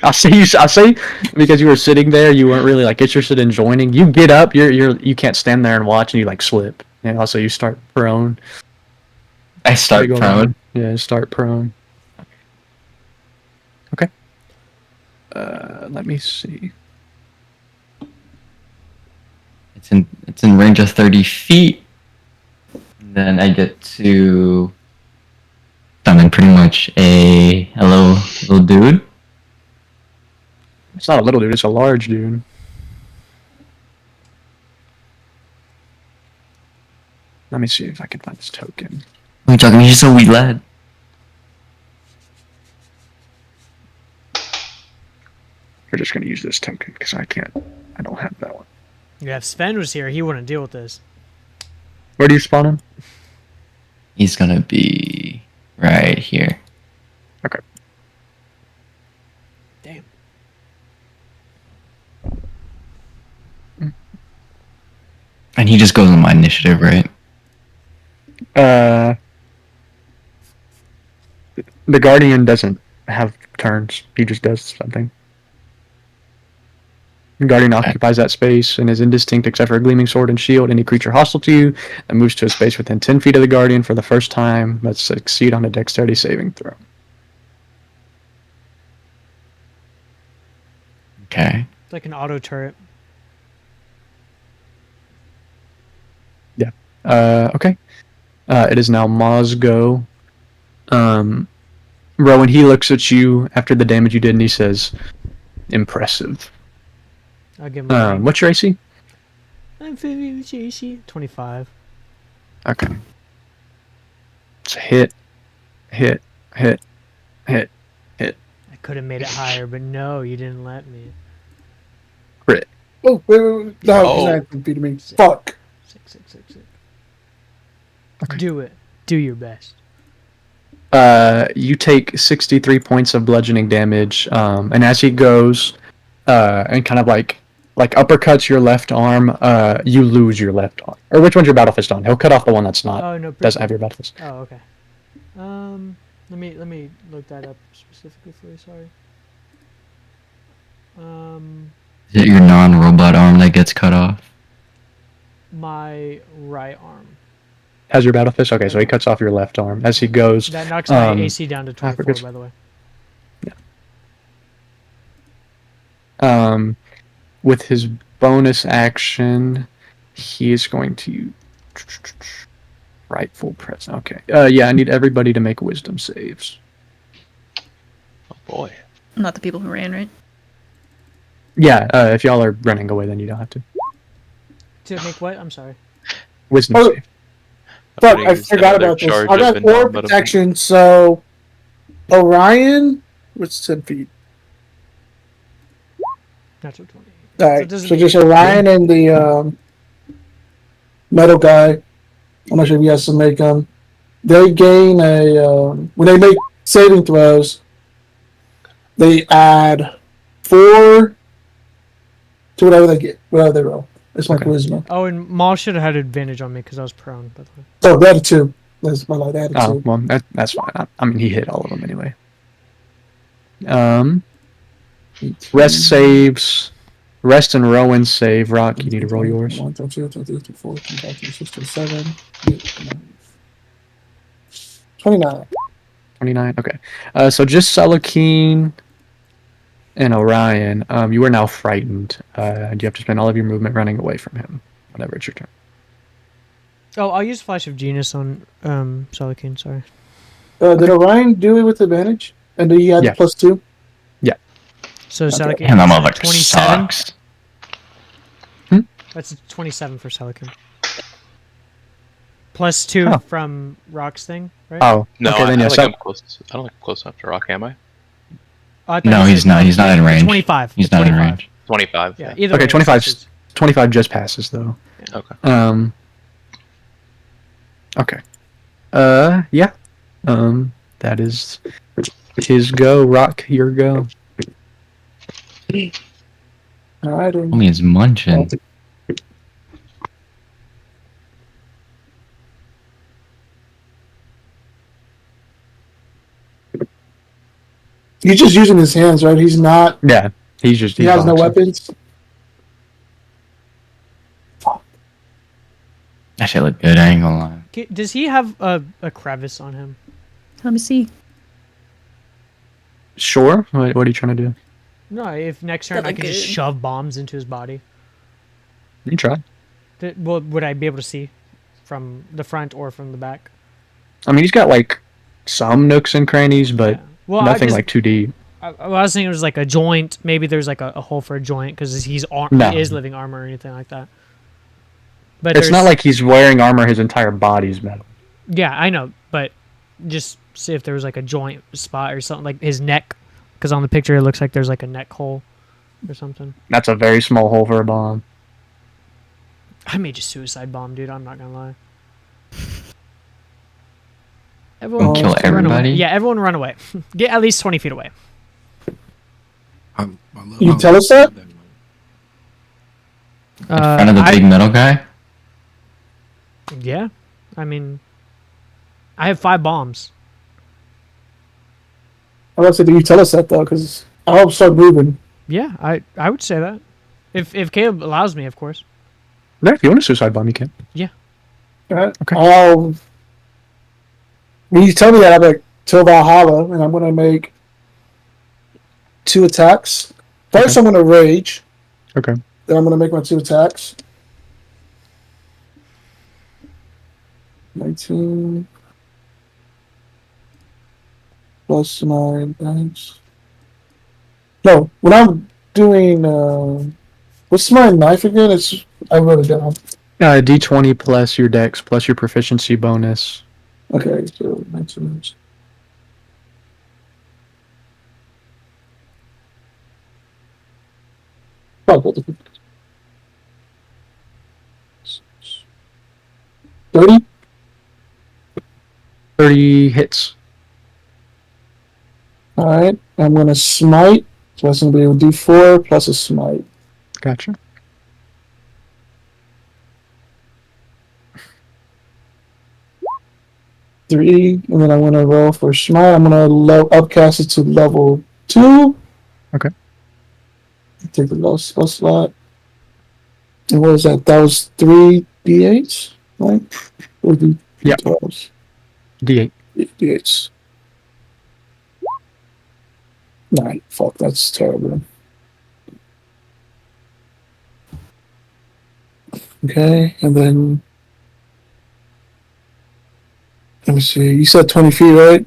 I'll say because you were sitting there, you weren't really like interested in joining. You get up, you can't stand there and watch, and you like slip, and also you start prone. I start Go prone. on. Yeah, start prone. Okay. Let me see. It's in range of 30 feet. Then I get to summon pretty much a little dude. It's not a little dude; it's a large dude. Let me see if I can find this token. What are you talking? He's just a wee lad. We're just gonna use this token because I don't have that one. Yeah, if Sven was here, he wouldn't deal with this. Where do you spawn him? He's gonna be right here. Okay. Damn. And he just goes on my initiative, right? The Guardian doesn't have turns. He just does something. The Guardian occupies that space and is indistinct except for a gleaming sword and shield. Any creature hostile to you that moves to a space within 10 feet of the Guardian for the first time must succeed on a dexterity saving throw. Okay. It's like an auto turret. Okay. It is now Ma's go. Rowan, he looks at you after the damage you did and he says, "Impressive." I'll give him a What's your AC? I'm 25. Okay. It's a hit. I could have made it higher, but no, you didn't let me. Oh, wait. No, he's not beating me. Fuck. 6. Okay. Do it. Do your best. You take 63 points of bludgeoning damage, and as he goes, and kind of like uppercuts your left arm, you lose your left arm. Or which one's your battle fist on? He'll cut off the one that's not Oh no. doesn't have your battle fist. Oh okay. Let me look that up specifically for you. Sorry. Is it your non-robot arm that gets cut off? My right arm. Has your battle fist? Okay, so he cuts off your left arm as he goes. That knocks my Um, AC down to 24, forget- by the way. With his bonus action, he is going to rightful present. Okay. Yeah, I need everybody to make wisdom saves. Oh boy. Not the people who ran, right? Yeah, if y'all are running away, then you don't have to. To make what? I'm sorry. Wisdom Oh, save. Fuck, Putting I forgot another about this. charge I of got 4 indomitable. protection, so Orion, what's 10 feet? Natural 20. Alright, doesn't so mean- just Orion and the metal guy. I'm not sure if you guys can make them. They gain a when they make saving throws, they add 4 to whatever they get, whatever they roll. It's my Okay. charisma. Oh, and Maul should have had advantage on me because I was prone, by the way. So they added 2. That's my light added Oh, 2. well, that's fine. I mean, he hit all of them anyway. Rest saves. Rest and Rowan save. Rock, you need to roll yours. 1, 2, 3, 4, 5, 6, 7, 29. 29. Okay. So just Selakeen and Orion, you are now frightened. And you have to spend all of your movement running away from him. Whenever it's your turn. Oh, I'll use Flash of Genius on Selakeen, sorry. Did Orion do it with advantage? And do you add Yeah. +2? So Selakeen. And that motherfucker 27? sucks. That's a 27 for Selakeen. +2 Oh. from Rock's thing, right? Oh, No, okay, I then don't yeah. think So, I'm close. I don't think I'm close enough to rock, am I? Oh, I thought No, you he's said not. He's not in range. 25. He's not in 25. range. 25. Yeah, Yeah. either Okay, way, 25 it's- 25 just passes though. Okay. Okay. Yeah. That is his go. Rock, your go. Alright, and Homie is munching. he's just using his hands, right? He's not. Yeah. He Has no boxing. weapons. That shit look good. I ain't gonna lie. Does he have a crevice on him? Let me see. Sure. What are you trying to do? No, if next turn That I look could just good. shove bombs into his body. You can try. Well, would I be able to see from the front or from the back? I mean, he's got like some nooks and crannies, but Yeah. Well, nothing I just, like too deep. I was thinking it was like a joint. Maybe there's like a hole for a joint because he No. is living armor or anything like that. But It's not there's- like he's wearing armor. His entire body's metal. Yeah, I know, but just see if there was like a joint spot or something like his neck, because on the picture it looks like there's like a neck hole or something. That's a very small hole for a bomb. I may just suicide bomb, dude. I'm not gonna lie. Everyone Kill just run away. everybody? Yeah, everyone run away. Get at least 20 feet away. You tell us that? In front of the big metal guy. Yeah, I mean, I have 5 bombs. I was say, do you tell us that though? Because I'll start moving. Yeah, I would say that. If Caleb allows me, of course. No, if you want a suicide bomb, you can. Alright. Okay. When you tell me that, I'm like, till Valhalla, and I'm gonna make 2 attacks. First, I'm gonna rage. Okay. Then I'm gonna make my 2 attacks. 19 plus my dice. No, when I'm doing what's my knife again? It's I wrote it down. D20 plus your dex plus your proficiency bonus. Okay, so 19. Oh, what the 30? 30 hits. Alright, I'm gonna smite. So that's gonna be a d4 plus a smite. Gotcha. Three, and then I'm gonna roll for smite. I'm gonna upcast it to level 2. Okay. Take the low spell slot. And what was that? That was 3d8s, right? Or d Yep. 12s? D8. D8s. 9. Fuck, that's terrible. Okay, and then let me see. You said 20 feet, right?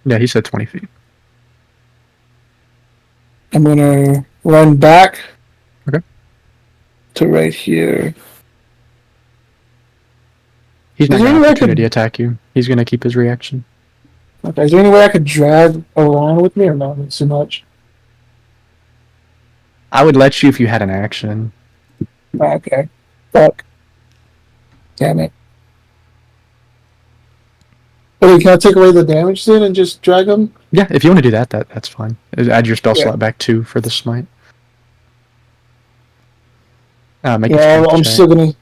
Yeah, he said 20 feet. I'm gonna run back. Okay. To right here. He's not Is there going any to way I could- opportunity attack you. He's going to keep his reaction. Okay, is there any way I could drag Orion with me or not? It's too much. I would let you if you had an action. Okay. Fuck. Damn it. Okay, can I take away the damage then and just drag him? Yeah, if you want to do that, that's fine. Add your spell Yeah. slot back 2 for the smite. Make a Yeah, strength I'm check. still gonna.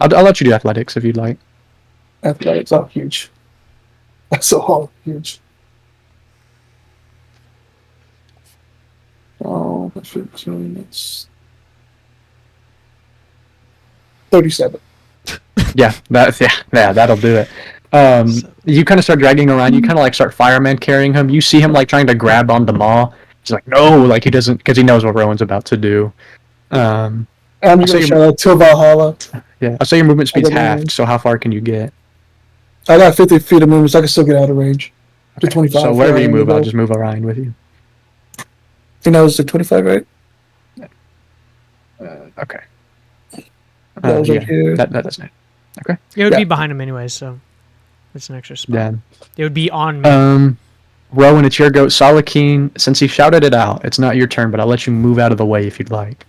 I'll let you do athletics if you'd like. Athletics are huge. That's all huge. Oh, that's 15. It's 37. Yeah, that'll do it. You kind of start dragging around. You kind of like start fireman carrying him. You see him like trying to grab onto Maw. He's like, no, like he doesn't, because he knows what Rowan's about to do. I'm So just gonna you- shout out to Valhalla. Yeah, I'll say your movement speed's I don't know. halved. So how far can you get? I got 50 feet of movement, so I can still get out of range. To 25. So wherever you Orion move, will I'll go. just move Orion with you. I think that was the 25, right? Okay. That was yeah, up here. that's it. It would Yeah. be behind him anyways, so it's an extra spot. Yeah. It would be on me. Rowan, it's your goat. Salakeen, since he shouted it out, it's not your turn, but I'll let you move out of the way if you'd like.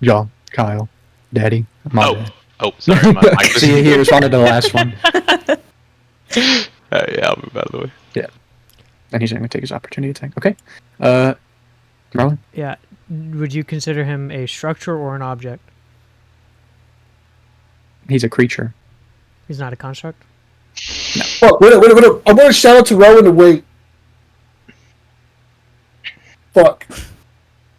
Y'all, Kyle, Daddy, my bad. Oh, sorry. My mic was See, he responded to the last one, yeah, I'll move out of the way. and he's going to take his opportunity attack. Okay. Rowan? Yeah. Would you consider him a structure or an object? He's a creature. He's not a construct. Fuck, wait. I'm gonna shout out to Rowan to wait. Fuck.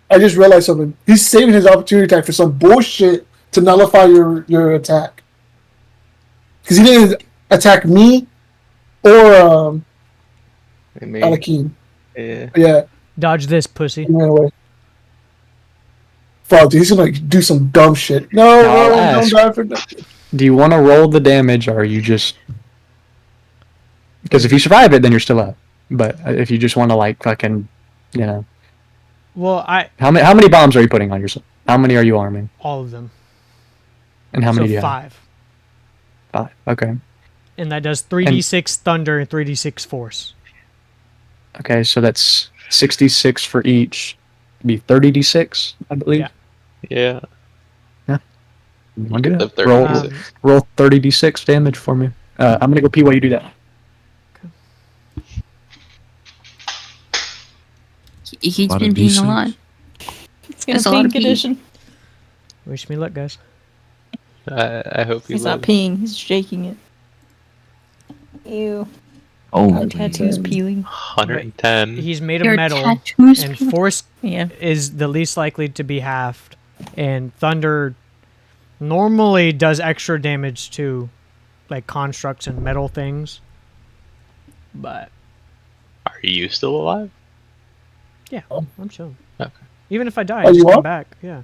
I just realized something. He's saving his opportunity attack for some bullshit to nullify your attack. Because he didn't attack me or Me. Alakeen. Yeah. Yeah, Dodge this, pussy. he ran away. Fuck, dude, he's gonna like, do some dumb shit. No, I'll Rowan, don't ask. die for nothing. Do you want to roll the damage, or are you just... Because if you survive it, then you're still up. But if you just want to, like, fucking, you know... Well, How many bombs are you putting on yourself? How many are you arming? all of them. And how many So do you 5. have? 5. Okay. And that does 3d6 thunder and 3d6 force. Okay, so that's 66 for each. Be 30d6, I believe. Yeah. Yeah. You want to do Of that? Roll, 30d6. roll 30d6 damage for me. I'm gonna go pee while you do that. He's Lot been of peeing a D6. lot. It's gonna That's a lot of pink pee. edition. Wish me luck, guys. I hope you He's not live. peeing. He's shaking it. Ew. Oh, My tattoo's peeling. 110. He's made of Your metal, tattoos. and force Yeah. is the least likely to be halved, and thunder normally does extra damage to like constructs and metal things. But Are you still alive? yeah, I'm chilling. Okay. Even if I die, Oh, I just you come are? back. Yeah.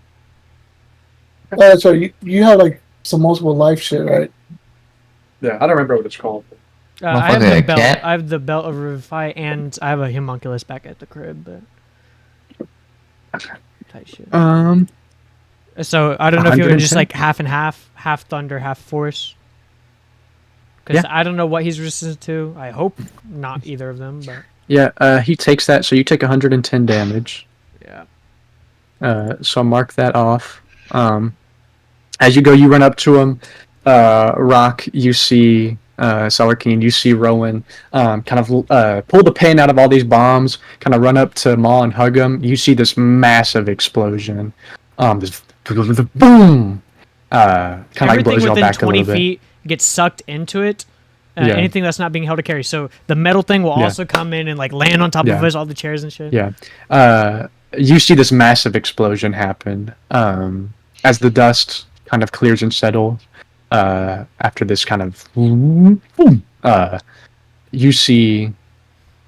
Oh, that's right. You have like some multiple life shit, right? Yeah, I don't remember what it's called. I have Motherfucker, the a belt. cat? I have the belt of Revivify, and I have a homunculus back at the crib. But tight shit. So I don't know if you were just 110? like half and half thunder, half force. Because I don't know what he's resistant to. I hope not either of them, but Yeah, he takes that, so you take 110 damage. yeah. So mark that off. As you go, you run up to him. Rock, you see Salarkeen, you see Rowan kind of pull the pin out of all these bombs, kind of run up to Maul and hug him. You see this massive explosion. This boom! Kind of like Everything blows y'all within back a 20 little bit. feet gets sucked into it. Yeah. Anything that's not being held to carry. So the metal thing will Yeah. also come in and like land on top Yeah. of us, all the chairs and shit. Yeah. You see this massive explosion happen as the dust kind of clears and settles. After this kind of boom, you see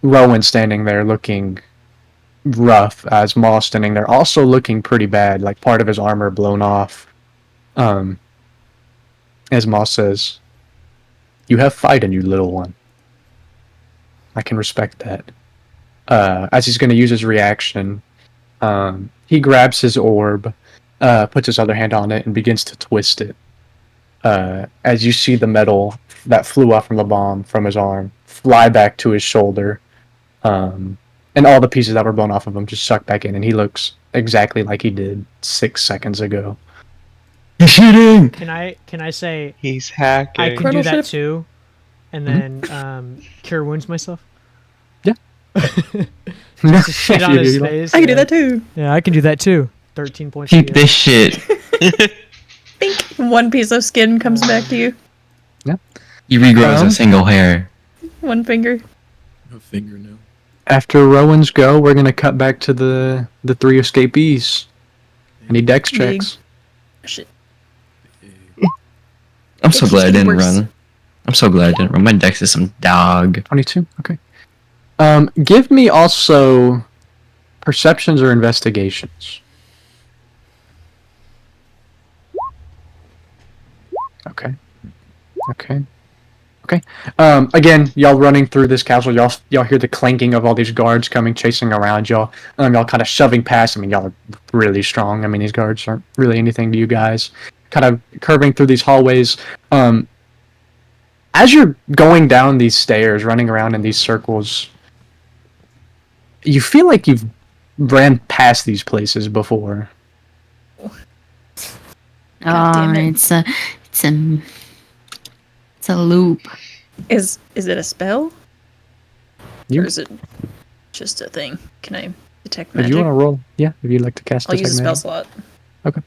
Rowan standing there looking rough, as Maul standing there also looking pretty bad, like part of his armor blown off. As Maul says, "You have fight in you, little one. I can respect that." As he's going to use his reaction, he grabs his orb, puts his other hand on it, and begins to twist it. As you see the metal that flew off from the bomb from his arm fly back to his shoulder, and all the pieces that were blown off of him just suck back in, and he looks exactly like he did 6 seconds ago. You're shooting. Can I say He's hacking. I can do Colonel that Shift? too, and then cure wounds myself? Yeah. Just shit on his face. I can do yeah. that too. Yeah, I can do that too. 13 points. Keep to this shit. Think one piece of skin comes back to you. He regrows Um, a single hair. One finger. A fingernail. After Rowan's go, we're gonna cut back to the three escapees. Any dex Big. checks? Shit. I'm so It glad I keeps getting didn't worse. run. I'm so glad I didn't run. My dex is some dog. 22. Okay. Give me also perceptions or investigations. Okay. Okay. Okay. Again, y'all running through this castle, y'all hear the clanking of all these guards coming, chasing around y'all. Y'all kind of shoving past. I mean, y'all are really strong. I mean, these guards aren't really anything to you guys. Kind of curving through these hallways. As you're going down these stairs, running around in these circles, you feel like you've ran past these places before. God damn it. It's a loop. Is it a spell? You- Or is it just a thing? Can I detect If you magic? want to roll, yeah, if you'd like to cast I'll use a Detect spell Magic. slot. Okay.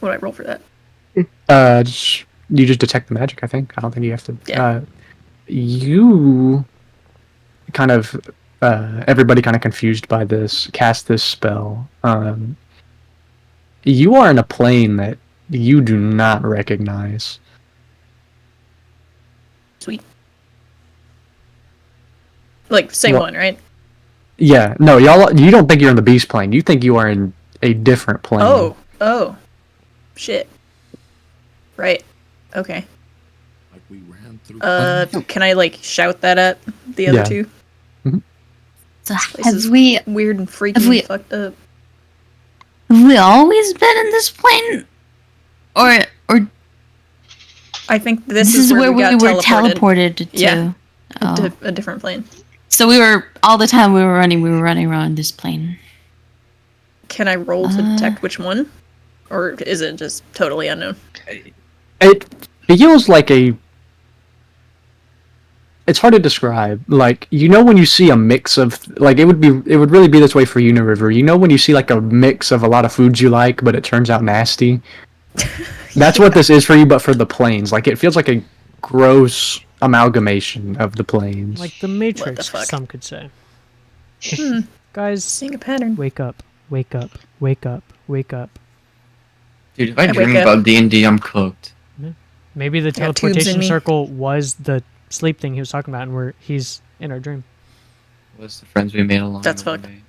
What do I roll for that? You just detect the magic, I think. I don't think you have to. Yeah. You kind of, everybody kind of confused by this, cast this spell. You are in a plane that you do not recognize. Sweet. Like, same What? one, right? Yeah, no, you don't think you're in the beast plane. You think you are in a different plane. Oh. Shit. Right. Okay. Like we ran through. Can I, like, shout that at the other Yeah. two? So This have is we weird and freaky Have we- and fucked up. always been in this plane, or I think this is where we got were teleported. teleported to? Yeah. Oh. A different plane. So we were all the time we were running around this plane. Can I roll to detect which one? Or is it just totally unknown? It feels like a. It's hard to describe. Like, you know, when you see a mix of, like, it would really be this way for Uniriver. You know, when you see like a mix of a lot of foods you like, but it turns out nasty. That's what this is for you, but for the planes. Like, it feels like a gross amalgamation of the planes. Like the Matrix, fuck? some could say. Hmm. Guys, Seeing a pattern. wake up, wake up, wake up, wake up. Dude, if I I dream wake up. about D&D, I'm cooked. Maybe the got tubes in teleportation me. circle was the sleep thing he was talking about, and he's in our dream. What's the friends we made along That's the fucked. way?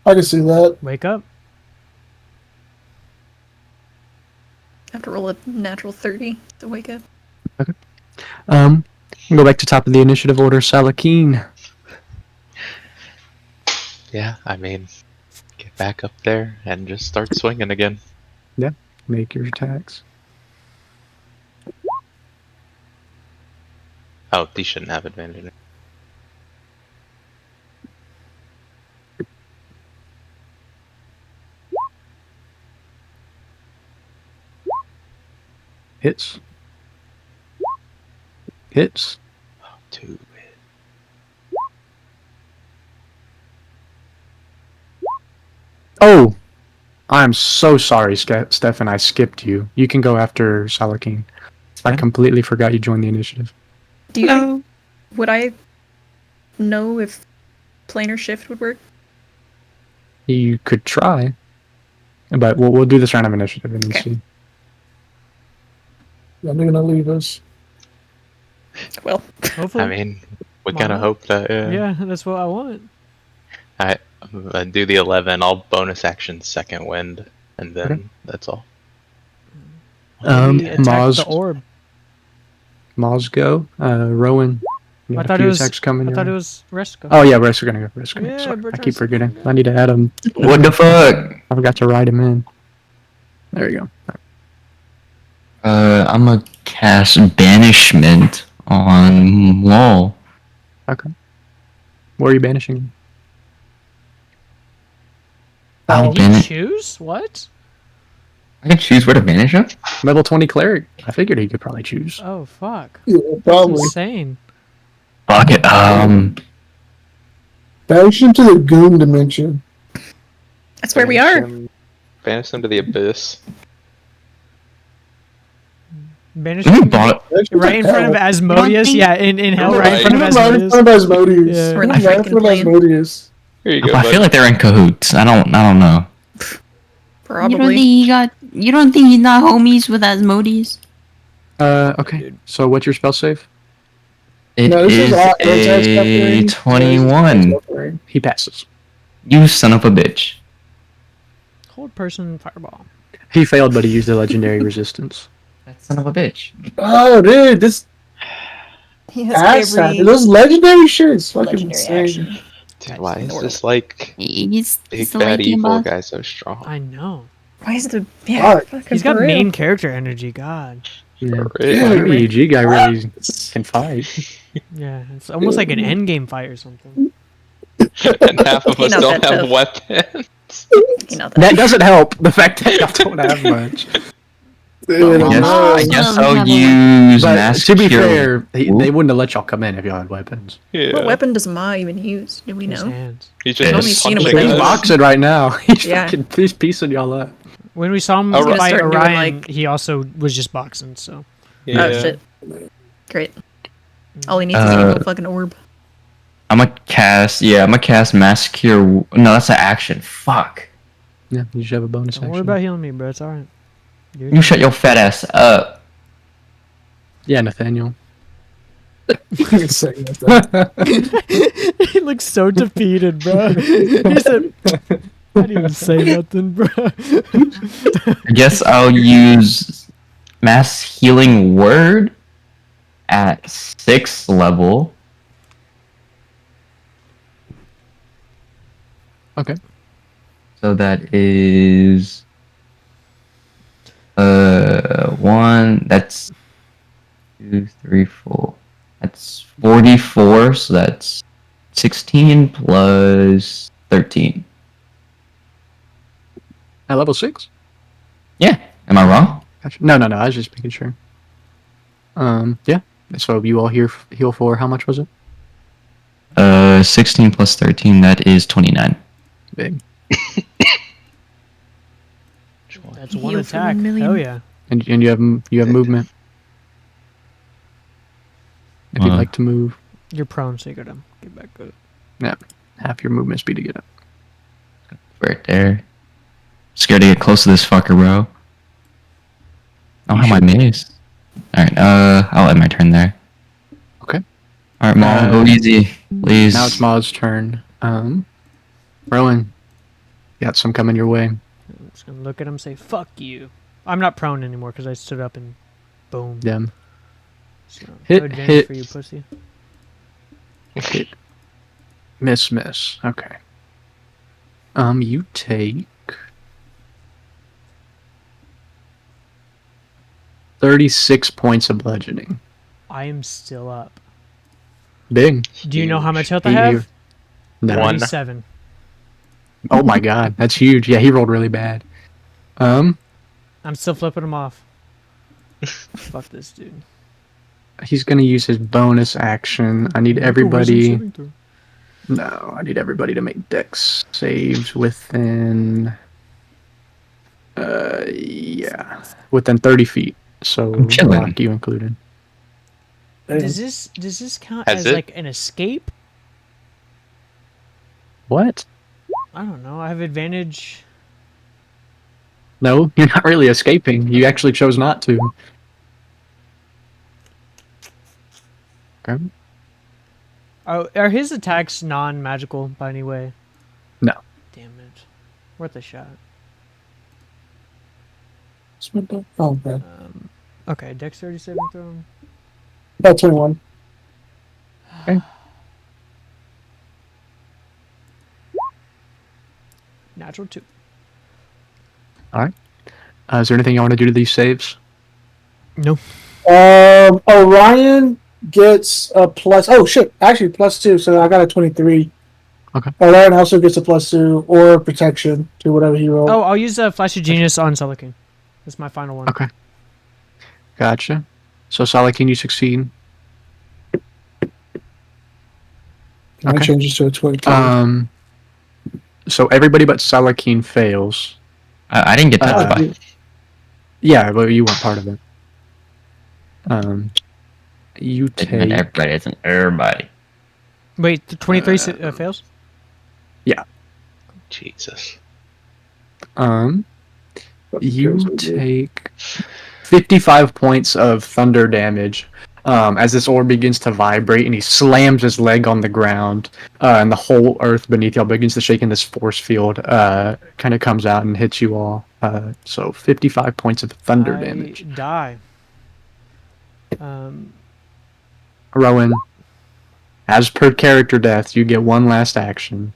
I can see that. Wake up. I have to roll a natural 30 to wake up. Go back to top of the initiative order. Salakeen. Yeah, I mean, get back up there and just start swinging again. Make your attacks. Oh, these shouldn't have advantage. Hits. Hits. Two. Oh, I'm so sorry, Stefan. I skipped you. You can go after Salakin. I completely forgot you joined the initiative. Do you would I know if planar shift would work? You could try, but we'll do this round of initiative and then Okay. see. I'm gonna leave us. Well, Hopefully. I mean, we Why kind of not? hope that. yeah, that's what I want. I do the 11. I'll bonus action second wind, and then Okay. that's all. Maybe attack Maz, the orb. Maz go. Rowan, you I got a thought few it was. attacks coming I your thought it way. was Resko. Oh yeah, Risk are gonna go. Risk. Yeah, Sorry, but I keep just- forgetting. I need to add him. What the fuck? I forgot to write him in. There you go. I'm gonna cast Banishment on Wall. Okay. Where are you banishing? I'll Can you banish. choose? What? I can choose where to banish him. Level 20 cleric. I figured he could probably choose. Oh fuck! Yeah, That's probably. insane. Fuck it. Banish him to the goon dimension. that's where we are. Banish them to the abyss. Banish You him bought. right in front of Asmodeus. think- Yeah, in hell, right in front of Right in Asmodeus. front of Asmodeus. Yeah. Or the Right in freaking front of plane. Asmodeus. Here you go. I bud. feel like they're in cahoots. I don't know. Probably. You don't think he's not homies with Asmodeus? Okay. So what's your spell save? It No, this is all a anti-scuffling. 21. Anti-scuffling. He passes. You son of a bitch. Hold person fireball. He failed, but he used the legendary resistance. That son of a bitch. Oh, dude, this He has ass every hat. Those legendary shit is fucking legendary insane. action. Dude, why is Lord. this like He's big the bad Lycan evil boss. guy so strong? I know. Why is the Fuck. fucking He's got for real. main character energy. God. Yeah. For real. Well, your EG guy really can fight. Yeah, it's almost like an end game fight or something. And half of He us knows don't that have tough. weapons. You know That doesn't help. The fact that y'all don't have much. Dude, Oh, Yes, no. I guess Some of them I'll have a use But Mass to be Cure. fair, Ooh. they wouldn't have let y'all come in if y'all had weapons. Yeah. What weapon does Ma even use? Do we His know? hands. He's just I've only punching seen him with He's guns. us. boxing right now. He's Yeah. fucking he's piecing y'all up. When we saw him He's gonna fight start doing, Orion, like- he also was just boxing. So Yeah. Oh shit. Great. All he needs is a little fucking orb. I'm gonna cast Mass Cure. No, that's an action. Fuck. Yeah, you should have a bonus don't worry action. about healing me, bro. It's all right. Dude. You shut your fat ass up. Yeah, Nathaniel. Insane, that. He looks so defeated, bro. He said, "I didn't even say nothing, bro." I guess I'll use Mass Healing Word at 6th level. Okay. So that is one. That's 2, 3, 4. That's 44. So that's 16 plus 13. At level 6? Yeah. Am I wrong? Gotcha. No. I was just making sure. Yeah. So you all heal for how much was it? 16 plus 13. That is 29. Big. That's one Heal for attack. 1 million. Hell yeah. And you have movement. If you'd Wow. like to move, You're prone, so you gotta get back up. half your movement speed to get up. Right there. Scared to get close to this fucker, bro. I don't have my mace. Alright, I'll end my turn there. Okay. Alright, Mom, go easy. Please. Now it's Ma's turn. Rowan, you got some coming your way. I'm just gonna look at him and say, "Fuck you." I'm not prone anymore because I stood up and boom. Them. So, Hit, no advantage hit. for you, pussy. Hit. Miss. Okay. You take 36 points of bludgeoning. I am still up. Big. Do you know how much health I He- have? No. One. 37. Oh my god, that's huge. Yeah, he rolled really bad. I'm still flipping him off. Fuck this dude. He's gonna use his bonus action. I need everybody. No, I need everybody to make dex saves within. Yeah, within 30 feet. So I'm chilling. Rock, you included. Does this count Has as it? like an escape? What? I don't know. I have advantage. No, you're not really escaping. You actually chose not to. Okay. Oh, are his attacks non-magical by any way? No. Damn it. Worth a shot. Oh, man. Okay, dexterity saving throw. About 21. Natural 2. Is there anything you want to do to these saves? No. Orion gets a plus. Oh shit! Actually, +2. So I got a 23. Okay. Orion also gets a +2 or protection to whatever he rolled. Oh, I'll use a Flash of Genius on Celican. That's my final one. Okay. Gotcha. So Salakin, you succeed. I okay. change this to a 22. So everybody but Salakin fails. I didn't get touched by. Yeah, but you weren't part of it. You Not take. everybody, it's an everybody. Wait, the 23 fails? Jesus. You take 55 points of thunder damage as this orb begins to vibrate, and he slams his leg on the ground, and the whole earth beneath y'all begins to shake, and this force field kind of comes out and hits you all. So 55 points of thunder damage. Die. Rowan, as per character death, you get one last action.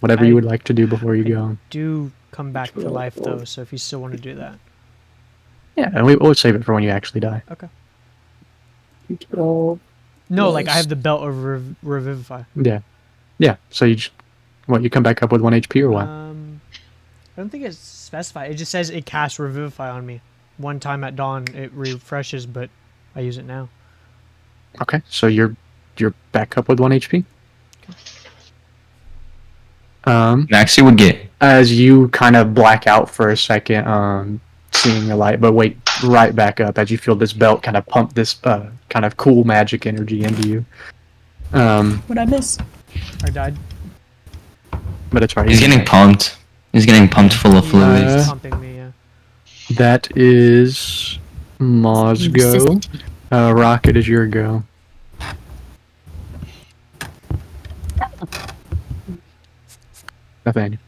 Whatever you would like to do before you go. Do come back to life though, so if you still want to do that. Yeah, and we'll save it for when you actually die. Okay. Oh, No, like I have the belt of Revivify. Yeah. Yeah, so you come back up with 1 HP or what? I don't think it's specified. It just says it casts Revivify on me. One time at dawn, it refreshes, but I use it now. Okay, so you're back up with 1 HP. Max, you would get. As you kind of black out for a second, seeing the light, but wake right back up as you feel this belt kind of pump this kind of cool magic energy into you. What'd I miss? I died. But it's right. He's getting pumped. He's getting pumped full of fluids. He's pumping me, yeah. That is Moz's go. Resistant. Rocket is your go. Nathaniel.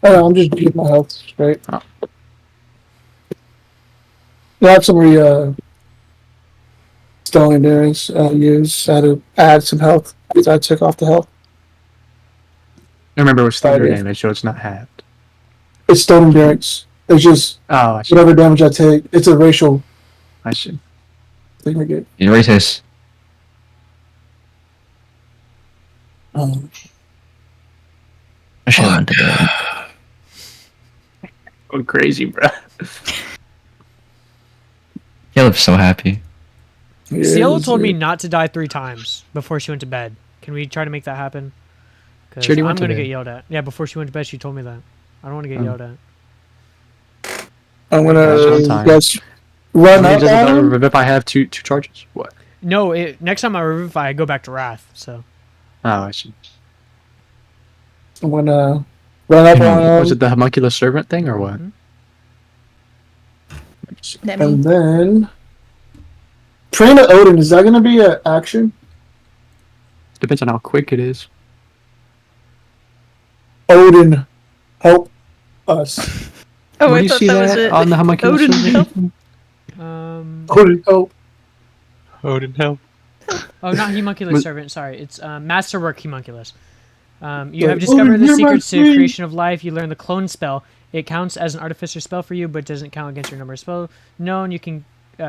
Oh, I'm just keeping my health straight. Oh. I have some stone endurance use to add some health because I took off the health. Remember, it was thunder Fighter. damage, so it's not halved. It's stone endurance. It's just Oh, I see. whatever damage I take. It's a racial I see. thing we get. He's racist. I should have went to bed. Going crazy, bro. Caleb's so happy. Cielo told me not to die 3 times before she went to bed. Can we try to make that happen? Because She already I'm went to going to bed. get yelled at. Yeah, before she went to bed, she told me that. I don't want to get yelled at. I'm That's on gonna time. just run How many up does on it him. Revivify have? Two charges? What? No, next time I Revivify, I go back to Wrath, so... Oh, I see. I'm gonna run up on him. Was it the homunculus servant thing or what? Mhm. That And means then Train to Odin, is that gonna be an action? Depends on how quick it is. Odin, help us. oh, Where I do you thought see that was that it. on the homunculus Odin, servant? help. Odin, help. Odin, help. Oh, not Homunculus Was- Servant, sorry. It's Masterwork Homunculus. You Wait, have discovered Odin, the you're my secrets to the queen. creation of life. You learn the clone spell. It counts as an artificer spell for you, but doesn't count against your number of spell known. You can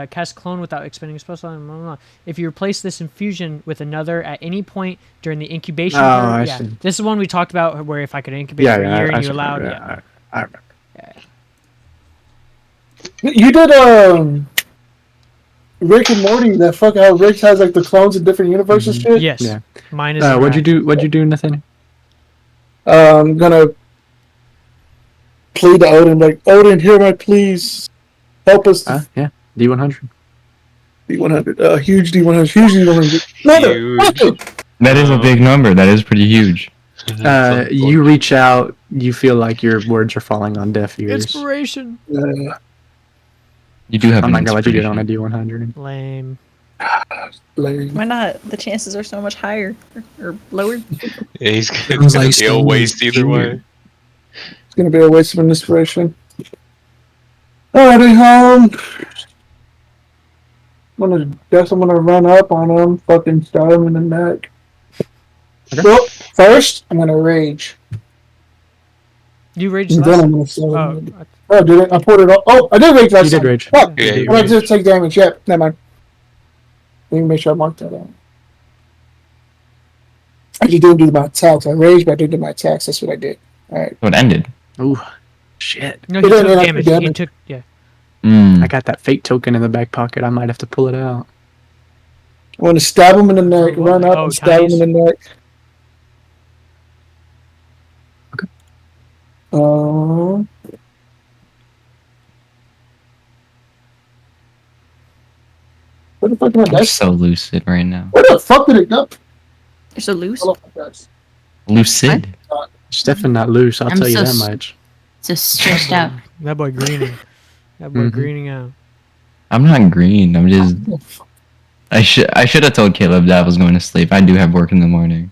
cast clone without expending a spell slot. Blah, blah, blah. If you replace this infusion with another at any point during the incubation Oh, period, I yeah. see. This is one we talked about where if I could incubate Yeah, for a yeah. year I and you see. allowed, Yeah, I remember. You did Rick and Morty, that fucking how Rick has like the clones in different universes and shit. Yes. Yeah. Mine is. What'd you do? What'd you do, Nathaniel? I'm gonna plead to Odin, like, Odin, hear my pleas. Help us to Yeah, D100. D100. Huge D100. Huge D100. Motherfucker! That is a big number. That is pretty huge. You reach out. You feel like your words are falling on deaf ears. Inspiration. You do have I'm an not gonna let you get on a inspiration. D100. Lame. Lame. Why not? The chances are so much higher or lower. Yeah, he's Sounds gonna like be a someone's waste either way. finger. It's gonna be a waste of an inspiration. Alrighty, I'm gonna run up on him, fucking stab him in the neck. Okay. Well, first, I'm gonna rage. You raged And then last. I'm gonna stab Oh, him. Oh, did it? I poured it all. Oh, I did rage last You did time. rage. Fuck. Yeah, you I'm gonna raged. just take damage. Yep, never mind. Let me make sure I mark that out. I just didn't do my attacks. I raged, but I didn't do my attacks. That's what I did. Alright. So it ended. Ooh, shit. no, he It didn't took have damage. damage. He took. Yeah. Mm. I got that fate token in the back pocket. I might have to pull it out. I'm gonna stab him in the neck, Oh, run up oh, and stab him in the neck. Okay. Where the fuck did my I'm dice? so lucid right now. Where the fuck did it go? You're so loose. Hold on, guys. Lucid? Stefan not loose. I'll I'm tell you so that s- much. Just stressed out. That boy greening. That boy Mhm. greening out. I'm not green. I'm just. I should have told Caleb that I was going to sleep. I do have work in the morning.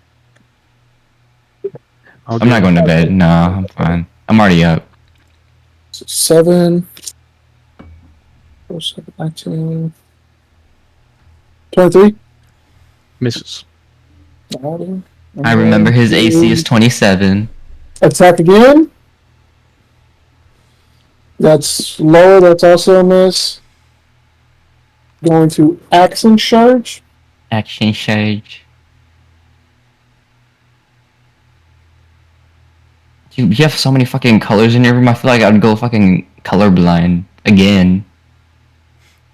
I'm not going to bed. Nah, I'm fine. I'm already up. 7, 4, 7, 19, 23. Misses. I remember his AC is 27. Attack again. That's low. That's also a miss. Going to action charge. Action charge. You have so many fucking colors in your room. I feel like I'd go fucking colorblind again.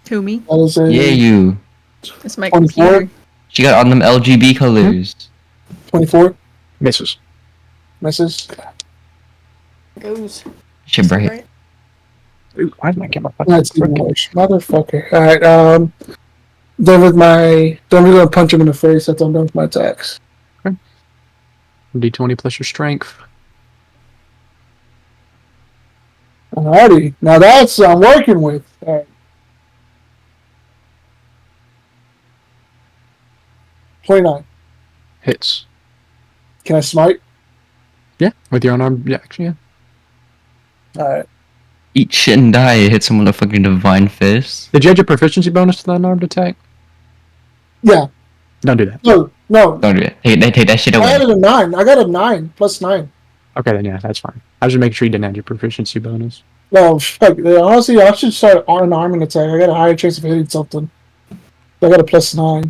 Who me? That is a Yeah, you. It's my 24. computer. She got on them LGB colors. 24. Misses. Misses. Goes. Shit, bright. Ooh, why is my camera fucking That's even crooked? worse. Motherfucker. Alright, then with my. Then we're gonna punch him in the face after I'm done with my attacks. D20 plus your strength. Alrighty. Now that's I'm working with. Alright. 29. Hits. Can I smite? Yeah, with your unarmed action, yeah. Alright. Eat shit and die. Hit someone with a fucking divine fist. Did you add your proficiency bonus to that unarmed attack? Yeah. Don't do that. No. Don't do it. Take that shit I away. added a 9. I got a 9 plus 9. Okay, then yeah, that's fine. I was just making sure you didn't add your proficiency bonus. No, fuck. Honestly, I should start on an arming attack. I got a higher chance of hitting something. I got a plus 9.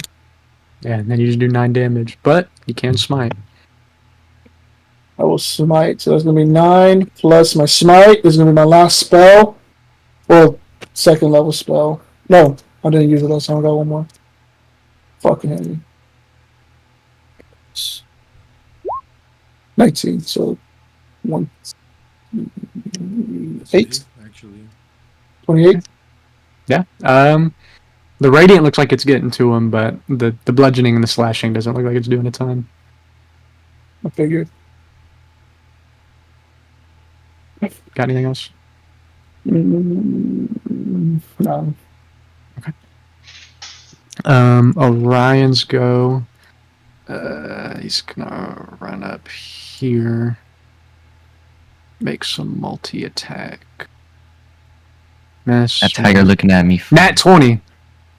Yeah, and then you just do 9 damage. But you can smite. I will smite. So that's gonna be 9 plus my smite is gonna be my last spell. Well, second level spell. No, I didn't use it last time. I got one more. Fucking heavy. 19. So 1. 8. Actually. 28. Yeah. The radiant looks like it's getting to him, but the bludgeoning and the slashing doesn't look like it's doing a ton. I figured. Got anything else? No. Orion's go. He's gonna run up here. Make some multi-attack. Miss. That tiger looking at me. Nat 20.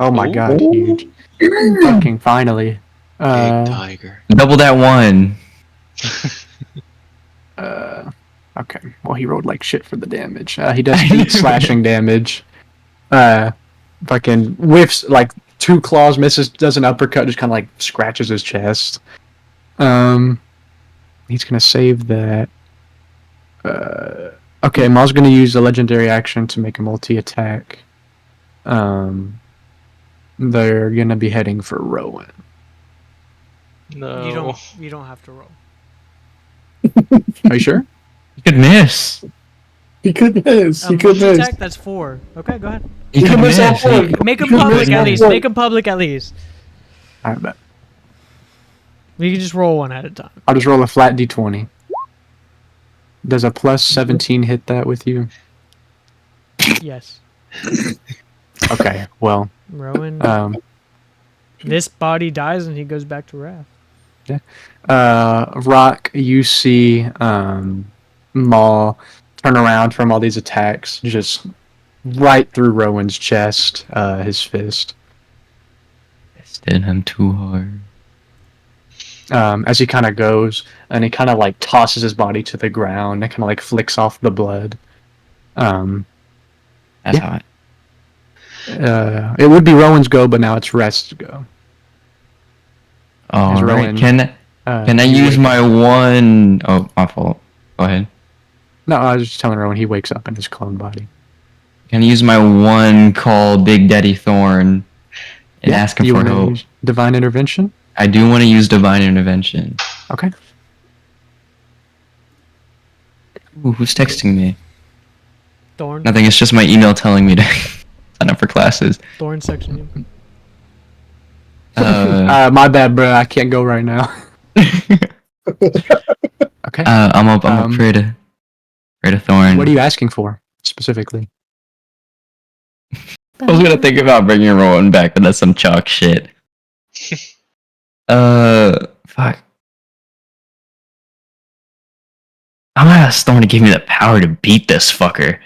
Oh my Ooh. god, huge. Fucking finally. Big tiger. Double that one. Okay. Well, he rolled like shit for the damage. He does 8 slashing damage. Fucking whiffs, like 2 claws, misses, does an uppercut, just kind of like scratches his chest. He's gonna save that. Okay, Maul's gonna use a legendary action to make a multi-attack. they're gonna be heading for Rowan. No. You don't have to roll. Are you sure? You could miss. He could miss. He could miss. Multi-attack, that's 4. Okay, go ahead. You He could could miss all miss. four. Make him You could public miss at all least. four. Make him public at least. I bet. We can just roll one at a time. I'll just roll a flat d20. Does a plus 17 hit that with you? Yes. Okay, well, Rowan, this this body dies and he goes back to Wrath. Rock, you see Maul turn around from all these attacks, just right through Rowan's chest, his fist. Did him too hard. As he kind of goes, and he kind of like tosses his body to the ground and kind of like flicks off the blood. That's Yeah. hot. It would be Rowan's go, but now it's Rest's go. All right. Rowan, Can I you use wake my one? Oh, my fault. Go ahead. No, I was just telling Rowan he wakes up in his clone body. Can I use my one call Big Daddy Thorn and ask him you for wanna help? use Divine Intervention? I do want to use Divine Intervention. Okay. Ooh, who's texting me? Thorn. Nothing. It's just my email telling me to sign up for classes. Thorn section you. My bad, bro. I can't go right now. Okay. I'm up for to Thorn. What are you asking for specifically? I was gonna think about bringing Rowan back, but that's some chalk shit. Fuck. I'm gonna ask Thorn to give me the power to beat this fucker.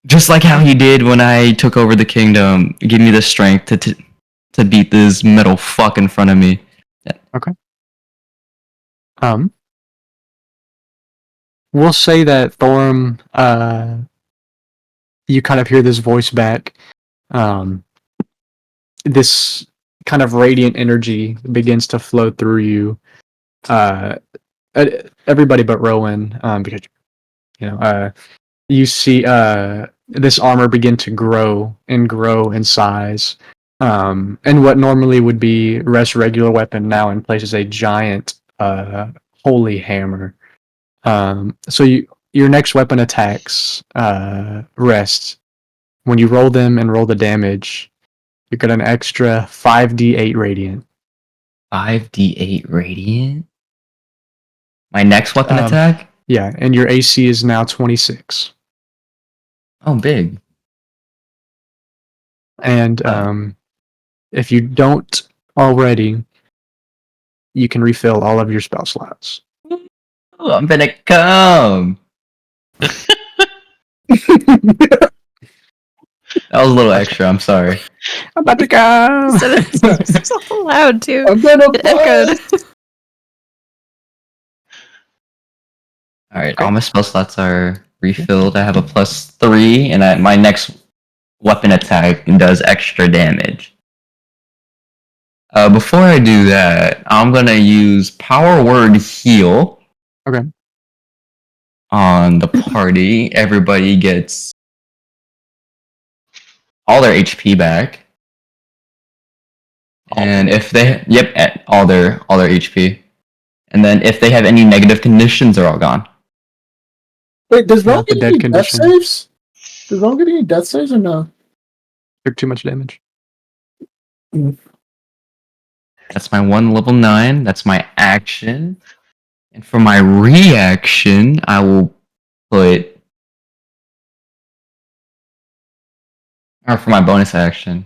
Just like how he did when I took over the kingdom. Give me the strength to beat this metal fuck in front of me. We'll say that Thorm, you kind of hear this voice back. This kind of radiant energy begins to flow through you. Everybody but Rowan, because you see this armor begin to grow in size. And what normally would be Rest's regular weapon now in place is a giant holy hammer. So your next weapon attacks Rest. When you roll them and roll the damage, you get an extra 5d8 radiant. 5d8 radiant? My next weapon attack? Yeah, and your AC is now 26. Oh, big. And if you don't already, you can refill all of your spell slots. Oh, I'm gonna come. That was a little extra. I'm sorry. I'm about to go. So it's so loud too. I'm gonna It echoed. All right, all my spell slots are refilled. I have a +3, and my next weapon attack does extra damage. Before I do that, I'm gonna use Power Word Heal. Okay. On the party, everybody gets all their HP back, and if they all their HP, and then if they have any negative conditions, they're all gone. Wait, does Ron Not the get dead any death condition. saves? Does Ron get any death saves or no? Took too much damage. That's my one level 9. That's my action. And for my reaction, I will put... Or for my bonus action.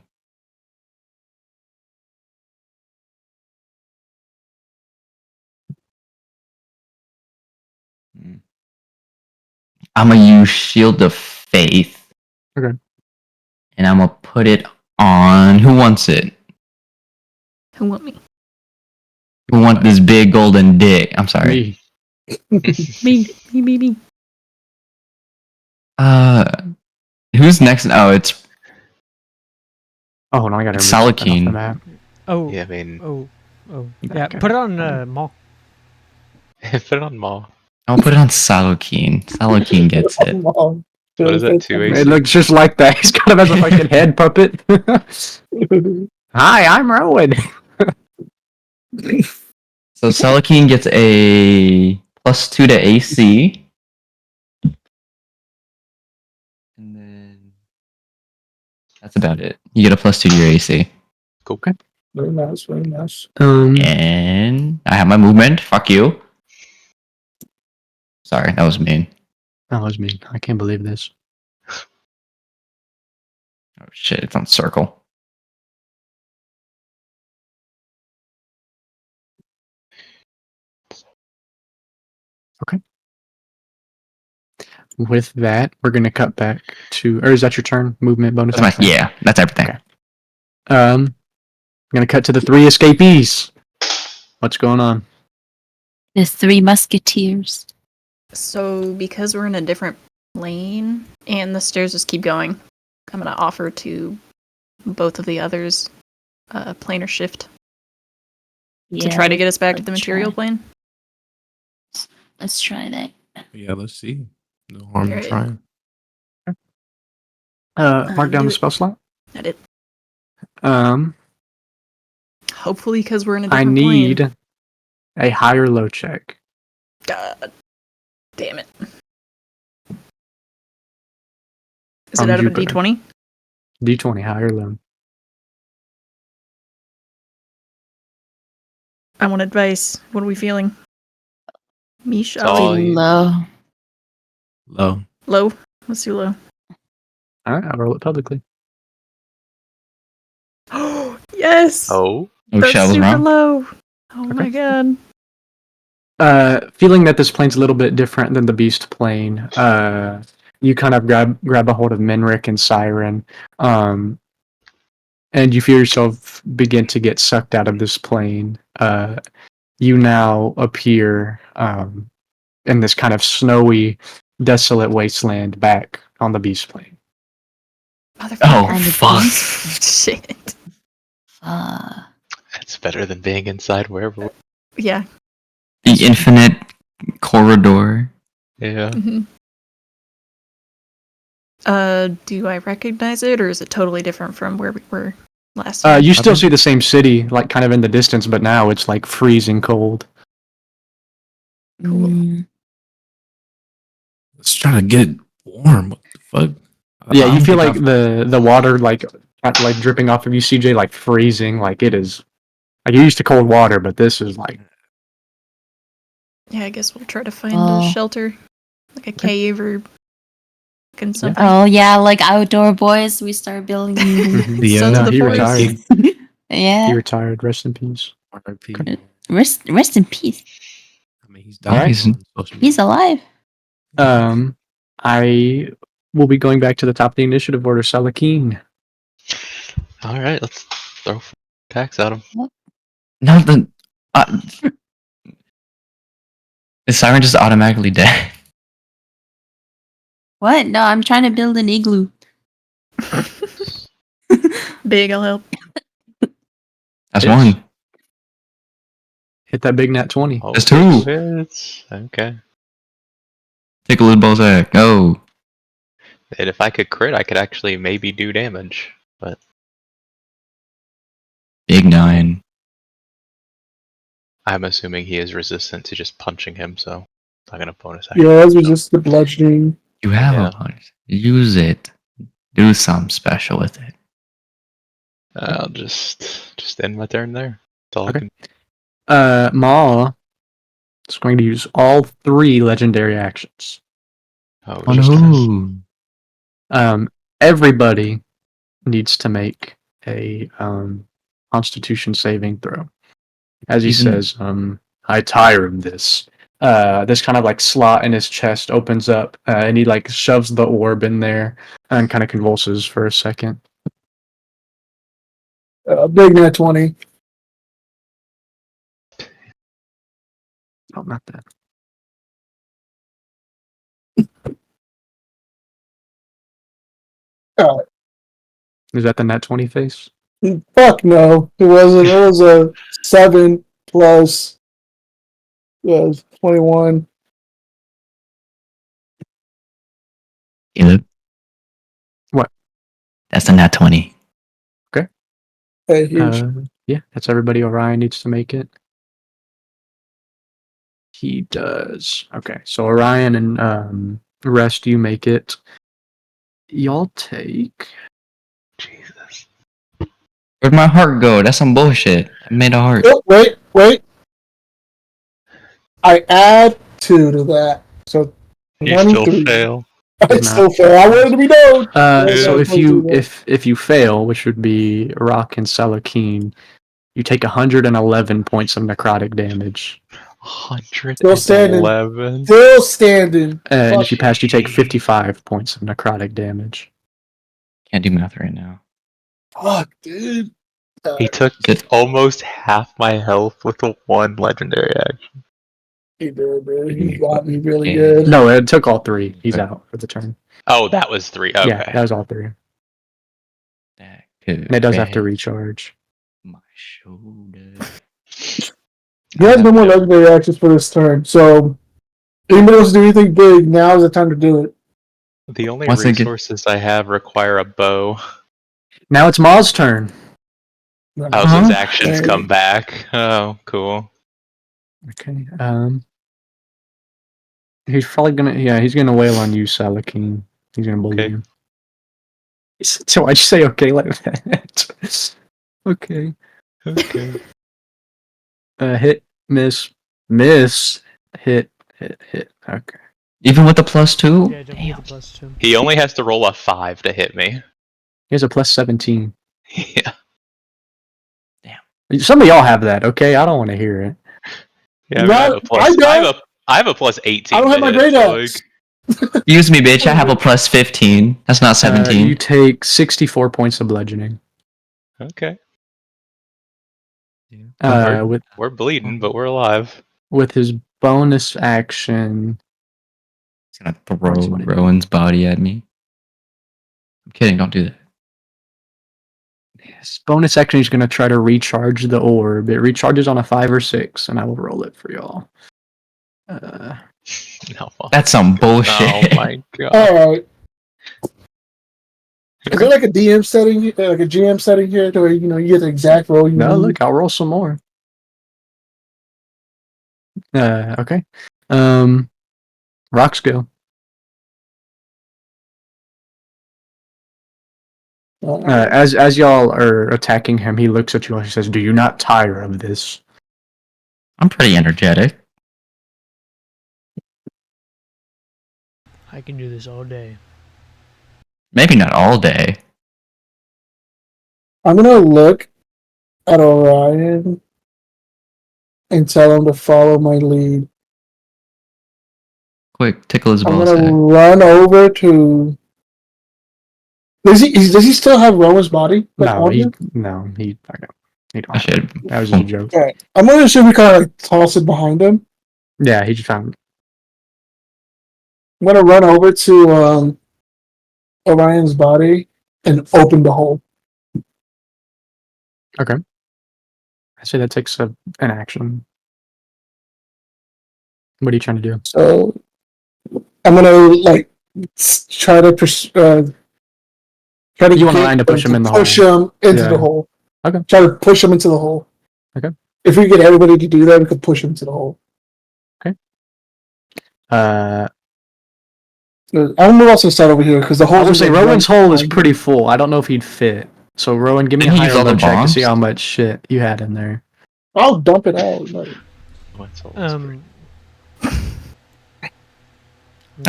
I'm gonna use Shield of Faith. Okay. And I'm gonna put it on... Who wants it? Who want me? Who want this big golden dick? I'm sorry. Me. Me. Who's next? Oh, it's Oh, hold on, I gotta remove Salakeen. something off the map. Oh. Yeah, I mean, Oh. Yeah, Okay. put it on Maul. put it on Maul. I'll put it on Salokeen. Salokeen gets it. Oh, What is that, 2 AC? It looks just like that. He's kind of has a fucking head puppet. Hi, I'm Rowan. So Salakeen gets a +2 to AC. And then that's about it. You get a +2 to your AC. Cool. Very nice, very nice. And I have my movement. Fuck you. Sorry, that was mean. That was me. I can't believe this. Oh shit, it's on circle. With that, we're gonna cut back to, or is that your turn? Movement bonus. That's my, action? yeah, that's everything. Okay. I'm gonna cut to the 3 escapees. What's going on? The Three Musketeers. So, because we're in a different lane and the stairs just keep going, I'm going to offer to both of the others planar shift to try to get us back to the let's material try. plane. Let's try that. Yeah, let's see. No harm in Alright. trying. Mark down do the it. spell slot. I did. Um, Hopefully, because we're in a I different need plane. a high or low check. God damn it. Is From it out of a Jupiter. d20? D20, high or low. I want advice. What are we feeling? Mish, all Ali? you. Low. Low. Low? Let's do low. All right, I'll roll it publicly. Oh, yes! Oh, Oh That's shit, I was super wrong. low. Oh my Okay. god. Feeling that this plane's a little bit different than the beast plane, you kind of grab a hold of Menric and Siren, and you feel yourself begin to get sucked out of this plane. You now appear in this kind of snowy, desolate wasteland back on the beast plane. Motherfucker. Oh And the fuck. Shit. it's better than being inside wherever. Yeah. The infinite corridor. Yeah. hmm do I recognize it, or is it totally different from where we were last time? You still think- see the same city, like kind of in the distance, but now it's like freezing cold. Cool. Mm, Let's try to get warm. What the fuck? Yeah, I you don't feel think like the water like dripping off of you, CJ, like freezing. Like it is. Like you're used to cold water, but this is like Yeah, I guess we'll try to find Oh. a shelter, like a cave or fucking something. Oh yeah, like outdoor boys, we start building. Yeah, Sons of the he forest. retired. Yeah. He retired. Rest in peace. RIP. Rest in peace. I mean, he's All dying. right. on social He's alive. I will be going back to the top of the initiative order. Salakeen. All right, let's throw attacks at him. No, the is Siren just automatically dead? What? No, I'm trying to build an igloo. Big, I'll help. That's Yes. one. Hit that big nat 20. Oh, That's two. hits. Okay. Take a little Balzac. Go. And if I could crit, I could actually maybe do damage. But Big 9. I'm assuming he is resistant to just punching him, so I'm not gonna bonus act. Yeah, as we just the bludgeoning. You have Yeah. a punch. Use it. Do something special with it. I'll just end my turn there. That's all Okay. I can. Maw is going to use all 3 legendary actions. Oh, Oh just no. Everybody needs to make a Constitution saving throw. As he Even- says, I tire of this. This kind of like slot in his chest opens up, and he like shoves the orb in there and kind of convulses for a second. Big nat 20. Oh, not that. Is that the nat 20 face? Fuck no. It wasn't. It was a 7 plus 21. Caleb. What? That's a nat 20. Hey, huge. Yeah, that's everybody. Orion needs to make it. He does. Okay, so Orion and rest, you make it. Y'all take. Jesus. Where'd my heart go? That's some bullshit. I made a heart. Oh, wait. I add 2 to that. So You 1 and still 3. fail. I still fail. I wanted to be known. So Yeah, if don't you do that. if you fail, which would be Rock and Selakeen, you take 111 points of necrotic damage. 111. Still standing. And if you pass, you take Fuck. 55 points of necrotic damage. Can't do math right now. Fuck, dude. He took Good. almost half my health with a 1 legendary action. He did, dude. He got me really Yeah. good. No, it took all 3. He's out for the turn. Oh, that was 3. Okay. Yeah, that was all 3. That could And it does have to affect recharge. my shoulder. He has no more legendary actions for this turn, so anybody wants to do anything big, now is the time to do it. The only Once I get- resources I have require a bow. Now it's Ma's turn. Oh, so his actions come back. Oh, cool. Okay. He's probably gonna. He's gonna wail on you, Selakeen. He's gonna bully Okay. you. So why'd you say okay like that? Okay. Okay. Hit, miss, hit. Okay. Even with the +2? Yeah, don't get the +2. He only has to roll a 5 to hit me. He has a plus 17. Yeah. Some of y'all have that, okay? I don't want to hear it. Yeah, I, mean, I have a plus. I have a plus 18. I don't have my to great hit, so, axe. Use me, bitch. I have a +15. That's not 17. You take 64 points of bludgeoning. Okay. With We're bleeding, but we're alive. with his bonus action. He's gonna throw Rowan's body at me. I'm kidding. Don't do that. His bonus action, he's going to try to recharge the orb. It recharges on a 5 or 6, and I will roll it for y'all. No. That's some bullshit. Oh my god. Alright. Is there like a DM setting, like a GM setting here, to where you get the exact roll you No, need? look, I'll roll some more. Okay. Rock skill. As y'all are attacking him, he looks at you and he says, "Do you not tire of this?" I'm pretty energetic. I can do this all day. Maybe not all day. I'm gonna look at Orion and tell him to follow my lead. Quick, tickle his I'm ball gonna sack. run over to. Does he still have Rowan's body? No, he him? don't. I should. That was just a joke. Okay. I'm gonna assume we kind of like toss it behind him. Yeah, he just found. I'm gonna run over to Orion's body and open the hole. Okay. I say that takes an action. What are you trying to do? So I'm gonna like try to try to You wanna get line to push him in the push hole. him into Yeah. the hole. Okay. Try to push him into the hole. Okay. If we get everybody to do that, we could push him into the hole. I'm gonna also start over here because the hole. I would say Rowan's hole is pretty full. I don't know if he'd fit. So Rowan, give me a Didn't he use higher all the low check to bombs? see how much shit you had in there. I'll dump it out. Like, I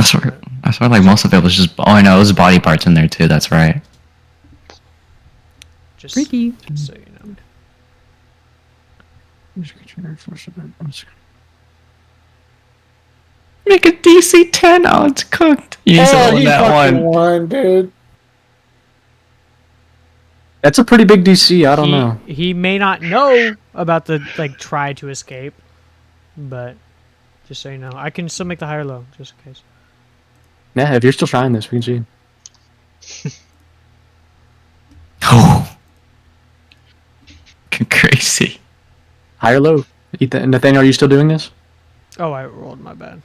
swear like most of it was just. Oh, I know. It was body parts in there too. That's right. Just Freaky. so you know. Make a DC 10. Oh, it's cooked. You used oh, it on he that fucking one. won, dude. That's a pretty big DC. I don't know. He may not know about the try to escape, but just so you know, I can still make the higher low just in case. Yeah, if you're still trying this, we can see. Oh. Crazy. Higher low. Nathaniel, are you still doing this? Oh, I rolled my bad.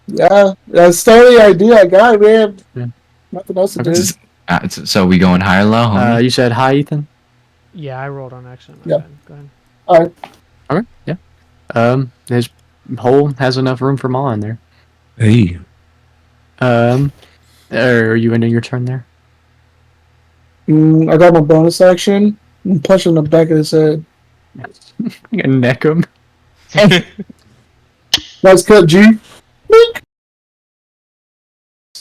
Yeah, that's the only idea I got. We have Yeah. nothing else to do. So we going high or low, homie? You said hi, Ethan. Yeah, I rolled on accident. Yeah. Go ahead. All right. Okay. Yeah. His hole has enough room for Ma in there. Hey, Are you ending your turn there? I got my bonus action. I'm punching the back of his head. You gonna neck him. Nice cut, G. Boink.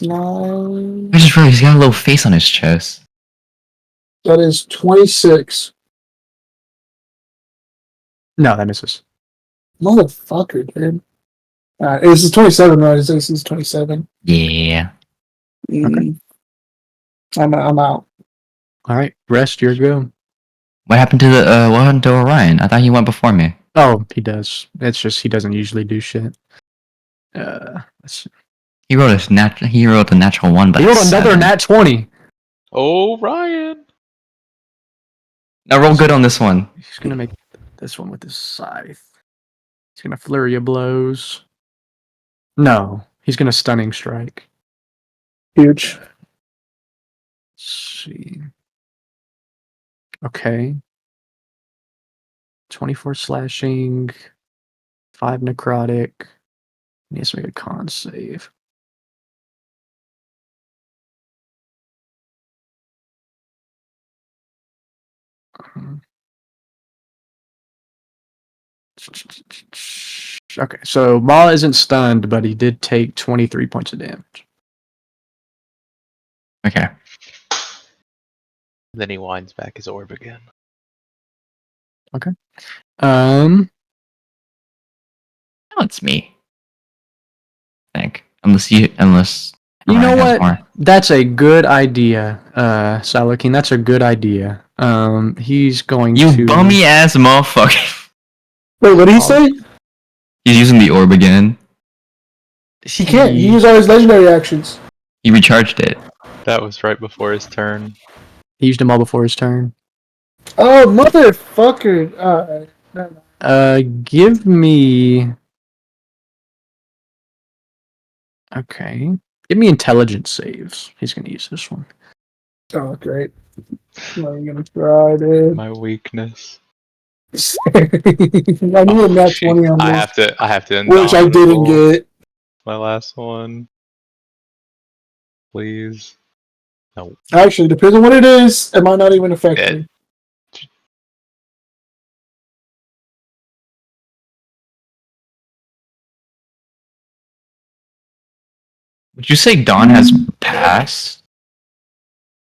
9. I just realized he's got a little face on his chest. That is 26. No, that misses. Motherfucker, dude. This is 27, right? This is 27. Yeah. Mm. I'm out. All right, rest. Your go. What happened to what happened to Orion? I thought he went before me. Oh, he does. It's just he doesn't usually do shit. Let's see. He wrote the natural one, but He rolled a another 7. nat 20. Oh, Ryan. Now roll good on this one. He's gonna make this one with his scythe. He's gonna flurry of blows. No, he's gonna stunning strike. Huge. Let's see. Okay. 24 slashing, 5 necrotic. He has to make a con save. Okay, so Ma isn't stunned, but he did take 23 points of damage. Okay. Then he winds back his orb again. Um, Now it's me. I think. Unless You know Orion has what? more. That's a good idea, Salakin. That's a good idea. He's going You to bummy ass motherfucker. Wait, what did he say? He's using the orb again. He can't. He used all his legendary actions. He recharged it. That was right before his turn. He used them all before his turn. Oh, motherfucker. Give me. Okay. Give me intelligence saves. He's gonna use this one. Oh, great. I'm not even gonna try, dude. My weakness. I need a nat 20 on I this, have to which I didn't indomitable. get. My last one. Please. No. Actually, depends on what it is. It might not even affect Yeah. me. Would you say Dawn has passed?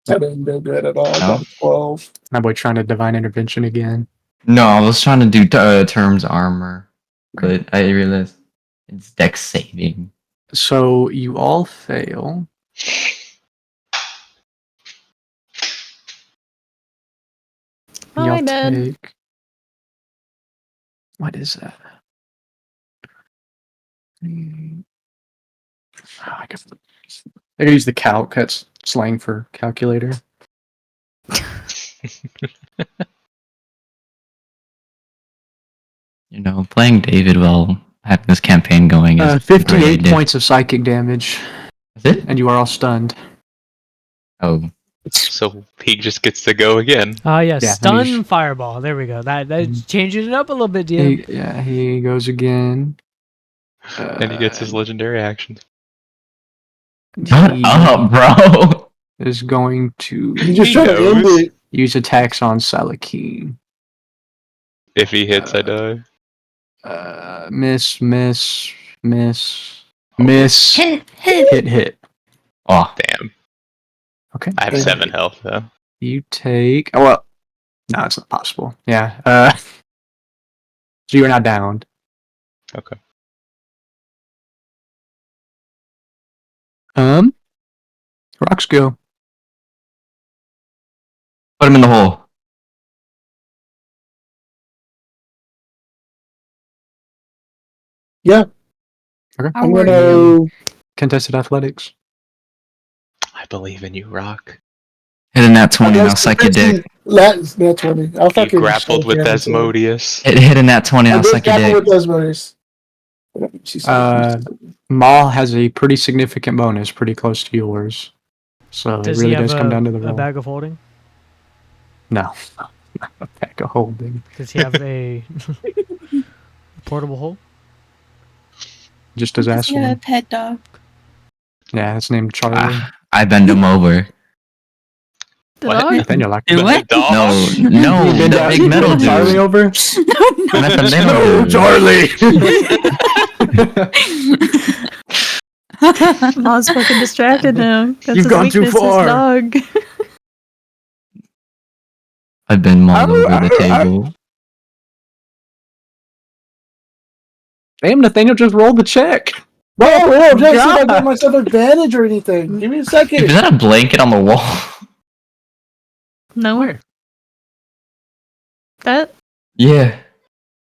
That didn't do good at all. I No? got a 12. My boy trying to divine intervention again. No, I was trying to do terms armor, but I realized it's dex saving. So you all fail. Hi, Y'all Dad. take. What is that? I guess I gotta use the calc. That's slang for calculator. You know, playing David while having this campaign going is 58 great. points of psychic damage, Is it? and you are all stunned. Oh, So he just gets to go again. Yeah, Yeah, stun and fireball. There we go. That changes it up a little bit, He, DM. yeah, he goes again. And he gets his legendary actions. shut He up, bro. is going to He's just He trying to end knows. it. use attacks on Salakin. If he hits, I die. Miss, miss, miss, miss, hit. Oh, Damn. Okay. I have 7 health though. You take. Oh well. No, it's not possible. Yeah. So you are now downed. Okay. Rocks go. put him in the hole. Yeah, Okay. I'm gonna. Contested athletics. I believe in you, Rock. Hit a nat 20 and I'll suck your dick. That's 20. I'll He fucking grappled with shake hands, Desmodius. Hit a nat 20 and I I'll did suck your grapple dick. with Desmodius. Maul has a pretty significant bonus, pretty close to yours. So Does it really he have does come down to the a roll. bag of holding? No, not a bag of holding. Does he have a portable hole? Just his ass. Yeah, a pet dog. Yeah, it's named Charlie. I bend him over. The What? dog? Nathaniel like Do what? dog? No, no, You bend the that- big metal dude. Charlie over. I'm at the metal dude. Charlie. Ma's fucking distracted now. That's You've his gone too weakness, his far. dog. I've been mauled over the table. Damn, Nathaniel just rolled the check. Whoa, I'm trying to see if I God. give myself advantage or anything. Give me a Is second. that a blanket on the wall? No. Where? That Yeah.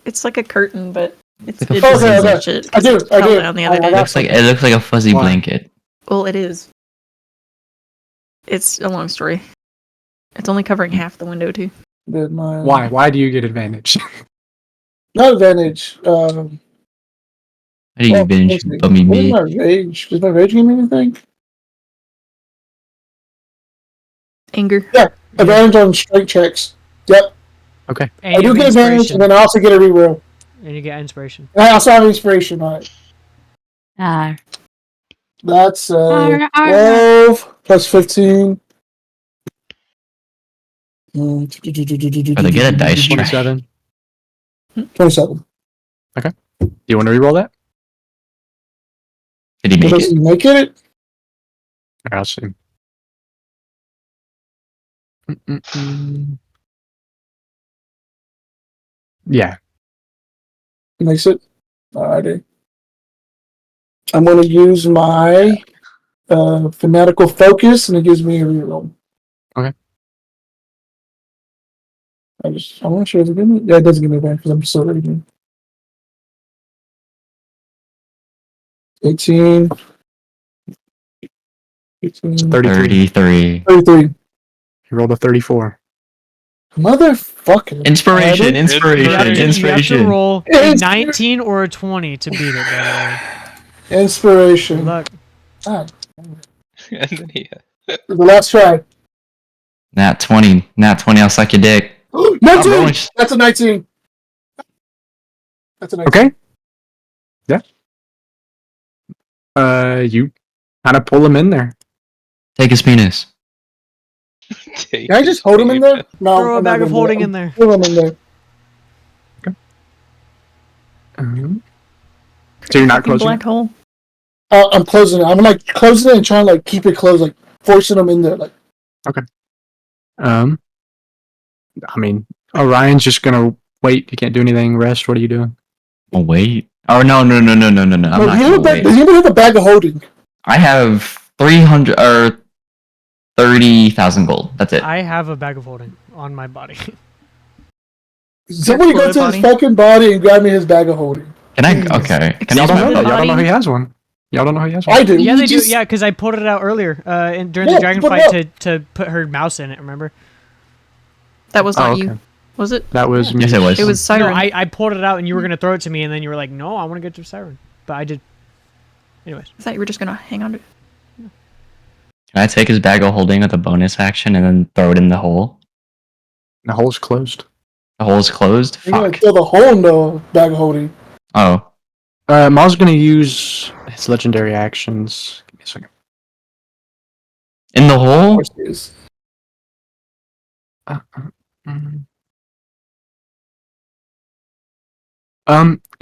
it's like a curtain, but it's Like a it fuzzy doesn't blanket. touch it. I do, 'cause I fell do. down the other I day. got It looks like a fuzzy Why? blanket. Well, it is. It's a long story. It's only covering half the window too. Did my- Why? Why do you get advantage? Not advantage. How do you well, binge let's see. bummy What is me? my rage? Does my rage give me anything? Anger. Advantage on strength checks. Yep. Okay. And I you do have get advantage, inspiration. and then I also get a reroll. And you get inspiration. And I also have inspiration on it. Ah. That's Arr, arr. 12 plus 15. Gotta get a dice tray. 27. 27. Do you want to reroll that? Did he make Does it? he make it? I'll see. Mm-mm-mm. Yeah. He makes it. Alrighty. I'm going to use my fanatical focus, and it gives me a reroll. Okay. I'm not sure if it gives me. Yeah, it doesn't give me advantage because I'm still reading. 18. 18. 33. 33. 33. He rolled a 34. Motherfucker. Inspiration, Alrighty. inspiration, You have to inspiration. roll a It's- 19 or a 20 to beat it, by the way. Inspiration. Good luck. God. And then he, The last try. Nat 20. Nat 20, I'll suck your dick. 19! rolling. That's a 19. That's a 19. Okay. Yeah. You kind of pull him in there. Take his penis. Can I just hold him in there? No. Throw a I'm not bag of gonna do holding that. in there. Throw him in there. So you're not Fucking closing black it? hole. I'm closing it. I'm like closing it and trying to like keep it closed, like forcing him in there. Like I mean, Orion's just gonna wait. You can't do anything. Rest. What are you doing? Oh, wait. Oh, no. I'm no, not does gonna wait. anybody have a bag of holding? I have 300 or 30,000 gold. That's it. I have a bag of holding on my body. Somebody go bullet to his body? fucking body and grab me his bag of holding. Can I? Okay. Can Y'all I don't know use that. my Y'all don't know body? he has one. Y'all don't know he has one. I do. Yeah, You they do. just- Yeah, because I pulled it out earlier during Yeah, the dragon put it fight to put her mouse in it. Remember? That was not Oh, okay. you, was it? That was me. Yes, it was. It was Siren. No, I pulled it out and you were gonna throw it to me, and then you were like, "No, I want to get to Siren," but I did. Anyways, I thought you were just gonna hang on to it. Can I take his bag of holding with a bonus action and then throw it in the hole? The hole's closed. The hole's closed? You're gonna Fuck. fill the hole in the bag of holding. Oh. Maul's gonna use his legendary actions. Give me a second. In the Of hole? course it is.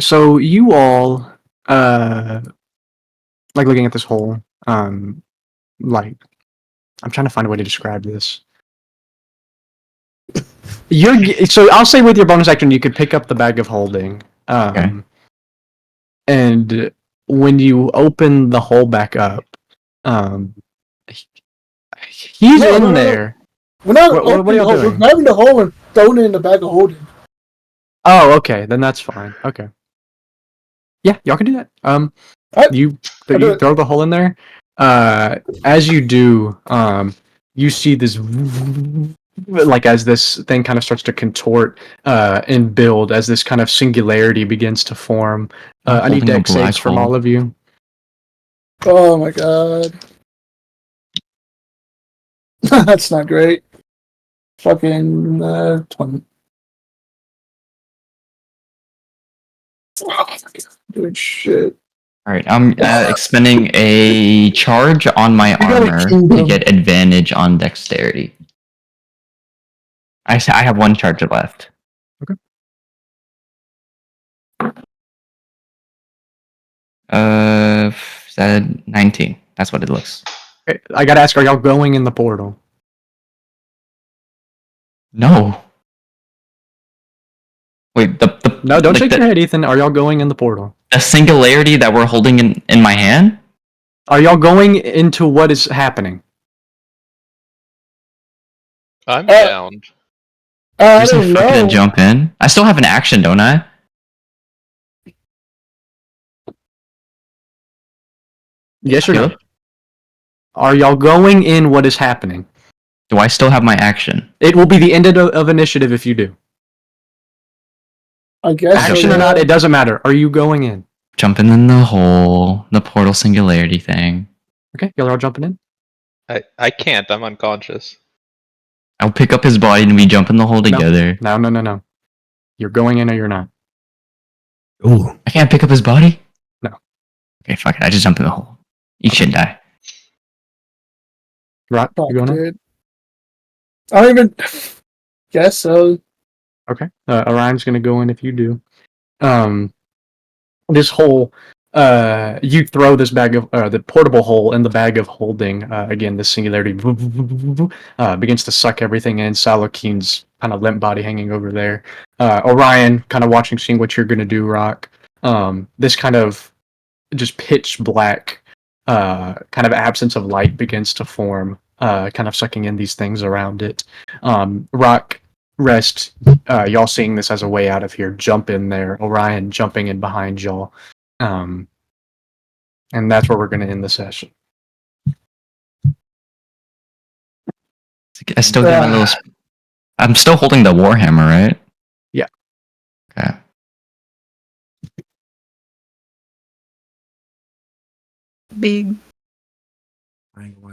So you all, like looking at this hole, like, I'm trying to find a way to describe this. So I'll say with your bonus action, you could pick up the bag of holding. Okay. And when you open the hole back up, he's No, in no, no, no. there. We're not What are opening y'all the hole. We're doing? grabbing the hole and throwing it in the bag of holding. Oh, okay, then that's fine. Okay. Yeah, y'all can do that. You I'll do you it. throw the hole in there. As you do, you see this like as this thing kind of starts to contort and build, as this kind of singularity begins to form. I need Holding a deck black saves from hole. all of you. Oh my god. That's not great. Fucking 20. Oh, doing shit. All right, I'm expending a charge on my got a armor to kingdom. get advantage on dexterity. I have one charge left. Okay. Is that 19? That's what it looks. Okay, I gotta ask, are y'all going in the portal? No. Wait, No, don't like shake your head, Ethan. Are y'all going in the portal? the singularity that we're holding in my hand? Are y'all going into what is happening? I'm down. I There's no don't fucking know. jump in. I still have an action, don't I? Yes or no? Caleb? Are y'all going in what is happening? Do I still have my action? It will be the end of initiative if you do. I guess so, Action or yeah. not, it doesn't matter. Are you going in? Jumping in the hole, the portal singularity thing. Okay, y'all are all jumping in? I can't. I'm unconscious. I'll pick up his body and we jump in the hole together. No. You're going in or you're not. Ooh. I can't pick up his body? No. Okay, fuck it. I just jump in the hole. Eat shit and die. Rock, Fuck, you going in? dude. I don't even guess so. Okay. Orion's gonna go in if you do. This hole, you throw this bag of the portable hole in the bag of holding. Again, this singularity begins to suck everything in. Salokeen's kind of limp body hanging over there. Orion, kind of watching, seeing what you're gonna do. Rock. This kind of just pitch black, kind of absence of light begins to form. Kind of sucking in these things around it. Rock. Rest, y'all seeing this as a way out of here, jump in there. Orion jumping in behind y'all, and that's where we're going to end the session. I still get my little. I'm still holding the warhammer, right? Yeah. Okay. Big.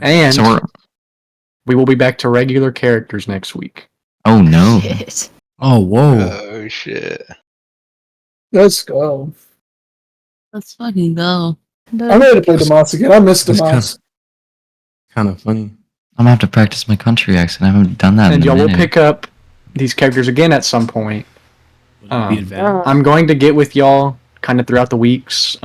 And So we will be back to regular characters next week. Oh no. Shit. Oh, whoa. Oh shit. Let's go. Let's fucking go. I'm ready to play Demas again. I miss That's Demas. kind of funny. I'm gonna have to practice my country accent. I haven't done that And in a y'all will minute. pick up these characters again at some point. Would it be advantage? I'm going to get with y'all kind of throughout the weeks,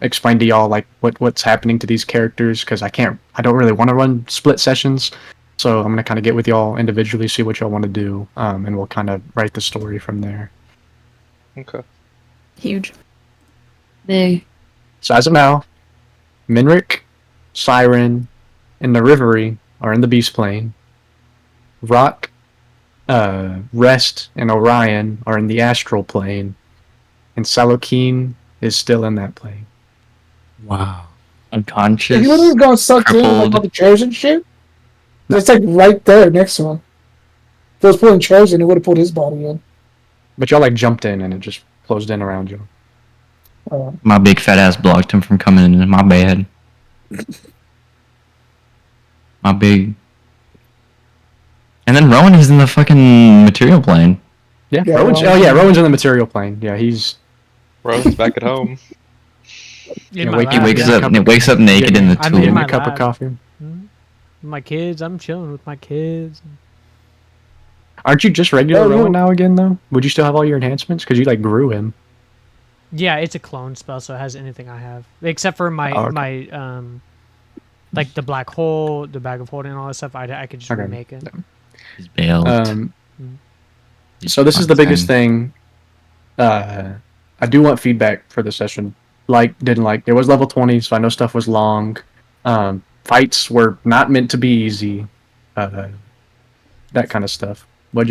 explain to y'all like what's happening to these characters, because I don't really want to run split sessions. So I'm gonna kind of get with y'all individually, see what y'all want to do, and we'll kind of write the story from there. Okay. Huge. Big. So as of now, Minrick, Siren, and the Rivery are in the Beast Plane. Rock, Rest, and Orion are in the Astral Plane. And Salokeen is still in that plane. Wow. Unconscious. If you would have gone sucked in like crippled. all the chairs and shit, it's like right there next to him. If it was pulling chairs in, it would have pulled his body in. But y'all like jumped in and it just closed in around you. My big fat ass blocked him from coming in. My bad. My big. And then Rowan is in the fucking material plane. Yeah, Yeah, Rowan's, Rowan. Rowan's in the material plane. Yeah, he's Rowan's back at home. In Yeah, my wake- He lab, wakes yeah. up. He wakes up naked in the I'm getting in tomb. my a cup of lab. coffee. My kids, I'm chilling with my kids. Aren't you just regular Oh, no. Rowan now again though? Would you still have all your enhancements? Because you like grew him. Yeah, it's a clone spell, so it has anything I have except for my Oh, okay. my like the black hole, the bag of holding, and all that stuff. I could just Okay. remake it. He's bailed. So this is the biggest thing. I do want feedback for the session. Like, didn't like. It was level 20, so I know stuff was long. Fights were not meant to be easy. That kind of stuff. What'd you